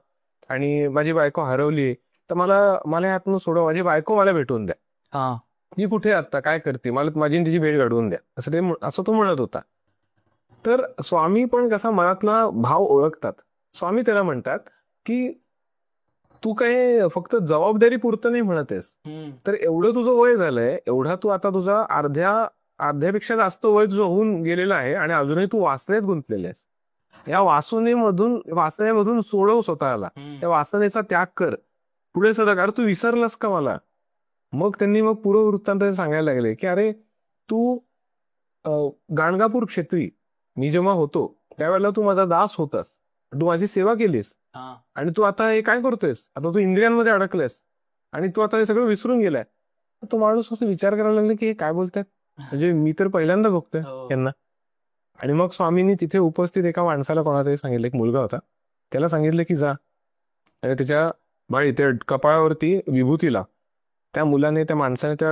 आणि माझी बायको हरवली, तर मला यातनं सोडवा. माझी बायको मला भेटून द्या. ती कुठे आता, काय करते, मला माझी तिची भेट घडवून द्या, असं तो म्हणत होता. तर स्वामी पण कसा मनातला भाव ओळखतात. स्वामी त्याला म्हणतात की तू काय फक्त जबाबदारी पुरतं नाही म्हणतेस, तर एवढं तुझं वय झालंय, एवढा तू आता तुझा अर्ध्यापेक्षा जास्त वय तुझं होऊन गेलेलं आहे, आणि अजूनही तू वासनेत गुंतलेले आहेस. या वासनेमधून सोडव स्वतःला, त्या वासनेचा त्याग कर, पुढे सदा कर. तू विसरलास का मला? मग त्यांनी पूर्व वृत्तांत सांगायला लागले की अरे तू गाणगापूर क्षेत्री मी जेव्हा होतो त्यावेळेला तू माझा दास होतास, तू माझी सेवा केलीस, आणि तू आता हे काय करतोयस, आता तू इंद्रियांमध्ये अडकलेस आणि तू आता हे सगळं विसरून गेलाय. तो माणूस असं विचार करायला लागला की हे काय बोलतात, म्हणजे मी तर पहिल्यांदा बघतोय यांना. आणि मग स्वामींनी तिथे उपस्थित एका माणसाला, कोणातरी सांगितलं, एक मुलगा होता, त्याला सांगितलं की जा आणि त्याच्या बाळी त्या कपाळावरती विभूतीला, त्या मुलाने त्या माणसाने त्या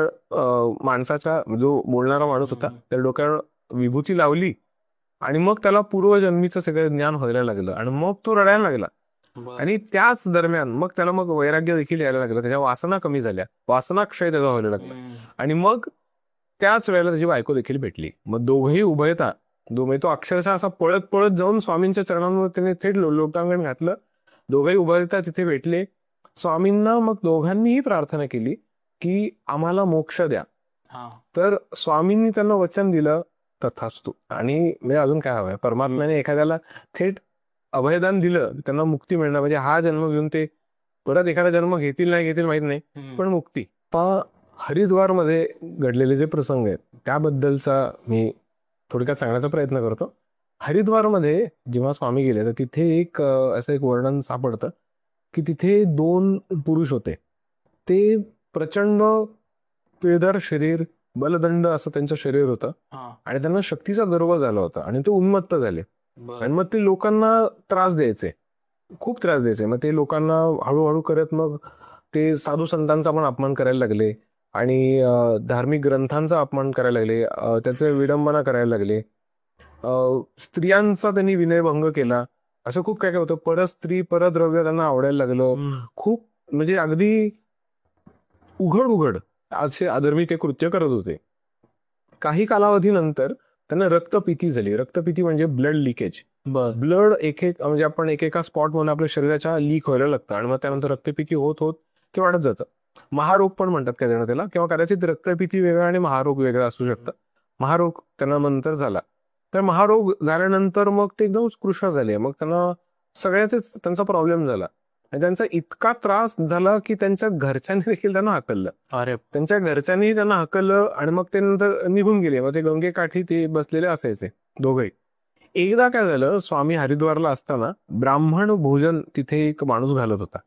माणसाचा जो बोलणारा माणूस होता त्या डोक्यावर विभूती लावली, आणि मग त्याला पूर्वजन्मीचं सगळं ज्ञान व्हायला लागलं, आणि मग तो रडायला लागला. आणि त्याच दरम्यान मग त्याला वैराग्य देखील यायला लागलं, त्याच्या वासना कमी झाल्या, वासना क्षय त्याचा व्हायला लागला. आणि मग त्याच वेळेला त्याची बायको देखील भेटली. मग दोघेही उभयता, तो अक्षरशः असा पळत पळत जाऊन स्वामींच्या चरणांवर त्याने थेट लोटांगण घातलं. दोघेही उभयता तिथे भेटले. स्वामींना मग दोघांनीही प्रार्थना केली की आम्हाला मोक्ष द्या. तर स्वामींनी त्यांना वचन दिलं, तथास्तु. आणि म्हणजे अजून काय हवंय, परमात्म्याने एखाद्याला थेट अभयदान दिलं, त्यांना मुक्ती मिळणार. म्हणजे हा जन्म घेऊन ते परत एखादा जन्म घेतील नाही घेतील माहित नाही, पण मुक्ती. हरिद्वारमध्ये घडलेले जे प्रसंग आहेत त्याबद्दलचा मी थोडक्यात सांगण्याचा प्रयत्न करतो. हरिद्वारमध्ये जेव्हा स्वामी गेले तर तिथे असं एक वर्णन सापडतं की तिथे 2 पुरुष होते. ते प्रचंड पिळदार शरीर, बलदंड असं त्यांचं शरीर होतं, आणि त्यांना शक्तीचा गर्व झाला होता, आणि ते उन्मत्त झाले. आणि मग ते लोकांना त्रास द्यायचे, खूप त्रास द्यायचे. मग ते लोकांना हळूहळू करत मग ते साधू संतांचा पण अपमान करायला लागले, आणि धार्मिक ग्रंथांचा अपमान करायला लागले, त्याचे विडंबना करायला लागले. स्त्रियांचा त्यांनी विनयभंग केला. असं खूप काय काय होतं. परस्त्री परद्रव्य त्यांना आवडायला लागलं. खूप म्हणजे अगदी उघड असे अधर्मी ते कृत्य करत होते. काही कालावधीनंतर त्यांना रक्तपिती झाली. रक्तपिती म्हणजे ब्लड लिकेज. ब्लड म्हणजे आपण एकेका स्पॉट म्हणून आपल्या शरीराच्या लीक व्हायला लागतं, आणि मग त्यानंतर रक्तपिती होत होत ते वाढत जातं. महारोग पण म्हणतात काय जण त्याला, किंवा कदाचित रक्तपिती वेगळा आणि महारोग वेगळा असू शकतं. महारोग त्यांना नंतर झाला. तर महारोग झाल्यानंतर मग ते एकदम उत्कृष्ट झाले. मग त्यांचा प्रॉब्लेम झाला, आणि त्यांचा इतका त्रास झाला की त्यांच्या घरच्यांनी देखील त्यांना हकललं. त्यांच्या घरच्यांनी त्यांना हकललं, आणि मग ते नंतर निघून गेले. मग ते गंगेकाठी ते बसलेले असायचे दोघे. एकदा काय झालं, स्वामी हरिद्वारला असताना ब्राह्मण भोजन तिथे एक माणूस घालत होता.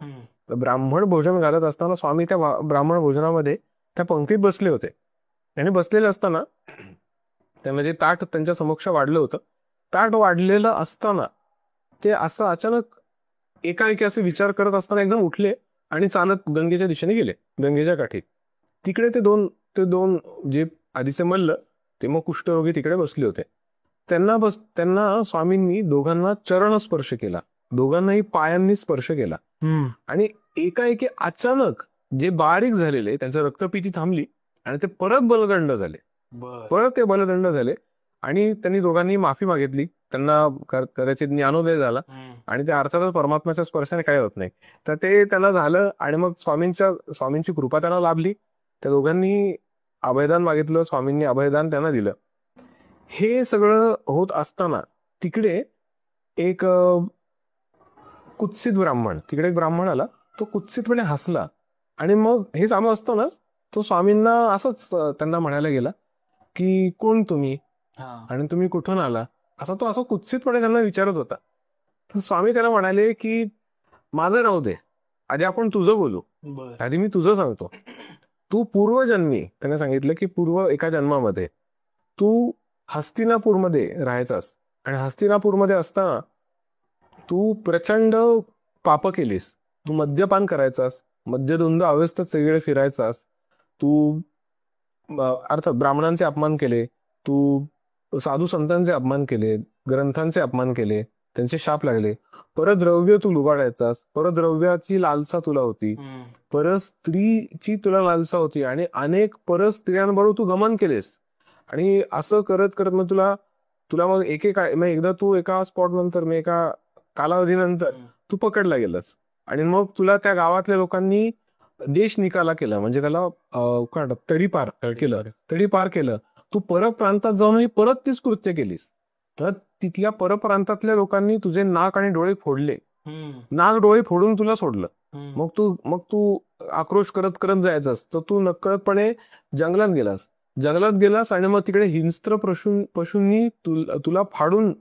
ब्राह्मण भोजन घालत असताना स्वामी त्या ब्राह्मण भोजनामध्ये त्या पंक्तीत बसले होते. आणि बसलेले असताना त्यांना जे ताट त्यांच्या समक्ष वाढलं होतं, ताट वाढलेलं असताना ते असं अचानक एकाएकी असे विचार करत असताना एकदम उठले आणि चालत गंगेच्या दिशेने गेले, गंगेच्या काठी. तिकडे ते दोन जे आधीचे मल्ल ते मग कुष्ठरोगी तिकडे बसले होते. त्यांना स्वामींनी दोघांना चरणस्पर्श केला, दोघांनाही पायांनी स्पर्श केला, आणि एकाएकी अचानक जे बारीक झालेले त्यांचं रक्तपिती थांबली, आणि ते परत बलदंड झाले. आणि त्यांनी दोघांनी माफी मागितली त्यांना कदाचित ज्ञानोदय झाला आणि त्या अर्थातच परमात्म्याच्या स्पर्शाने काही होत नाही. तर ते त्यांना झालं आणि मग स्वामींची कृपा त्यांना लाभली. त्या दोघांनी अभयदान मागितलं, स्वामींनी अभयदान त्यांना दिलं. हे सगळं होत असताना तिकडे एक कुत्सित ब्राह्मण, तिकडे एक ब्राह्मण आला. तो कुत्सितपणे हसला आणि मग हे चालू असतानाच तो स्वामींना असंच त्यांना म्हणायला गेला की कोण तुम्ही आणि तुम्ही कुठून आला, असा तो असं कुत्सितपणे त्यांना विचारत होता. तर स्वामी त्याला म्हणाले की माझं राहू दे, आधी आपण तुझं बोलू, आधी मी तुझं सांगतो. तू पूर्वजन्मी, त्याने सांगितलं की पूर्व एका जन्मामध्ये तू हस्तिनापूरमध्ये राहायचास आणि हस्तिनापूरमध्ये असताना तू प्रचंड पाप केलीस. तू मद्यपान करायचास, मद्यधुंद अवस्थेत सगळीकडे फिरायचास, तू अर्थात ब्राह्मणांचे अपमान केले, तू साधू संतांचे अपमान केले, ग्रंथांचे अपमान केले, त्यांचे शाप लागले. परद्रव्य तू लुबाडायचास, परद्रव्याची लालसा तुला होती, परस्त्रीची तुला लालसा होती आणि अनेक परस्त्रियांबरोबर तू गमन केलेस. आणि असं करत करत मग तुला मग एकदा तू एका स्पॉट नंतर, मग एका कालावधीनंतर तू पकडला गेलास आणि मग तुला त्या गावातल्या लोकांनी देश निकाला केला, म्हणजे त्याला तडीपार केलं. तू परप्रांतात जाऊनही परत तीच कृत्य केलीस. तर तिथल्या परप्रांतातल्या लोकांनी तुझे नाक आणि डोळे फोडले, नाक डोळे फोडून तुला सोडलं. मग तू आक्रोश करत करत जायचास, तर तू नकळतपणे जंगलात गेलास आणि मग तिकडे हिंस्त्र पशूंनी तुला फाडून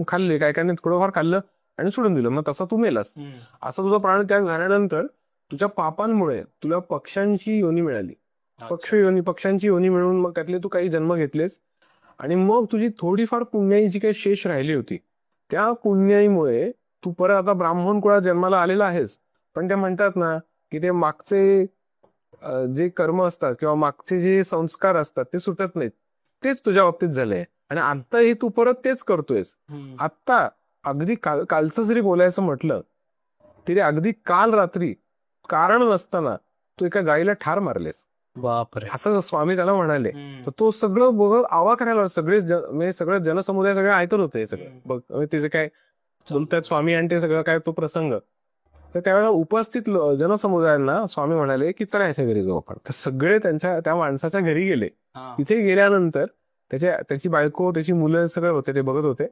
खाल्ले, काय थोडंफार खाल्लं आणि सोडून दिलं. मग तसा तू मेलास. असा तुझा प्राणत्याग झाल्यानंतर तुझ्या पापांमुळे तुला पक्ष्यांची योनी मिळाली. पक्ष्यांची योनी मिळून मग त्यातले तू काही जन्म घेतलेस आणि मग तुझी थोडीफार पुण्याई जी काही शेष राहिली होती, त्या पुण्याईमुळे तू परत आता ब्राह्मण कुळात जन्माला आलेला आहेस. पण ते म्हणतात ना की ते मागचे जे कर्म असतात किंवा मागचे जे संस्कार असतात ते सुटत नाहीत. तेच तुझ्या बाबतीत झालंय आणि आत्ताही तू परत तेच करतोयस. आत्ता अगदी कालचं जरी बोलायचं म्हटलं तरी अगदी काल रात्री कारण नसताना तू एका गाईला ठार मारलेस. बापरे, असं स्वामी त्याला म्हणाले. तर तो सगळं बघ आवा करायला, सगळं जनसमुदाय सगळं ऐकत होते सगळं बघ, ते जे काय बोलतात स्वामी आणि ते सगळं काय तो प्रसंग. तर त्यावेळेला उपस्थित जनसमुदायांना स्वामी म्हणाले की चला याच्या घरी जाऊ आपण. तर सगळे त्या माणसाच्या घरी गेले. तिथे गेल्यानंतर त्याची बायको, त्याची मुलं सगळे होते, ते बघत होते.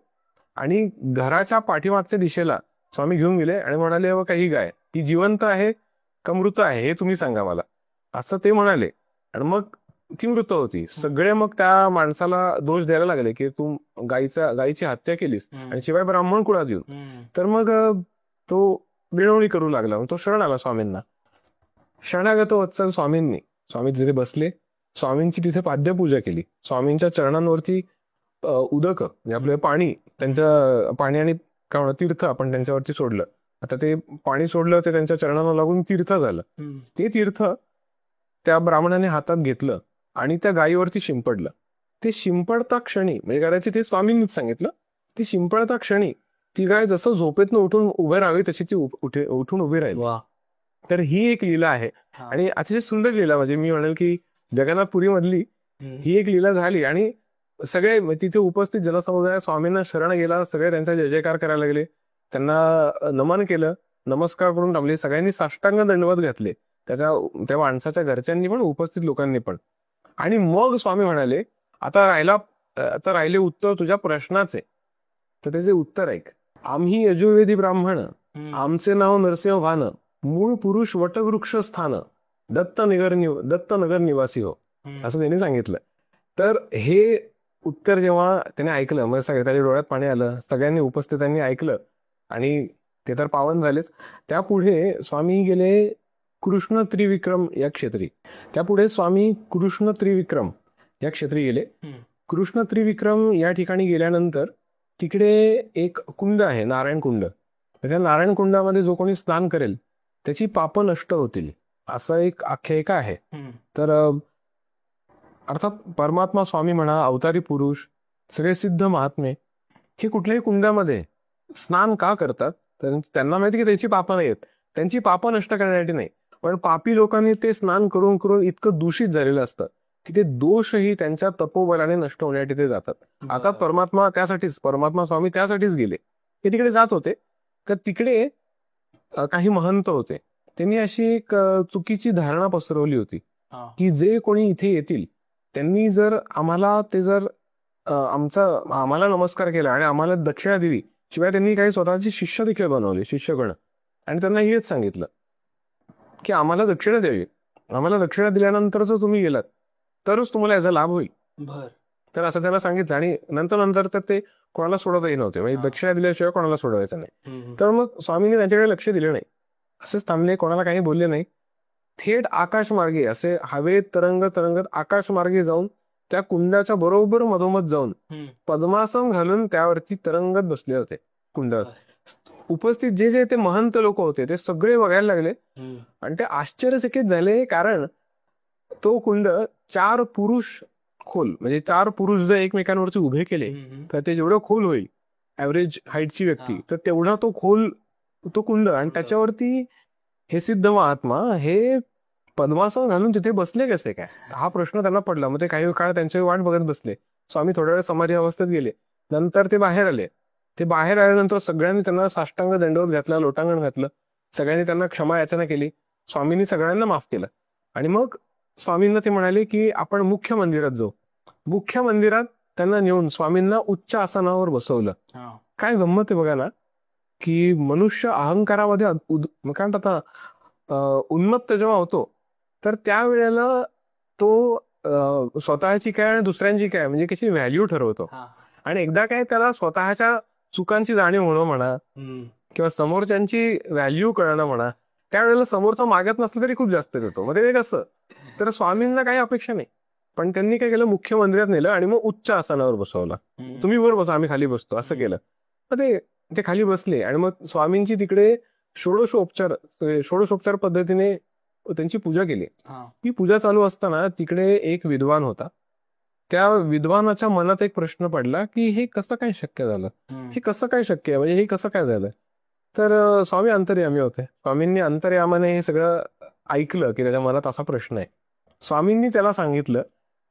आणि घराच्या पाठीमागच्या दिशेला स्वामी घेऊन गेले आणि म्हणाले बघा ही गाय ती जिवंत आहे का मृत आहे हे तुम्ही सांगा मला, असं ते म्हणाले. आणि मग ती मृत होती. सगळे मग त्या माणसाला दोष द्यायला लागले की तू गायीची हत्या केलीस आणि शिवाय ब्राह्मण कुळात येऊन. तर मग तो विनवणी करू लागला. तो शरण आला स्वामींना. शरणागत वत्सल स्वामी तिथे बसले. स्वामींची तिथे पाद्यपूजा केली. स्वामींच्या चरणांवरती उदक म्हणजे आपलं पाणी, त्यांच्या पाणी आणि काय म्हणतात तीर्थ आपण त्यांच्यावरती सोडलं. आता ते पाणी सोडलं ते त्यांच्या चरणांना लागून तीर्थ झालं. ते तीर्थ त्या ब्राह्मणाने हातात घेतलं आणि त्या गायीवरती शिंपडलं. ते शिंपडता क्षणी, म्हणजे करायचे ते स्वामींनीच सांगितलं, ते शिंपडता क्षणी ती गाय जसं झोपेतनं उठून उभे राहावी तशी ती उठून उभी राहिली. तर ही एक लीला आहे आणि अतिशय सुंदर लीला, म्हणजे मी म्हणेल की जगन्नाथपुरी मधली ही एक लीला झाली. आणि सगळे तिथे उपस्थित जनसमुदाय स्वामींना शरण गेला. सगळे त्यांचा जय जयकार करायला लागले, त्यांना नमन केलं, नमस्कार करून थांबले. सगळ्यांनी साष्टांग दंडवत घातले, त्या माणसाच्या घरच्यांनी पण, उपस्थित लोकांनी पण. आणि मग स्वामी म्हणाले आता राहिले उत्तर तुझ्या प्रश्नाचे. तर त्याचे उत्तर ऐक. आम्ही यजुर्वेदी ब्राह्मण, आमचे नाव नरसिंह भान, मूळ पुरुष वटवृक्ष स्थान, दत्तनगर निवासी हो, असं त्यांनी सांगितलं. तर हे उत्तर जेव्हा त्याने ऐकलं, मग त्याच्या डोळ्यात पाणी आलं. सगळ्यांनी उपस्थितांनी ऐकलं आणि ते तर पावन झालेच. त्यापुढे स्वामी गेले कृष्ण त्रिविक्रम या क्षेत्री. त्यापुढे स्वामी कृष्ण त्रिविक्रम या क्षेत्री गेले. कृष्ण त्रिविक्रम या ठिकाणी गेल्यानंतर तिकडे एक कुंड आहे, नारायण कुंड. त्या नारायण कुंडामध्ये जो कोणी स्नान करेल त्याची पाप नष्ट होतील, असं एक आख्यायिका आहे. तर अर्थात परमात्मा स्वामी म्हणा, अवतारी पुरुष, सगळे सिद्ध महात्मे हे कुठल्याही कुंडामध्ये स्नान का करतात, तर त्यांना माहिती की त्याची पापं नाही आहेत, त्यांची पापं नष्ट करण्यासाठी नाही, पण पापी लोकांनी ते स्नान करून करून इतकं दूषित झालेलं असतं की ते दोषही त्यांच्या तपोबलाने नष्ट होण्यासाठी ते जातात. आता परमात्मा स्वामी त्यासाठीच गेले. ते तिकडे जात होते तर तिकडे काही महंत होते. त्यांनी अशी एक चुकीची धारणा पसरवली होती की जे कोणी इथे येतील त्यांनी जर आम्हाला नमस्कार केला आणि आम्हाला दक्षिणा दिली, शिवाय त्यांनी काही स्वतःचे शिष्य देखील बनवले, शिष्यगण, आणि त्यांना हेच सांगितलं की आम्हाला दक्षिणा द्यावी. आम्हाला दक्षिणा दिल्यानंतर जर तुम्ही गेलात तरच तुम्हाला याचा लाभ होईल. तर असं त्याला सांगितलं. आणि नंतर तर ते कोणाला सोडवताही नव्हते, म्हणजे दक्षिणा दिल्याशिवाय कोणाला सोडवायचं नाही. तर मग स्वामींनी त्यांच्याकडे लक्ष दिलं नाही, असेच थांबले, कोणाला काही बोलले नाही. थेट आकाशमार्गे असे हवेत तरंगत आकाशमार्गे जाऊन त्या कुंडाच्या बरोबर मधोमध जाऊन पद्मासन घालून त्यावरती तरंगत बसले होते कुंडावर. उपस्थित जे जे ते महंत लोक होते ते सगळे बघायला लागले आणि ते आश्चर्यचकित झाले, कारण तो कुंड 4 पुरुष खोल, म्हणजे 4 पुरुष जर एकमेकांवरती उभे केले तर ते जेवढं खोल होईल ऍव्हरेज हाईटची व्यक्ती, तर तेवढा तो खोल तो कुंड. आणि त्याच्यावरती हे सिद्ध महात्मा हे पद्मासन घालून तिथे बसले कसे काय, हा प्रश्न त्यांना पडला. मग ते काही काळ त्यांची वाट बघत बसले. स्वामी थोड्या वेळ समाधी अवस्थेत गेले. नंतर ते बाहेर आले. ते बाहेर आल्यानंतर सगळ्यांनी त्यांना साष्टांग दंडवत घातला, लोटांगण घातलं. सगळ्यांनी त्यांना क्षमा याचना केली. स्वामींनी सगळ्यांना माफ केलं. आणि मग स्वामींना ते म्हणाले की आपण मुख्य मंदिरात जाऊ. मुख्य मंदिरात त्यांना नेऊन स्वामींना उच्च आसनावर बसवलं. काय गंमत आहे बघा ना, की मनुष्य अहंकारामध्ये काय म्हणतात उन्मत्त जेव्हा होतो तर त्यावेळेला तो स्वतःची काय आणि दुसऱ्यांची काय म्हणजे कशी व्हॅल्यू ठरवतो. आणि एकदा काय त्याला स्वतःच्या चुकांची जाणीव होणं म्हणा किंवा समोरच्यांची व्हॅल्यू कळणं म्हणा, त्यावेळेला समोरचा मागत नसलं तरी खूप जास्त देतो. मग ते कसं, तर स्वामींना काही अपेक्षा नाही, पण त्यांनी काय केलं, मुख्य मंदिरात नेलं आणि मग उच्च आसनावर बसवलं. तुम्ही वर बसा, आम्ही खाली बसतो, असं केलं. मग ते खाली बसले आणि मग स्वामींची तिकडे षोडशोपचार पद्धतीने त्यांची पूजा केली. ती पूजा चालू असताना तिकडे एक विद्वान होता. त्या विद्वानाच्या मनात एक प्रश्न पडला की हे कसं काय शक्य झालं, हे कसं काय शक्य आहे, म्हणजे हे कसं काय झालं. तर स्वामी अंतर्यामी होते. स्वामींनी अंतर्यामाने हे सगळं ऐकलं की त्याच्या मनात असा प्रश्न आहे. स्वामींनी त्याला सांगितलं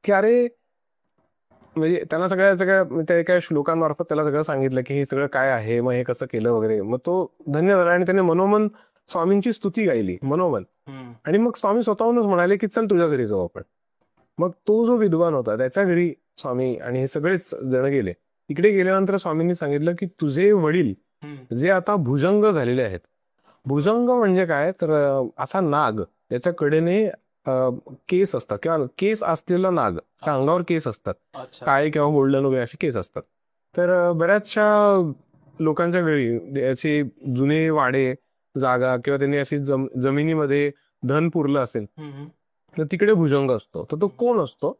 की अरे, म्हणजे त्यांना सगळ्या त्या एका श्लोकांमार्फत त्याला सगळं सांगितलं की हे सगळं काय आहे, मग हे कसं केलं वगैरे. मग तो धन्य झाला आणि त्याने मनोमन स्वामींची स्तुती गायली, मनोमन. आणि मग स्वामी स्वतःहूनच म्हणाले की चल तुझ्या घरी जाऊ आपण. मग तो जो विद्वान होता त्याच्या घरी स्वामी आणि हे सगळेच जण गेले. तिकडे गेल्यानंतर स्वामींनी सांगितलं की तुझे वडील जे आता भुजंग झालेले आहेत. भुजंग म्हणजे काय, तर असा नाग, त्याच्या कडेने केस असतात किंवा केस असलेला नाग, त्या अंगावर केस असतात, काळे किंवा गोल्डन वगैरे असे केस असतात. तर बऱ्याचशा लोकांच्या घरी असे जुने वाडे जागा किंवा त्यांनी अशी जमिनीमध्ये धन पुरलं असेल तर तिकडे भुजंग असतो. तर तो कोण असतो,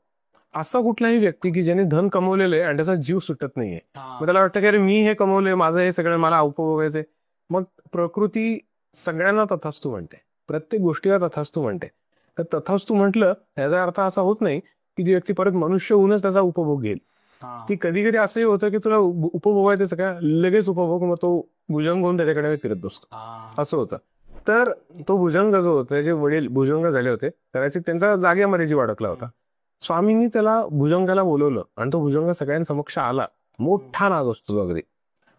असा कुठलाही व्यक्ती की ज्याने धन कमवलेलं आहे आणि त्याचा जीव सुटत नाहीये. मग त्याला वाटतं की अरे मी हे कमवलंय, माझं हे सगळं मला उपभोगायचंय. मग प्रकृती सगळ्यांना तथास्तु म्हणते, प्रत्येक गोष्टीला तथास्तु म्हणते. तर तथास्तु म्हटलं याचा अर्थ असा होत नाही की ती व्यक्ती परत मनुष्य होऊनच त्याचा उपभोग घेईल. ती कधी कधी असंही होतं की तुला उपभोगायचं का लगेच उपभोग, मग तो भुजंग होऊन त्याच्याकडे फिरत बसतो, असं होतं. तर तो भुजंग जो होता, त्याचे वडील भुजंग झाले होते, कदाचित त्यांचा जागेमध्ये जीव अडकला होता. स्वामींनी त्याला भुजंगाला बोलवलं आणि तो भुजंग सगळ्यांसमक्ष आला. मोठा नाग असतो तो अगदी.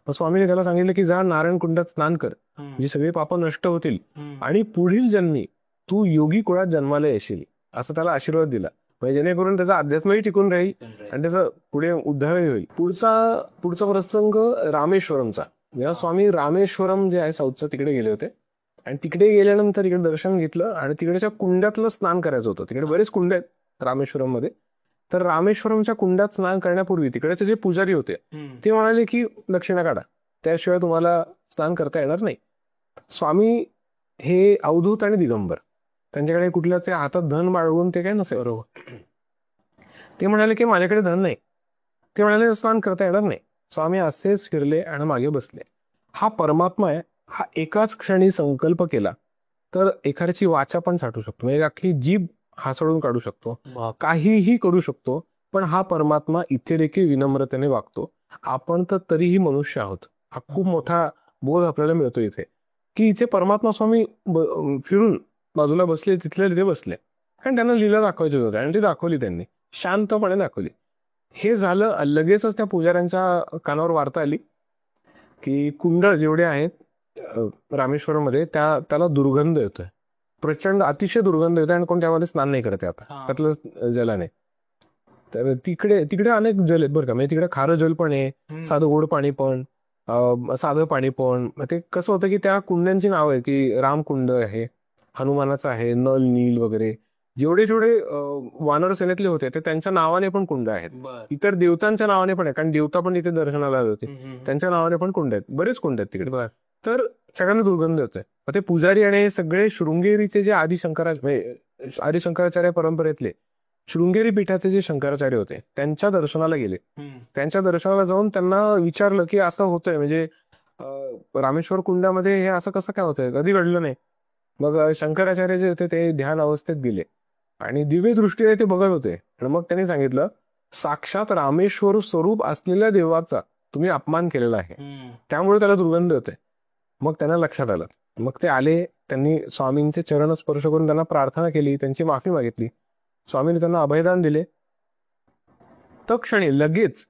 मग स्वामींनी त्याला सांगितलं की जा नारायण कुंडात स्नान कर, म्हणजे सगळी पापं नष्ट होतील आणि पुढील जन्मी तू योगी कुळात जन्माला येशील, असं त्याला आशीर्वाद दिला. म्हणजे जेणेकरून त्याचा अध्यात्मही टिकून राहील आणि त्याचा पुढे उद्धारही होईल. पुढचा प्रसंग रामेश्वरमचा. जेव्हा स्वामी रामेश्वरम जे आहे साऊथचं तिकडे गेले होते आणि तिकडे गेल्यानंतर इकडे दर्शन घेतलं आणि तिकडेच्या कुंडातलं स्नान करायचं होतं. तिकडे बरेच कुंड आहेत रामेश्वरम मध्ये. तर रामेश्वरमच्या कुंडात स्नान करण्यापूर्वी तिकडेचे जे पुजारी होते ते म्हणाले की दक्षिणा काढा, त्याशिवाय तुम्हाला स्नान करता येणार नाही. स्वामी हे अवधूत आणि दिगंबर, त्यांच्याकडे कुठल्याच हातात धन बाळगून ते काय नसे बरोबर. ते म्हणाले की माझ्याकडे धन नाही. ते म्हणाले स्नान करता येणार नाही. स्वामी असेच फिरले आणि मागे बसले. हा परमात्मा आहे, हा एकाच क्षणी संकल्प केला तर एखाद्याची वाचा पण छाटू शकतो, म्हणजे अख्खी जीभ हासडून काढू शकतो, काहीही करू शकतो. पण हा परमात्मा इथे देखील विनम्रतेने वागतो. आपण तर तरीही मनुष्य आहोत. हा खूप मोठा बोध आपल्याला मिळतो इथे की इथे परमात्मा स्वामी फिरून बाजूला बसले, तिथल्या तिथे बसले. कारण त्यांना लीला दाखवायची होती आणि ती दाखवली त्यांनी, शांतपणे दाखवली. हे झालं, लगेचच त्या पुजाऱ्यांच्या कानावर वार्ता आली की कुंड जेवढे आहेत रामेश्वरमध्ये त्याला दुर्गंध येतोय, प्रचंड अतिशय दुर्गंध येतोय आणि कोण त्यामध्ये स्नान नाही करत आहे आता त्यातलं जलाने. तर तिकडे तिकडे अनेक जल आहेत बरं का, म्हणजे तिकडे खारं जल पण आहे, साधं गोड पाणी पण, साधं पाणी पण. ते कसं होतं की त्या कुंडांची नाव आहे की रामकुंड आहे, हनुमानाचं आहे, नल नील वगैरे, जेवढे जेवढे वानर सेनेतले होते ते त्यांच्या नावाने पण कुंड आहेत. इतर देवतांच्या नावाने पण आहे, कारण देवता पण इथे दर्शनाला आले होते, त्यांच्या नावाने पण कुंड आहेत, बरेच कुंड आहेत तिकडे. तर सगळ्यांना दुर्गंध होतोय. मग ते पुजारी आणि हे सगळे शृंगेरीचे जे आदिशंकराचार्य परंपरेतले शृंगेरी पीठाचे जे शंकराचार्य होते त्यांच्या दर्शनाला गेले. त्यांच्या दर्शनाला जाऊन त्यांना विचारलं की असं होतंय, म्हणजे रामेश्वर कुंडामध्ये हे असं कसं काय होतंय, कधी घडलं नाही. मग शंकराचार्य जे होते ते ध्यान अवस्थेत गेले आणि दिव्य दृष्टीने ते बघत होते. आणि मग त्यांनी सांगितलं, साक्षात रामेश्वर स्वरूप असलेल्या देवाचा तुम्ही अपमान केलेला आहे, त्यामुळे त्याला दुर्गंध होते. मग त्यांना लक्षात आलं. मग ते आले, त्यांनी स्वामींचे चरण स्पर्श करून त्यांना प्रार्थना केली, त्यांची माफी मागितली. स्वामींनी त्यांना अभयदान दिले. तत्क्षणी लगेच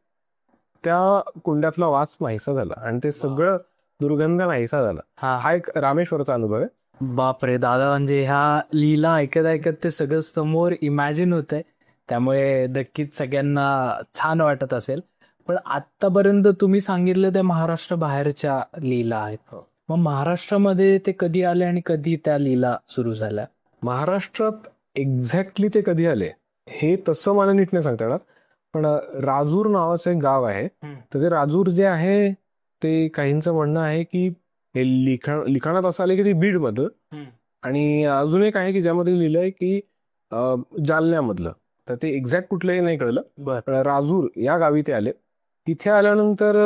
त्या कुंडातला वास नाहीसा झाला आणि ते सगळं दुर्गंध नाहीसा झाला. हा एक रामेश्वरचा अनुभव आहे. बापरे दादा, म्हणजे ह्या लीला ऐकत ऐकत ते सगळं समोर इमॅजिन होत आहे, त्यामुळे नक्कीच सगळ्यांना छान वाटत असेल. पण आतापर्यंत तुम्ही सांगितलं त्या महाराष्ट्र बाहेरच्या लीला आहेत, मग महाराष्ट्रामध्ये ते कधी आले आणि कधी त्या लीला सुरू झाल्या? महाराष्ट्रात एक्झॅक्टली ते कधी आले हे तसं मला नीट नाही सांगता येणार, पण राजूर नावाचं एक गाव आहे. तर ते राजूर जे आहे ते काहींचं म्हणणं आहे की हे लिखाणात असं आले की ते बीडमधलं, आणि अजून एक आहे की ज्यामध्ये लिहिलंय की जालन्यामधलं. तर ते एक्झॅक्ट कुठलंही नाही कळलं. पण राजूर या गावी ते आले. तिथे आल्यानंतर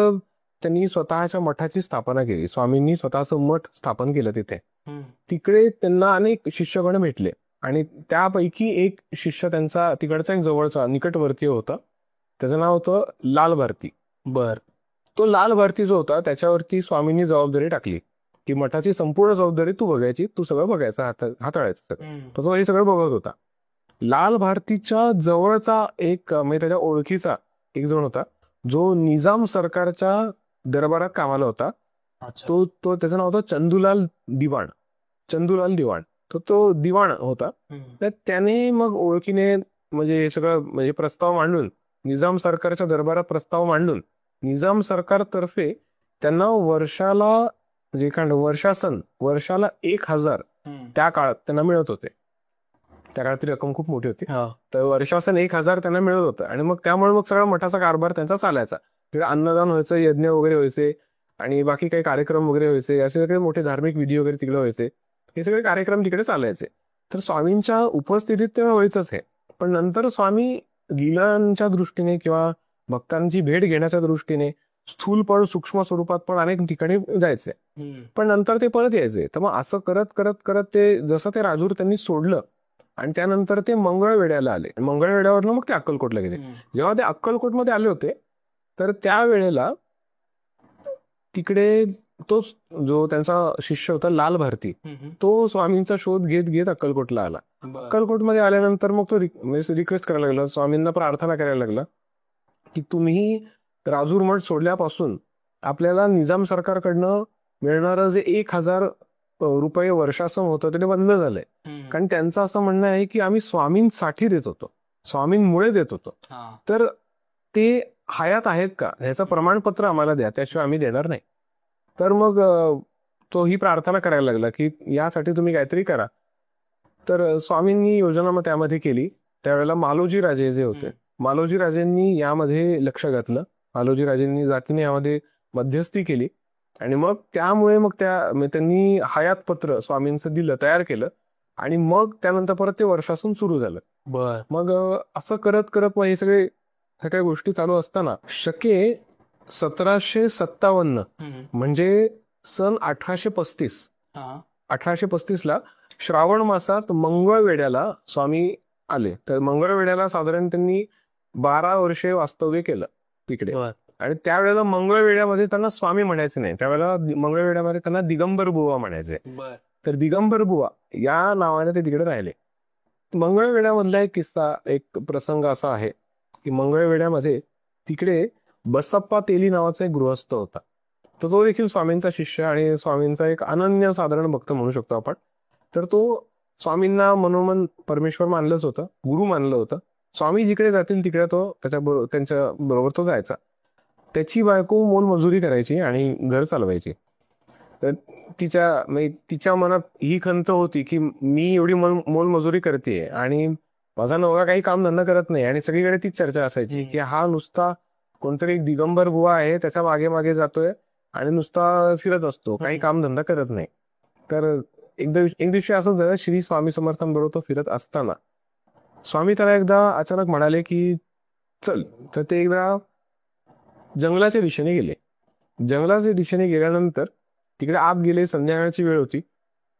त्यांनी स्वतःच्या मठाची स्थापना केली. स्वामींनी स्वतःचं मठ स्थापन केलं तिथे. तिकडे त्यांना अनेक शिष्यगण भेटले आणि त्यापैकी एक शिष्य त्यांचा तिकडचा एक जवळचा निकटवर्तीय होता, त्याचं नाव होतं लाल भारती. तो लाल भारती जो होता त्याच्यावरती स्वामींनी जबाबदारी टाकली की मठाची संपूर्ण जबाबदारी तू बघायची, तू सगळं बघायचं, हाताळायचं सगळं. तो हे सगळं बघत होता. लाल भारतीच्या जवळचा एक म्हणजे त्याच्या ओळखीचा एक जण होता जो निजाम सरकारच्या दरबारात कामाला होता. तो त्याचं नाव होतं चंदूलाल दिवाण. तो दिवाण होता. तर त्याने मग ओळखीने म्हणजे हे सगळं म्हणजे प्रस्ताव मांडून निजाम सरकारच्या दरबारात प्रस्ताव मांडून निजाम सरकारतर्फे त्यांना वर्षाला म्हणजे काय वर्षाला 1000 त्या काळात त्यांना मिळत होते. त्या काळात ती रक्कम खूप मोठी होती. तर वर्षासन 1000 त्यांना मिळत होतं आणि मग त्यामुळे मग सगळा मठाचा कारभार त्यांचा चालायचा. तिकडे अन्नदान व्हायचं, यज्ञ वगैरे व्हायचे आणि बाकी काही कार्यक्रम वगैरे व्हायचे, असे सगळे मोठे धार्मिक विधी वगैरे तिकडे व्हायचे. हे सगळे कार्यक्रम तिकडे चालायचे. तर स्वामींच्या उपस्थितीत तेव्हा व्हायचंच आहे. पण नंतर स्वामी लीलांच्या दृष्टीने किंवा भक्तांची भेट घेण्याच्या दृष्टीने स्थूल पण सूक्ष्म स्वरूपात पण अनेक ठिकाणी जायचे, पण नंतर ते परत यायचे. तर मग असं करत करत करत ते जसं ते राजूर त्यांनी सोडलं आणि त्यानंतर ते मंगळवेढ्याला आले. मंगळवेढ्यावरनं मग ते अक्कलकोटला गेले. जेव्हा ते अक्कलकोटमध्ये आले होते तर त्यावेळेला तिकडे तोच जो त्यांचा शिष्य होता लाल भारती, तो स्वामींचा शोध घेत घेत अक्कलकोटला आला. अक्कलकोटमध्ये आल्यानंतर मग तो रिक्वेस्ट करायला लागला, स्वामींना प्रार्थना करायला लागला की तुम्ही राजूर मठ सोडल्यापासून आपल्याला निजाम सरकारकडनं मिळणारं जे 1000 रुपये वर्षासम होतं ते बंद झालंय. कारण त्यांचं असं म्हणणं आहे की आम्ही स्वामींसाठी देत होतो, स्वामींमुळे देत होतो, तर ते हयात आहेत का ह्याचं प्रमाणपत्र आम्हाला द्या, त्याशिवाय आम्ही देणार नाही. तर मग तो ही प्रार्थना करायला लागला की यासाठी तुम्ही काहीतरी करा. तर स्वामींनी योजना मग त्यामध्ये केली. त्यावेळेला मालोजी राजे जे होते, मालोजी राजेंनी यामध्ये लक्ष घातलं. मालोजी राजेंनी जातीने यामध्ये मध्यस्थी केली आणि मग त्यामुळे मग त्यांनी हयात पत्र स्वामींचं दिलं, तयार केलं आणि मग त्यानंतर परत ते वर्षासून सुरू झालं. मग असं करत करत मग हे सगळ्या गोष्टी चालू असताना शके 1757 म्हणजे सन 1835 ला श्रावण मासात मंगळवेढ्याला स्वामी आले. तर मंगळवेढ्याला साधारण त्यांनी 12 वर्षे वास्तव्य केलं तिकडे. आणि त्यावेळेला मंगळवेढ्यामध्ये त्यांना स्वामी म्हणायचे नाही, त्यावेळेला मंगळवेढ्यामध्ये त्यांना दिगंबर बुवा म्हणायचे. तर दिगंबर बुवा या नावाने ते तिकडे राहिले. मंगळवेढ्यामधला एक किस्सा, एक प्रसंग असा आहे की मंगळवेढ्यामध्ये तिकडे बसप्पा तेली नावाचा एक गृहस्थ होता. तर तो देखील स्वामींचा शिष्य आणि स्वामींचा एक अनन्य साधारण भक्त म्हणू शकतो आपण. तर तो स्वामींना मनोमन परमेश्वर मानलंच होतं, गुरु मानलं होतं. स्वामी जिकडे जातील तिकडे तो त्यांच्या बरोबर तो जायचा. त्याची बायको मोलमजुरी करायची आणि घर चालवायची. तर तिच्या मनात ही खंत होती की मी एवढी मोलमजुरी करते आणि माझा नवरा काही काम धंदा करत नाही. आणि सगळीकडे तीच चर्चा असायची की हा नुसता कोणतरी एक दिगंबर बुवा आहे, त्याच्या मागे मागे जातोय आणि नुसता फिरत असतो, काही काम धंदा करत नाही. तर एक दिवशी असं झालं, श्री स्वामी समर्थांबरोबर तो फिरत असताना स्वामी त्याला एकदा अचानक म्हणाले की चल. तर ते एकदा जंगलाच्या दिशेने गेले. जंगलाच्या दिशेने गेल्यानंतर तिकडे आत गेले. संध्याकाळची वेळ होती.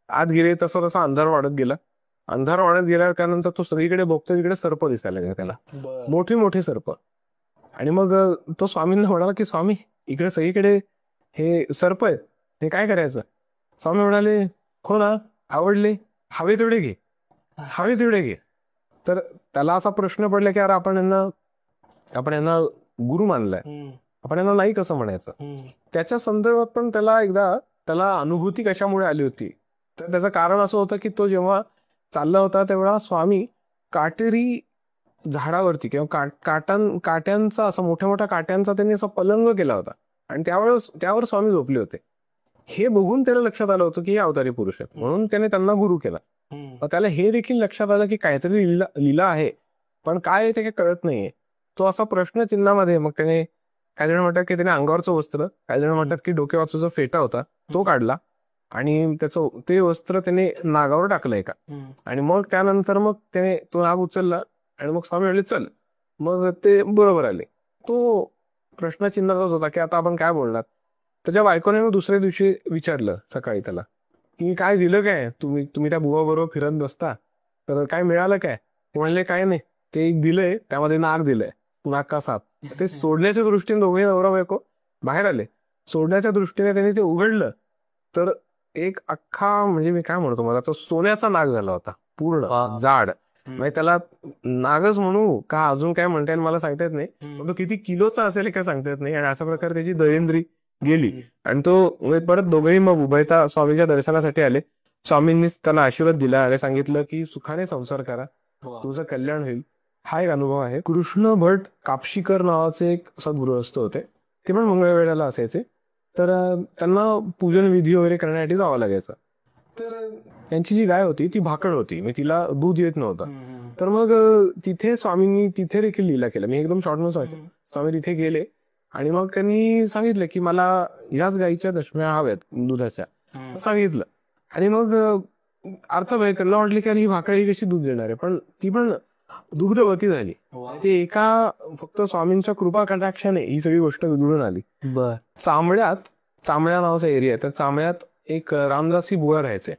आत गेले, तसा तसा अंधार वाढत गेला. अंधार वाढत गेल्यावर त्यानंतर तो सगळीकडे बघतो, तिकडे सर्प दिसायला लागले त्याला, मोठे मोठे सर्प. आणि मग तो स्वामींना म्हणाला की स्वामी, इकडे सगळीकडे हे सर्प आहेत, हे काय करायचं? स्वामी म्हणाले हो ना, आवडले, हवे तेवढे घे, हवे तेवढे घे. तर त्याला असा प्रश्न पडला की अरे आपण यांना गुरु मानलाय, आपण यांना नाही कसं म्हणायचं. त्याच्या संदर्भात पण त्याला अनुभूती कशामुळे आली होती, तर त्याचं कारण असं होतं की तो जेव्हा चालला होता तेव्हा स्वामी काटेरी झाडावरती किंवा काट्यांचा, असं मोठ्या मोठ्या काट्यांचा त्यांनी असा पलंग केला होता आणि त्यावर स्वामी झोपले होते. हे बघून त्याला लक्षात आलं होतं की हे अवतारी पुरुष आहेत, म्हणून त्याने त्यांना गुरु केला. त्याला हे देखील लक्षात आलं की काहीतरी लीला आहे, पण काय ते काही कळत नाहीये. तो असा प्रश्न चिन्हामध्ये, मग त्याने, काही जण म्हणतात की त्याने अंगावरचं वस्त्र, काही जण म्हणतात की डोक्यावरचा जो फेटा होता तो काढला आणि ते वस्त्र त्याने नागावर टाकलं एका. आणि मग त्यानंतर मग त्याने तो नाग उचलला आणि मग स्वामी म्हणले चल. मग ते बरोबर आले. तो प्रश्नचिन्हाचाच होता की आता आपण काय बोलणार. त्याच्या बायकोने मग दुसऱ्या दिवशी विचारलं सकाळी त्याला की काय दिलं काय, तुम्ही त्या बुवा बरोबर फिरत बसता, तर काय मिळालं काय? ते म्हणले काय नाही, ते एक दिलंय, त्यामध्ये नाग दिलंय, नाग का साप. ते सोडण्याच्या दृष्टीने दोघे नवरा बायको बाहेर आले. सोडण्याच्या दृष्टीने त्यांनी ते उघडलं तर एक अख्खा, म्हणजे मी काय म्हणतो, मला तो सोन्याचा नाग झाला होता, पूर्ण जाड. म्हणजे त्याला नागच म्हणू का अजून काय म्हणता येईल मला सांगता येत नाही, पण तो किती किलोचा असेल काय सांगता येत नाही. आणि अशा प्रकारे त्याची दळेंद्री गेली आणि तो परत दोघेही मग उभयता स्वामीच्या दर्शनासाठी आले. स्वामींनीच त्यांना आशीर्वाद दिला आणि सांगितलं की सुखाने संसार करा, तुझं कल्याण होईल. हा एक अनुभव आहे. कृष्ण भट कापशीकर नावाचे एक सद्गृहस्थ होते, ते पण मंगळवेढ्याला असायचे. तर त्यांना पूजन विधी वगैरे करण्यासाठी जावं लागायचं. तर त्यांची जी गाय होती ती भाकड होती, म्हणजे तिला दूध येत नव्हतं. तर मग तिथे स्वामींनी तिथे देखील लीला केल्या. मी एकदम शॉर्टमध्ये सांगतो. स्वामी तिथे गेले आणि मग त्यांनी सांगितलं की मला ह्याच गायीच्या दशम्या हव्यात दुधाच्या, सांगितलं. आणि मग अर्थभयकरला वाटले की ही भाकड ही कशी दूध देणार आहे, पण ती पण दुग्धवती झाली. ते एका फक्त स्वामींच्या कृपा कटाक्षाने ही सगळी गोष्ट घडून आली. चांबळ्या नावाचा एरिया आहे. तर चांबळ्यात एक रामदासी बुवा राहायचे.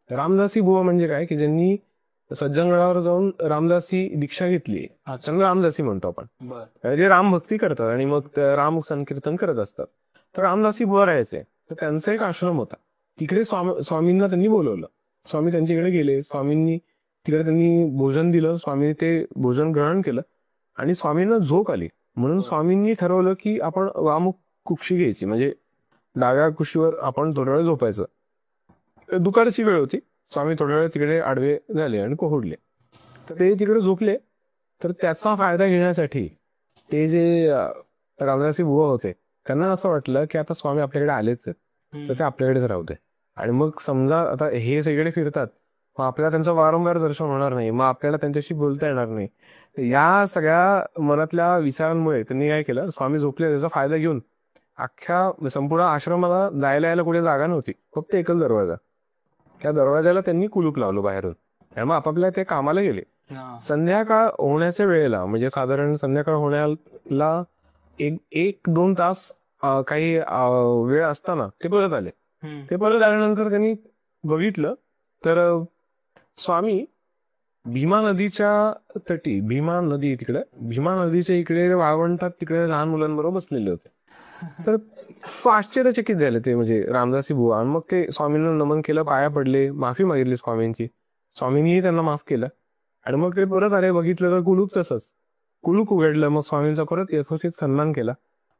रामदासी बुवा म्हणजे काय की ज्यांनी सज्जनगडावर जाऊन रामदासी दीक्षा घेतली, त्यांना रामदासी म्हणतो आपण, जे राम भक्ती करतात आणि मग राम संकीर्तन करत असतात. तर रामदासी बुवा राहायचे. तर त्यांचा एक आश्रम होता. तिकडे स्वामींना त्यांनी बोलवलं. स्वामी त्यांच्याकडे गेले. स्वामींनी तिकडे त्यांनी भोजन दिलं. स्वामींनी ते भोजन ग्रहण केलं आणि स्वामींना झोप आली. म्हणून स्वामींनी ठरवलं की आपण वामुख कुक्षी घ्यायची, म्हणजे डाव्या कुशीवर आपण थोड्या वेळ झोपायचं. दुपारची वेळ होती. स्वामी थोड्या वेळ तिकडे आडवे झाले आणि कोहडले. तर ते तिकडे झोपले. तर त्याचा फायदा घेण्यासाठी ते जे रामदासी बुवा होते त्यांना असं वाटलं की आता स्वामी आपल्याकडे आलेच आहेत, तर ते आपल्याकडेच राहू दे. आणि मग समजा आता हे सगळे फिरतात, मग आपल्याला त्यांचं वारंवार दर्शन होणार नाही, मग आपल्याला त्यांच्याशी बोलता येणार नाही. या सगळ्या मनातल्या विचारांमुळे त्यांनी काय केलं, स्वामी झोपले त्याचा फायदा घेऊन अख्ख्या संपूर्ण आश्रमाला जायला यायला कुठे जागा नव्हती, फक्त एकच दरवाजा. त्या दरवाजाला त्यांनी कुलूप लावलं बाहेरून. त्यामुळे आपापल्या ते कामाला गेले. संध्याकाळ होण्याच्या वेळेला, म्हणजे साधारण संध्याकाळ होण्याला 1-2 तास काही वेळ असताना ते परत आले. ते परत आल्यानंतर त्यांनी बघितलं तर स्वामी भीमा नदीच्या तटी, भीमा नदीच्या इकडे वाळवंटात तिकडे लहान मुलांबरोबर बसलेले होते. तर तो आश्चर्यचकित झाले ते, म्हणजे रामदासी बुवा. आणि मग ते स्वामींना नमन केलं, पाया पडले, माफी मागितली स्वामींची. स्वामींनीही त्यांना माफ केलं आणि मग ते परत आले, बघितलं तर कुलूप तसंच, कुलूप उघडलं. मग स्वामींचा परत यथोचित सन्मान केला.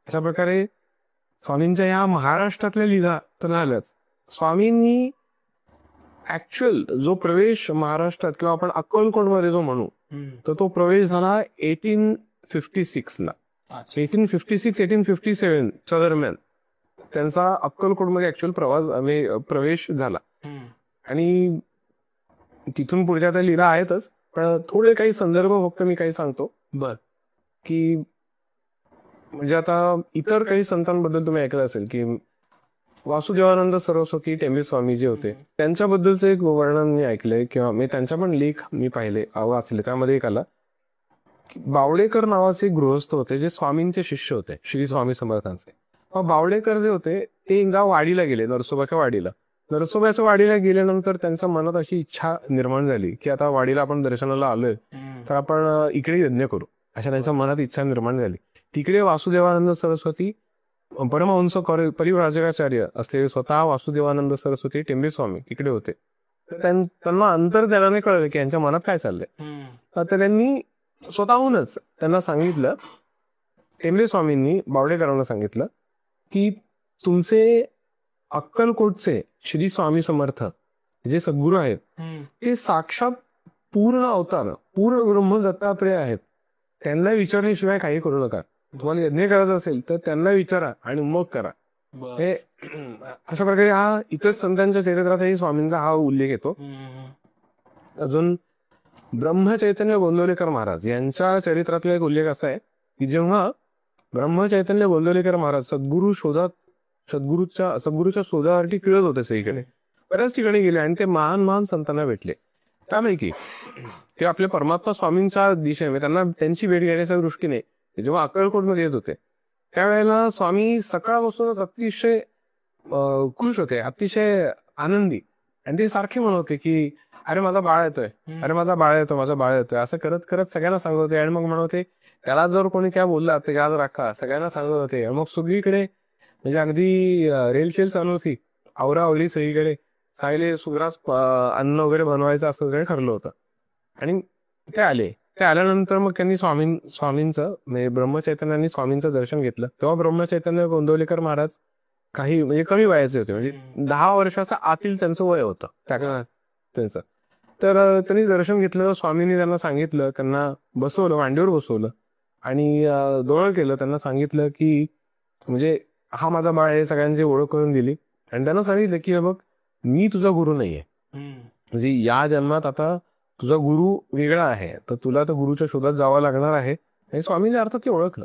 अशा प्रकारे स्वामींच्या या महाराष्ट्रातल्या लीला तर झाल्याच. स्वामींनी ऍक्च्युअल जो प्रवेश महाराष्ट्रात किंवा आपण अक्कलकोटमध्ये जो म्हणू, तर तो प्रवेश झाला 1856ला. 1856-1857 दरम्यान त्यांचा अक्कलकोटमध्ये ऍक्च्युअल प्रवेश झाला. आणि तिथून पुढच्या त्या लीला आहेतच, पण थोडे काही संदर्भ फक्त मी काही सांगतो. की म्हणजे आता इतर काही संतांबद्दल तुम्ही ऐकलं असेल की वासुदेवानंद सरस्वती टेंबे स्वामी जे होते, त्यांच्याबद्दलचं एक वर्णन मी ऐकलंय किंवा मी त्यांचा पण लेख मी पाहिले, वाचले. त्यामध्ये एक आला की बावडेकर नावाचे एक गृहस्थ होते जे स्वामींचे शिष्य होते, श्री स्वामी समर्थांचे. मग बावडेकर जे होते ते एकदा वाडीला गेले, नरसोबाच्या वाडीला. नरसोबाच्या वाडीला गेल्यानंतर त्यांच्या मनात अशी इच्छा निर्माण झाली की आता वाडीला आपण दर्शनाला आलोय तर आपण इकडे यज्ञ करू, अशा त्यांच्या मनात इच्छा निर्माण झाली. तिकडे वासुदेवानंद सरस्वती परमहंस परिव्राजकाचार्य असलेले स्वतः वासुदेवानंद सरस्वती टेंबे स्वामी इकडे होते. तर त्यांना अंतर्ज्ञानाने कळलं की यांच्या मनात काय चाललंय. तर त्यांनी स्वतःहूनच त्यांना सांगितलं, टेंबे स्वामींनी बावडेकरांना सांगितलं की तुमचे अक्कलकोटचे श्री स्वामी समर्थ जे सद्गुरू आहेत ते साक्षात पूर्ण अवतार, पूर्ण ब्रह्म दत्तात्रेय आहेत. त्यांना विचारल्याशिवाय काही करू नका. तुम्हाला यज्ञ करायचा असेल तर त्यांना विचारा आणि मग करा. हे अशा प्रकारे हा इतर संतांच्या चरित्रातही स्वामींचा हा उल्लेख येतो. अजून ब्रह्मचैतन्य गोंदवलेकर महाराज यांच्या चरित्रातला एक उल्लेख असा आहे की जेव्हा ब्रह्मचैतन्य गोंदवलेकर महाराज सद्गुरूच्या शोधासाठी फिरत होते सगळीकडे, बऱ्याच ठिकाणी गेले आणि ते महान महान संतांना भेटले. त्यापैकी ते आपल्या परमात्मा स्वामींच्या दिशेने त्यांना त्यांची भेट घेण्याच्या दृष्टीने जेव्हा अक्कलकोटमध्ये येत होते त्यावेळेला स्वामी सकाळपासूनच अतिशय खुश होते, अतिशय आनंदी. आणि ते सारखे म्हणत होते की अरे माझा बाळ येतोय, अरे माझा बाळ येतो, माझा बाळ येतोय, असं करत करत सगळ्यांना सांगत होते. आणि मग म्हणत होते त्याला जर कोणी काय बोलला ते याद राखा, सगळ्यांना सांगत होते. मग सगळीकडे म्हणजे अगदी रेलचेल चालू होती, आवरावली सगळीकडे, सायले सुग्रास अन्न वगैरे बनवायचं असं वगैरे ठरलं होतं. आणि ते आल्यानंतर मग त्यांनी स्वामींचं म्हणजे ब्रह्मचैतन्यांनी स्वामींचं दर्शन घेतलं. तेव्हा ब्रह्मचैतन्य गोंदवलेकर महाराज काही म्हणजे कमी वयाचे होते, म्हणजे 10 वर्षाचा आतील त्यांचं वय होतं त्यांचं. तर त्यांनी दर्शन घेतलं. स्वामींनी त्यांना सांगितलं, त्यांना बसवलं, मांडीवर बसवलं आणि डोळं केलं. त्यांना सांगितलं की म्हणजे हा माझा बाळ आहे, सगळ्यांची ओळख करून दिली. आणि त्यांना सांगितलं की हे बघ मी तुझा गुरु नाहीये, म्हणजे या जन्मात आता तुझा गुरु वेगळा आहे, तर तुला तर गुरुच्या शोधात जावं लागणार आहे. आणि स्वामींच्या अर्थात ते ओळखलं.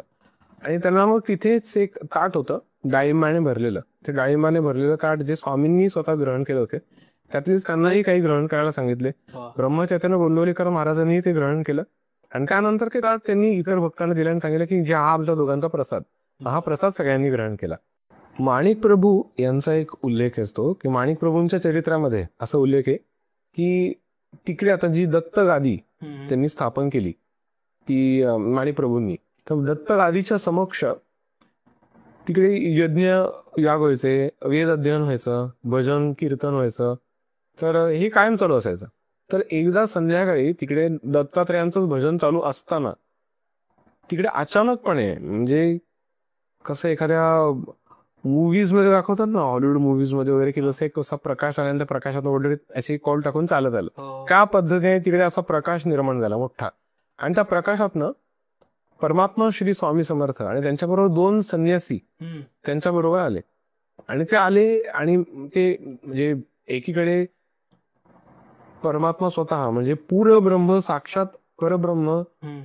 आणि त्यांना मग तिथेच एक ताट होतं डाळिंबाने भरलेलं, ते डाळिंबाने भरलेलं ताट जे स्वामींनी स्वतः ग्रहण केलं होते त्यातलीच त्यांनाही काही ग्रहण करायला सांगितले. ब्रह्मचैतन्य गोंदवलेकर महाराजांनी ते ग्रहण केलं. आणि त्यानंतर ते ताट त्यांनी इतर भक्तांना दिलं आणि सांगितलं की हा आमच्या दोघांचा प्रसाद, हा प्रसाद सगळ्यांनी ग्रहण केला. माणिक प्रभू यांचा एक उल्लेख असतो की माणिक प्रभूंच्या चरित्रामध्ये असा उल्लेख आहे की तिकडे आता जी दत्त गादी त्यांनी स्थापन केली ती माणिक प्रभूंनी, तर दत्त गादीच्या समक्ष तिकडे यज्ञ याग व्हायचे, वेद अध्ययन व्हायचं, भजन कीर्तन व्हायचं. तर हे कायम चालू असायचं. तर एकदा संध्याकाळी तिकडे दत्तात्रयांचं भजन चालू असताना तिकडे अचानकपणे म्हणजे कसं एखाद्या मूवीज मध्ये दाखवतात ना, हॉलिवूड मूवीज मध्ये वगैरे, की जसं एक कसा प्रकाश आल्यानंतर प्रकाशात वगैरे असे कॉल टाकून चालत आलं, त्या पद्धतीने तिकडे असा प्रकाश निर्माण झाला मोठा. आणि त्या प्रकाशातनं परमात्मा श्री स्वामी समर्थ आणि त्यांच्याबरोबर 2 संन्यासी त्यांच्याबरोबर आले. आणि ते आले आणि ते म्हणजे एकीकडे परमात्मा स्वतः म्हणजे पूर्ण ब्रह्म, साक्षात परब्रह्म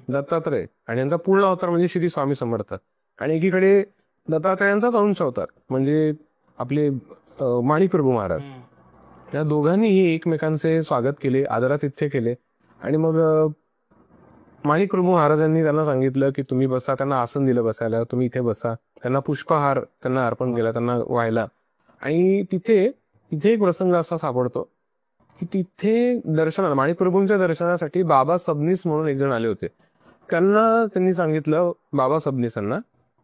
दत्तात्रय आणि यांचा पूर्ण अवतार म्हणजे श्री स्वामी समर्थ, आणि एकीकडे दत्तात्रयांचाच अंश अवतार म्हणजे आपले माणिक प्रभू महाराज. या दोघांनीही एकमेकांचे स्वागत केले, आदरातिथ्य केले. आणि मग माणिक प्रभू महाराजांनी त्यांना सांगितलं की तुम्ही बसा, त्यांना आसन दिलं बसायला, तुम्ही इथे बसा. त्यांना पुष्पहार त्यांना अर्पण केला, त्यांना व्हायला. आणि तिथे एक प्रसंग असा सापडतो की तिथे दर्शनाला, माणिक प्रभूंच्या दर्शनासाठी बाबा सबनीस म्हणून एक जण आले होते. त्यांनी सांगितलं बाबा सबनीसांना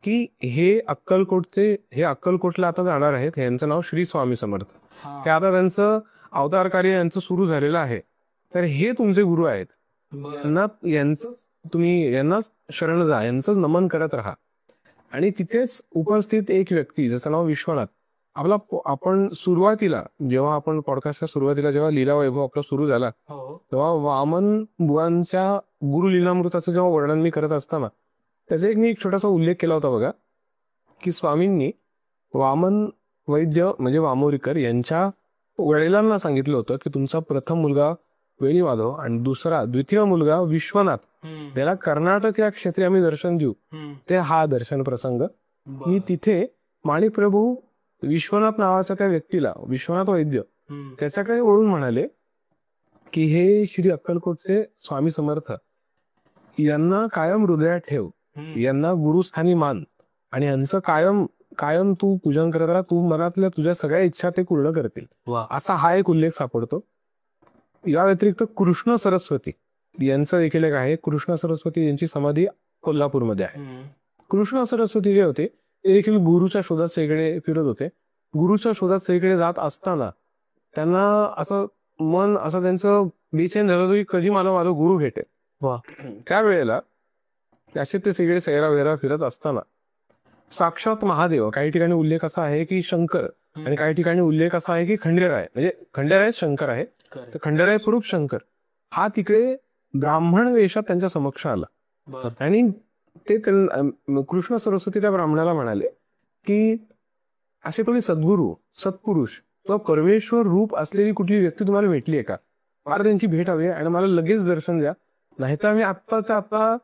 की हे अक्कलकोटला आता जाणार आहेत, यांचं नाव श्री स्वामी समर्थ, हे आता त्यांचं अवतार कार्य यांचं सुरू झालेलं आहे, तर हे तुमचे गुरु आहेत. यांना शरण जा, यांचंच नमन करत राहा. आणि तिथेच उपस्थित एक व्यक्ती ज्याचं नाव विश्वनाथ, आपण सुरुवातीला जेव्हा आपण पॉडकास्टच्या सुरुवातीला जेव्हा लीला वैभव आपला सुरू झाला तेव्हा वामन बुवांच्या गुरु लीलामृताचं जेव्हा वर्णन मी करत असताना त्याचा मी एक छोटासा उल्लेख केला होता बघा, की स्वामींनी वामन वैद्य म्हणजे वामोरीकर यांच्या वडिलांना सांगितलं होतं की तुमचा प्रथम मुलगा वेणीमाधव आणि द्वितीय मुलगा विश्वनाथ, त्याला कर्नाटक या क्षेत्री आम्ही दर्शन देऊ. ते हा दर्शन प्रसंग मी तिथे माणिकप्रभू विश्वनाथ नावाच्या त्या व्यक्तीला, विश्वनाथ वैद्य, त्याच्याकडे वळून म्हणाले की हे श्री अक्कलकोटचे स्वामी समर्थ, यांना कायम हृदयात ठेव, यांना गुरुस्थानी मान आणि यांचं कायम तू पूजन करत राहा, तू मनातल्या तुझ्या सगळ्या इच्छा ते पूर्ण करतील. असा हा एक उल्लेख सापडतो. या व्यतिरिक्त कृष्ण सरस्वती यांचं देखील एक आहे. कृष्ण सरस्वती यांची समाधी कोल्हापूरमध्ये आहे. कृष्ण सरस्वती जे होते ते देखील गुरुच्या शोधात सगळे फिरत होते. गुरुच्या शोधात सगळीकडे जात असताना त्यांना असं त्यांचं बेचैन झालं की कधी मला माझा गुरु भेटेल. त्यावेळेला असे ते सगळे सैरा वेरा फिरत असताना साक्षात महादेव, काही ठिकाणी उल्लेख असा आहे की शंकर आणि काही ठिकाणी उल्लेख असा आहे की खंडेराय, म्हणजे खंडेराय शंकर आहे, तर खंडेराय स्वरूप शंकर हा तिकडे ब्राह्मण वेशात त्यांच्या समक्ष आला. आणि ते कृष्ण सरस्वती त्या ब्राह्मणाला म्हणाले की असे कोणी सद्गुरू, सत्पुरुष किंवा परमेश्वर रूप असलेली कुठली व्यक्ती तुम्हाला भेटली आहे का? मला त्यांची भेट हवी आणि मला लगेच दर्शन द्या, नाहीतर आम्ही आत्ताच्या आत्ता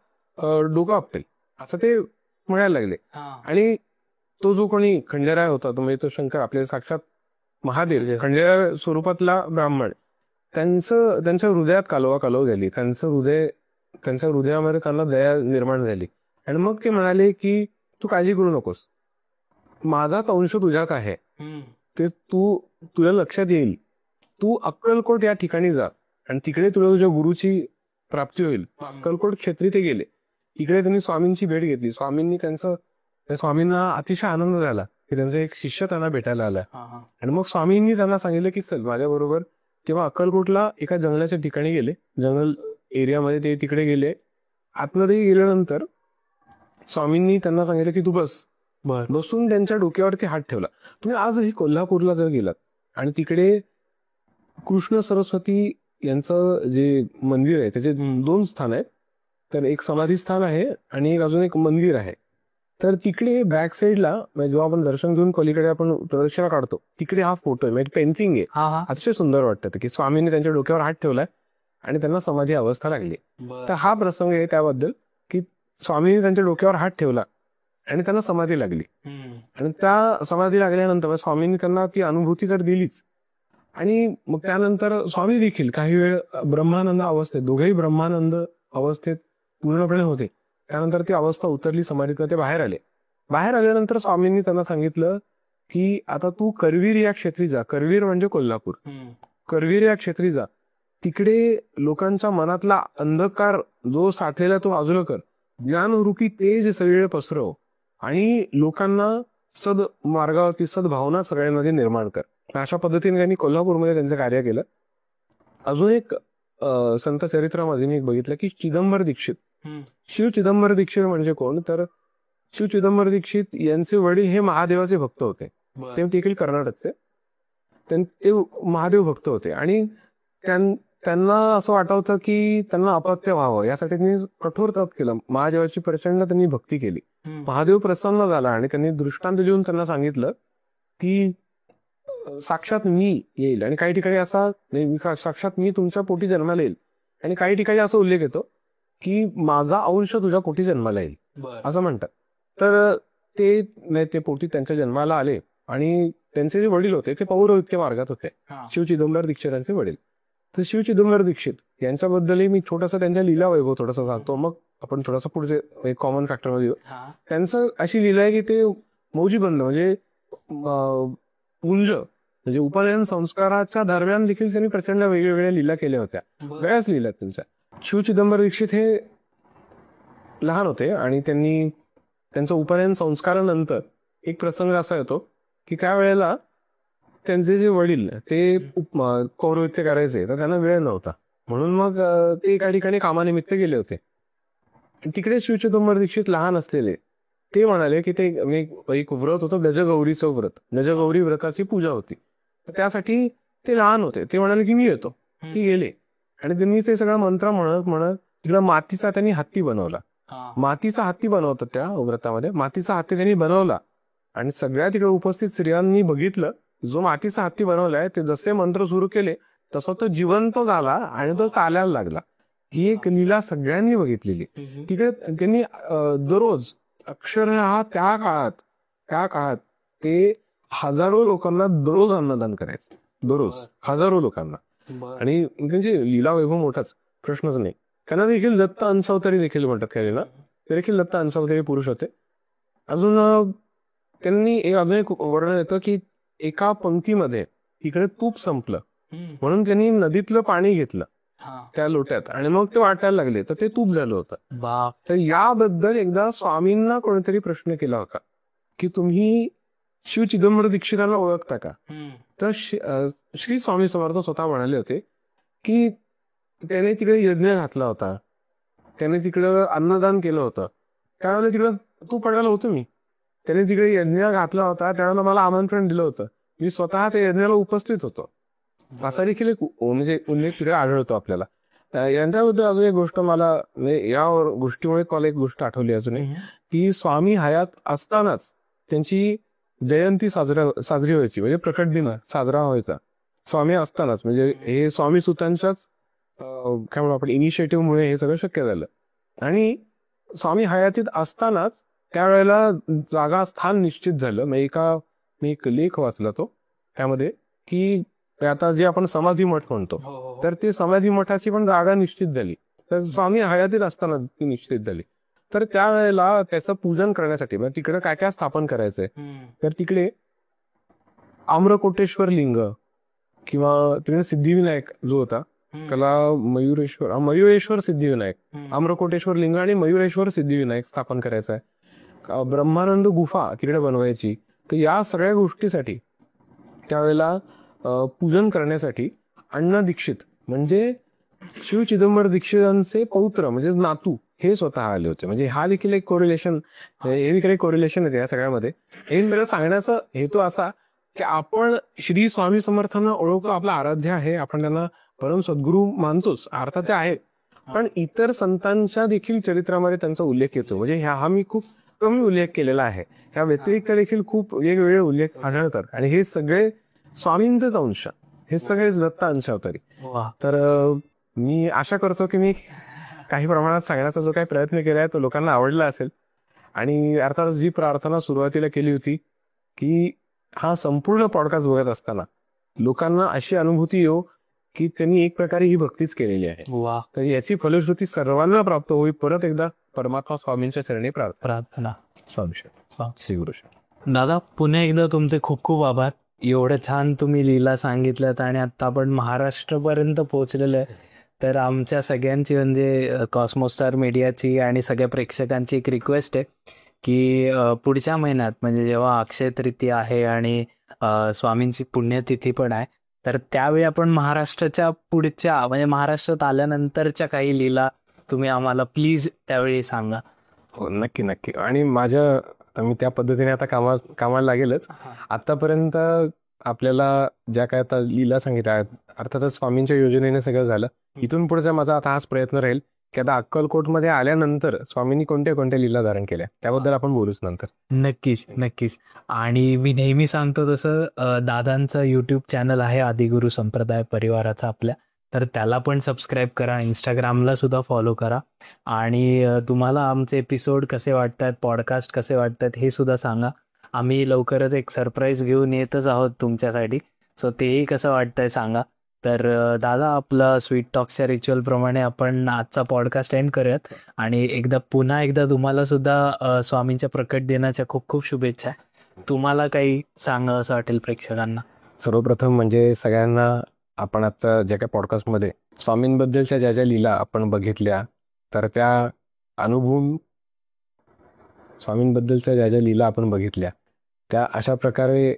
डोकं आपटेल, असं ते म्हणायला लागले. आणि तो जो कोणी खंडेराय होता, तो म्हणजे तो शंकर, आपले साक्षात महादेव खंडेराय स्वरूपातला ब्राह्मण, त्यांच्या हृदयात कालवा झाली. त्यांच्या हृदयामध्ये त्यांना दया निर्माण झाली. आणि मग ते म्हणाले की तू काळजी करू नकोस, माझाच अंश तुझ्यात आहे, ते तुला लक्षात येईल, तू अक्कलकोट या ठिकाणी जा आणि तिकडे तुला तुझ्या गुरुची प्राप्ती होईल. अक्कलकोट क्षेत्री ते गेले. इकडे त्यांनी स्वामींची भेट घेतली. स्वामींना अतिशय आनंद झाला की त्यांचा एक शिष्य त्यांना भेटायला आला. आणि मग स्वामींनी त्यांना सांगितलं की चल माझ्या बरोबर. तेव्हा अक्कलकोटला एका जंगलाच्या ठिकाणी गेले, जंगल एरियामध्ये ते तिकडे गेले. आतमध्ये गेल्यानंतर स्वामींनी त्यांना सांगितलं की तू बसून त्यांच्या डोक्यावरती हात ठेवला. तुम्ही आजही कोल्हापूरला जर गेलात आणि तिकडे कृष्ण सरस्वती यांचं जे मंदिर आहे त्याचे 2 स्थान आहेत, तर एक समाधी स्थान आहे आणि अजून एक मंदिर आहे. तर तिकडे बॅक साईडला जेव्हा आपण दर्शन घेऊन पलीकडे आपण प्रदक्षिणा काढतो तिकडे हा फोटो आहे, म्हणजे पेंटिंग आहे. अतिशय सुंदर वाटतं की स्वामींनी त्यांच्या डोक्यावर हात ठेवलाय आणि त्यांना समाधी अवस्था लागली. तर हा प्रसंग आहे त्याबद्दल की स्वामींनी त्यांच्या डोक्यावर हात ठेवला आणि त्यांना समाधी लागली. आणि त्या समाधी लागल्यानंतर स्वामींनी त्यांना ती अनुभूती तर दिलीच, आणि मग त्यानंतर स्वामी देखील काही वेळ ब्रह्मानंद अवस्थेत, दोघेही ब्रह्मानंद अवस्थेत पूर्णपणे होते. त्यानंतर ती अवस्था उतरली, समाधीतून ते बाहेर आले. बाहेर आल्यानंतर स्वामींनी त्यांना सांगितलं की आता तू करवीर या क्षेत्री जा. करवीर म्हणजे कोल्हापूर. करवीर या क्षेत्री जा, तिकडे लोकांच्या मनातला अंधकार जो साठलेला तो बाजूला कर, ज्ञानरूपी तेज सगळे पसरव आणि लोकांना सद मार्गावरती सद्भावना सगळ्यांमध्ये निर्माण कर. अशा पद्धतीने त्यांनी कोल्हापूरमध्ये त्यांचं कार्य केलं. अजून एक संत चरित्रामध्ये मी बघितलं की चिदंबर दीक्षित, शिव चिदंबर दीक्षित म्हणजे कोण, तर शिव चिदंबर दीक्षित यांचे वडील हे महादेवाचे भक्त होते. ते देखील कर्नाटकचे, ते महादेव भक्त होते. आणि त्यांना असं वाटवतं की त्यांना अपत्य व्हावं, यासाठी त्यांनी कठोर तप केलं. महादेवाची प्रचंड त्यांनी भक्ती केली. महादेव प्रसन्न झाला आणि त्यांनी दृष्टांत देऊन त्यांना सांगितलं की साक्षात मी येईल, आणि काही ठिकाणी असा साक्षात मी तुमच्या पोटी जन्माला येईल, आणि काही ठिकाणी असा उल्लेख येतो की माझा अंश तुझ्या पोटी जन्माला येईल असं म्हणतात. तर ते पोटी त्यांच्या जन्माला आले आणि त्यांचे जे वडील होते ते पौरोहित्य मार्गात होते, शिव चिदंबर दीक्षितांचे वडील. तर शिव चिदंबर दीक्षित यांच्याबद्दलही मी छोटासा त्यांच्या लीला वैभव थोडासा सांगतो, मग आपण थोडासा पुढचे कॉमन फॅक्टर मध्ये येऊ. त्यांचं अशी लीला आहे की ते मौजीबंद म्हणजे पुंज म्हणजे उपनयन संस्काराच्या दरम्यान देखील त्यांनी प्रचंड वेगवेगळ्या लीला केल्या होत्या, बऱ्याच लीला त्यांच्या. शिव चिदंबर दीक्षित हे लहान होते आणि त्यांचं उपनयन संस्कारानंतर एक प्रसंग असा येतो की त्यावेळेला त्यांचे जे वडील ते पौरोहित्य करायचे, तर त्यांना वेळ नव्हता. म्हणून मग ते एका ठिकाणी कामानिमित्त गेले होते. तिकडे श्री चिदंबर दीक्षित लहान असलेले ते म्हणाले की ते एक व्रत होतं गजगौरीचं व्रत, गजगौरी व्रताची पूजा होती. तर त्यासाठी ते लहान होते. ते म्हणाले की मी येतो. ते गेले आणि त्यांनी ते सगळं मंत्र म्हणत म्हणत तिकडं मातीचा त्यांनी हत्ती बनवला. मातीचा हत्ती बनवतात त्या व्रतामध्ये. मातीचा हत्ती त्यांनी बनवला आणि सगळ्या तिकडे उपस्थित स्त्रियांनी बघितलं जो मातीचा हत्ती बनवलाय ते जसे मंत्र सुरू केले तसं तो जिवंत झाला आणि तो चालायला लागला. ही एक लीला सगळ्यांनी बघितलेली. तिकडे त्यांनी दररोज अक्षरशः त्या काळात ते हजारो लोकांना दररोज अन्नदान करायचे, दररोज हजारो लोकांना. आणि त्यांची लीला वैभव मोठाच, प्रश्नच नाही. त्यांना देखील दत्त अंशावतारी देखील म्हणतात त्याला, ते देखील दत्त अंशावतारी पुरुष होते. अजून त्यांनी एक वर्णन येतं की एका पंक्तीमध्ये इकडे तूप संपलं म्हणून त्यांनी नदीतलं पाणी घेतलं त्या लोट्यात आणि मग ते वाटायला लागले तर ते तूप झालं होतं. तर याबद्दल एकदा स्वामींना कोणीतरी प्रश्न केला होता की तुम्ही शिव चिदंबर दीक्षितांना ओळखता का? तर श्री स्वामी समर्थ स्वतः म्हणाले होते की त्याने तिकडे यज्ञ घातला होता, त्याने तिकडं अन्नदान केलं होतं, त्यावेळेला तिकडं तूप पडायला होतं मी. त्याने तिकडे यज्ञ घातला होता त्यावेळेला मला आमंत्रण दिलं होतं, मी स्वतः त्या यज्ञाला उपस्थित होतो. असा देखील एक म्हणजे उल्लेख तिकडे आढळतो आपल्याला. यांच्याबद्दल अजून एक गोष्ट मला या गोष्टीमुळे मला एक गोष्ट आठवली अजून की स्वामी हयात असतानाच त्यांची जयंती साजरी व्हायची, म्हणजे प्रकट दिन साजरा व्हायचा स्वामी असतानाच. म्हणजे हे स्वामी सुतांच्याच काय म्हणू आपण इनिशिएटिव्हमुळे हे सगळं शक्य झालं. आणि स्वामी हयातीत असतानाच त्यावेळेला जागा स्थान निश्चित झालं. मी एक लेख वाचला तो त्यामध्ये की आता जे आपण समाधी मठ म्हणतो तर ते समाधी मठाची पण जागा निश्चित झाली. तर स्वामी हयातीत असताना ती निश्चित झाली. तर त्यावेळेला त्याचं पूजन करण्यासाठी म्हणजे तिकडे काय काय स्थापन करायचंय तर तिकडे आम्रकोटेश्वर लिंग किंवा तिकडे सिद्धिविनायक जो होता त्याला मयुरेश्वर सिद्धिविनायक, आम्रकोटेश्वर लिंग आणि मयुरेश्वर सिद्धिविनायक स्थापन करायचं आहे. ब्रह्मानंद गुफा तिकडे बनवायची. तर या सगळ्या गोष्टीसाठी त्यावेळेला पूजन करण्यासाठी अण्णा दीक्षित म्हणजे शिव चिदंबर दीक्षितांचे पौत्र म्हणजे नातू हे स्वतः आले होते. म्हणजे हा देखील एक कोरिलेशन येते या सगळ्यामध्ये. हे मला सांगण्याचा हेतू असा की आपण श्री स्वामी समर्थांना ओळखतो, आपला आराध्य आहे, आपण त्यांना परम सद्गुरू मानतोच, अर्थात ते आहे. पण इतर संतांच्या देखील चरित्रामध्ये त्यांचा उल्लेख येतो. म्हणजे हा मी खूप कमी उल्लेख केलेला आहे. या व्यतिरिक्त देखील खूप वेगवेगळे उल्लेख आढळतात आणि हे सगळे स्वामींचेच अंश, हे सगळेच दत्त अंशावतारी. तर मी आशा करतो की मी काही प्रमाणात सांगण्याचा जो काही प्रयत्न केलाय तो लोकांना आवडला असेल. आणि अर्थात जी प्रार्थना सुरुवातीला केली होती की हा संपूर्ण पॉडकास्ट बघत असताना लोकांना अशी अनुभूती येऊ की त्यांनी एक प्रकारे ही भक्तीच केलेली आहे. तर याची फलश्रुती सर्वांना प्राप्त होई. परत एकदा परमात्मा स्वामींच्या चरणी प्रार्थना. श्री गुरु. दादा, पुन्हा एकदा तुमचे खूप खूप आभार. एवढं छान तुम्ही लीला सांगितल्यात आणि आता आपण महाराष्ट्रपर्यंत पोहोचलेलो आहे. तर आमच्या सगळ्यांची म्हणजे कॉस्मोस्टार मीडियाची आणि सगळ्या प्रेक्षकांची एक रिक्वेस्ट आहे की पुढच्या महिन्यात म्हणजे जेव्हा अक्षय तृतीया आहे आणि स्वामींची पुण्यतिथी पण आहे तर त्यावेळी आपण महाराष्ट्राच्या पुढच्या म्हणजे महाराष्ट्रात आल्यानंतरच्या काही लीला तुम्ही आम्हाला प्लीज त्यावेळी सांगा. हो, नक्की नक्की. आणि मी त्या पद्धतीने आता कामाला लागेलच. आतापर्यंत आपल्याला ज्या काय आता लीला सांगितल्या अर्थातच स्वामींच्या योजनेने सगळं झालं. इथून पुढचा माझा आता हाच प्रयत्न राहील की आता अक्कलकोटमध्ये आल्यानंतर स्वामींनी कोणत्या कोणत्या लीला धारण केल्या त्याबद्दल आपण बोलूच नंतर. नक्कीच. आणि मी नेहमी सांगतो तसं दादांचं युट्यूब चॅनल आहे आदिगुरु संप्रदाय परिवाराचा आपल्या, तर त्याला पण सबस्क्राईब करा, इंस्टाग्रामला सुद्धा फॉलो करा. आणि तुम्हाला आमचे एपिसोड कसे वाटतात, पॉडकास्ट कसे वाटतात हे सुद्धा सांगा. आम्ही लवकरच एक सरप्राईज घेऊन येतच आहोत तुमच्यासाठी, सो तेही कसं वाटतंय सांगा. तर दादा, आपलं स्वीट टॉक्सच्या रिच्युअल प्रमाणे आपण आजचा पॉडकास्ट एंड करूयात. आणि पुन्हा एकदा तुम्हाला सुद्धा स्वामींच्या प्रकट दिनाच्या खूप खूप शुभेच्छा. तुम्हाला काही सांगा असं वाटेल प्रेक्षकांना? सर्वप्रथम म्हणजे सगळ्यांना आपण आता ज्या काही पॉडकास्टमध्ये स्वामींबद्दलच्या ज्या ज्या लीला आपण बघितल्या तर त्या अनुभवून स्वामींबद्दलच्या ज्या ज्या लीला आपण बघितल्या त्या अशा प्रकारे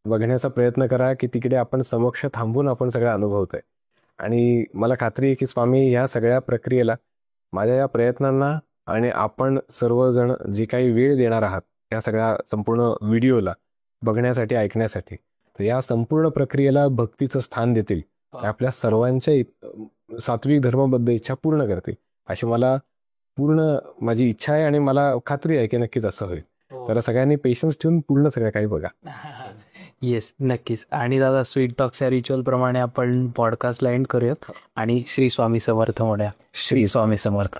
बघण्याचा प्रयत्न करा की तिकडे आपण समक्ष थांबून आपण सगळं अनुभवतोय. आणि मला खात्री आहे की स्वामी ह्या सगळ्या प्रक्रियेला, माझ्या या प्रयत्नांना आणि आपण सर्वजण जे काही वेळ देणार आहात या सगळ्या संपूर्ण व्हिडिओला बघण्यासाठी, ऐकण्यासाठी, तर या संपूर्ण प्रक्रियेला भक्तीचं स्थान देतील, आपल्या सर्वांच्या सात्विक धर्मबद्ध इच्छा पूर्ण करतील अशी मला पूर्ण माझी इच्छा आहे आणि मला खात्री आहे की नक्कीच असं होईल. तर सगळ्यांनी पेशन्स ठेवून पूर्ण सगळं काही बघा. येस, नक्कीच. आणि दादा, स्वीट टॉक्सच्या रिच्युअल प्रमाणे आपण पॉडकास्टला एंड करूयात आणि श्री स्वामी समर्थ म्हणूया. श्री स्वामी समर्थ.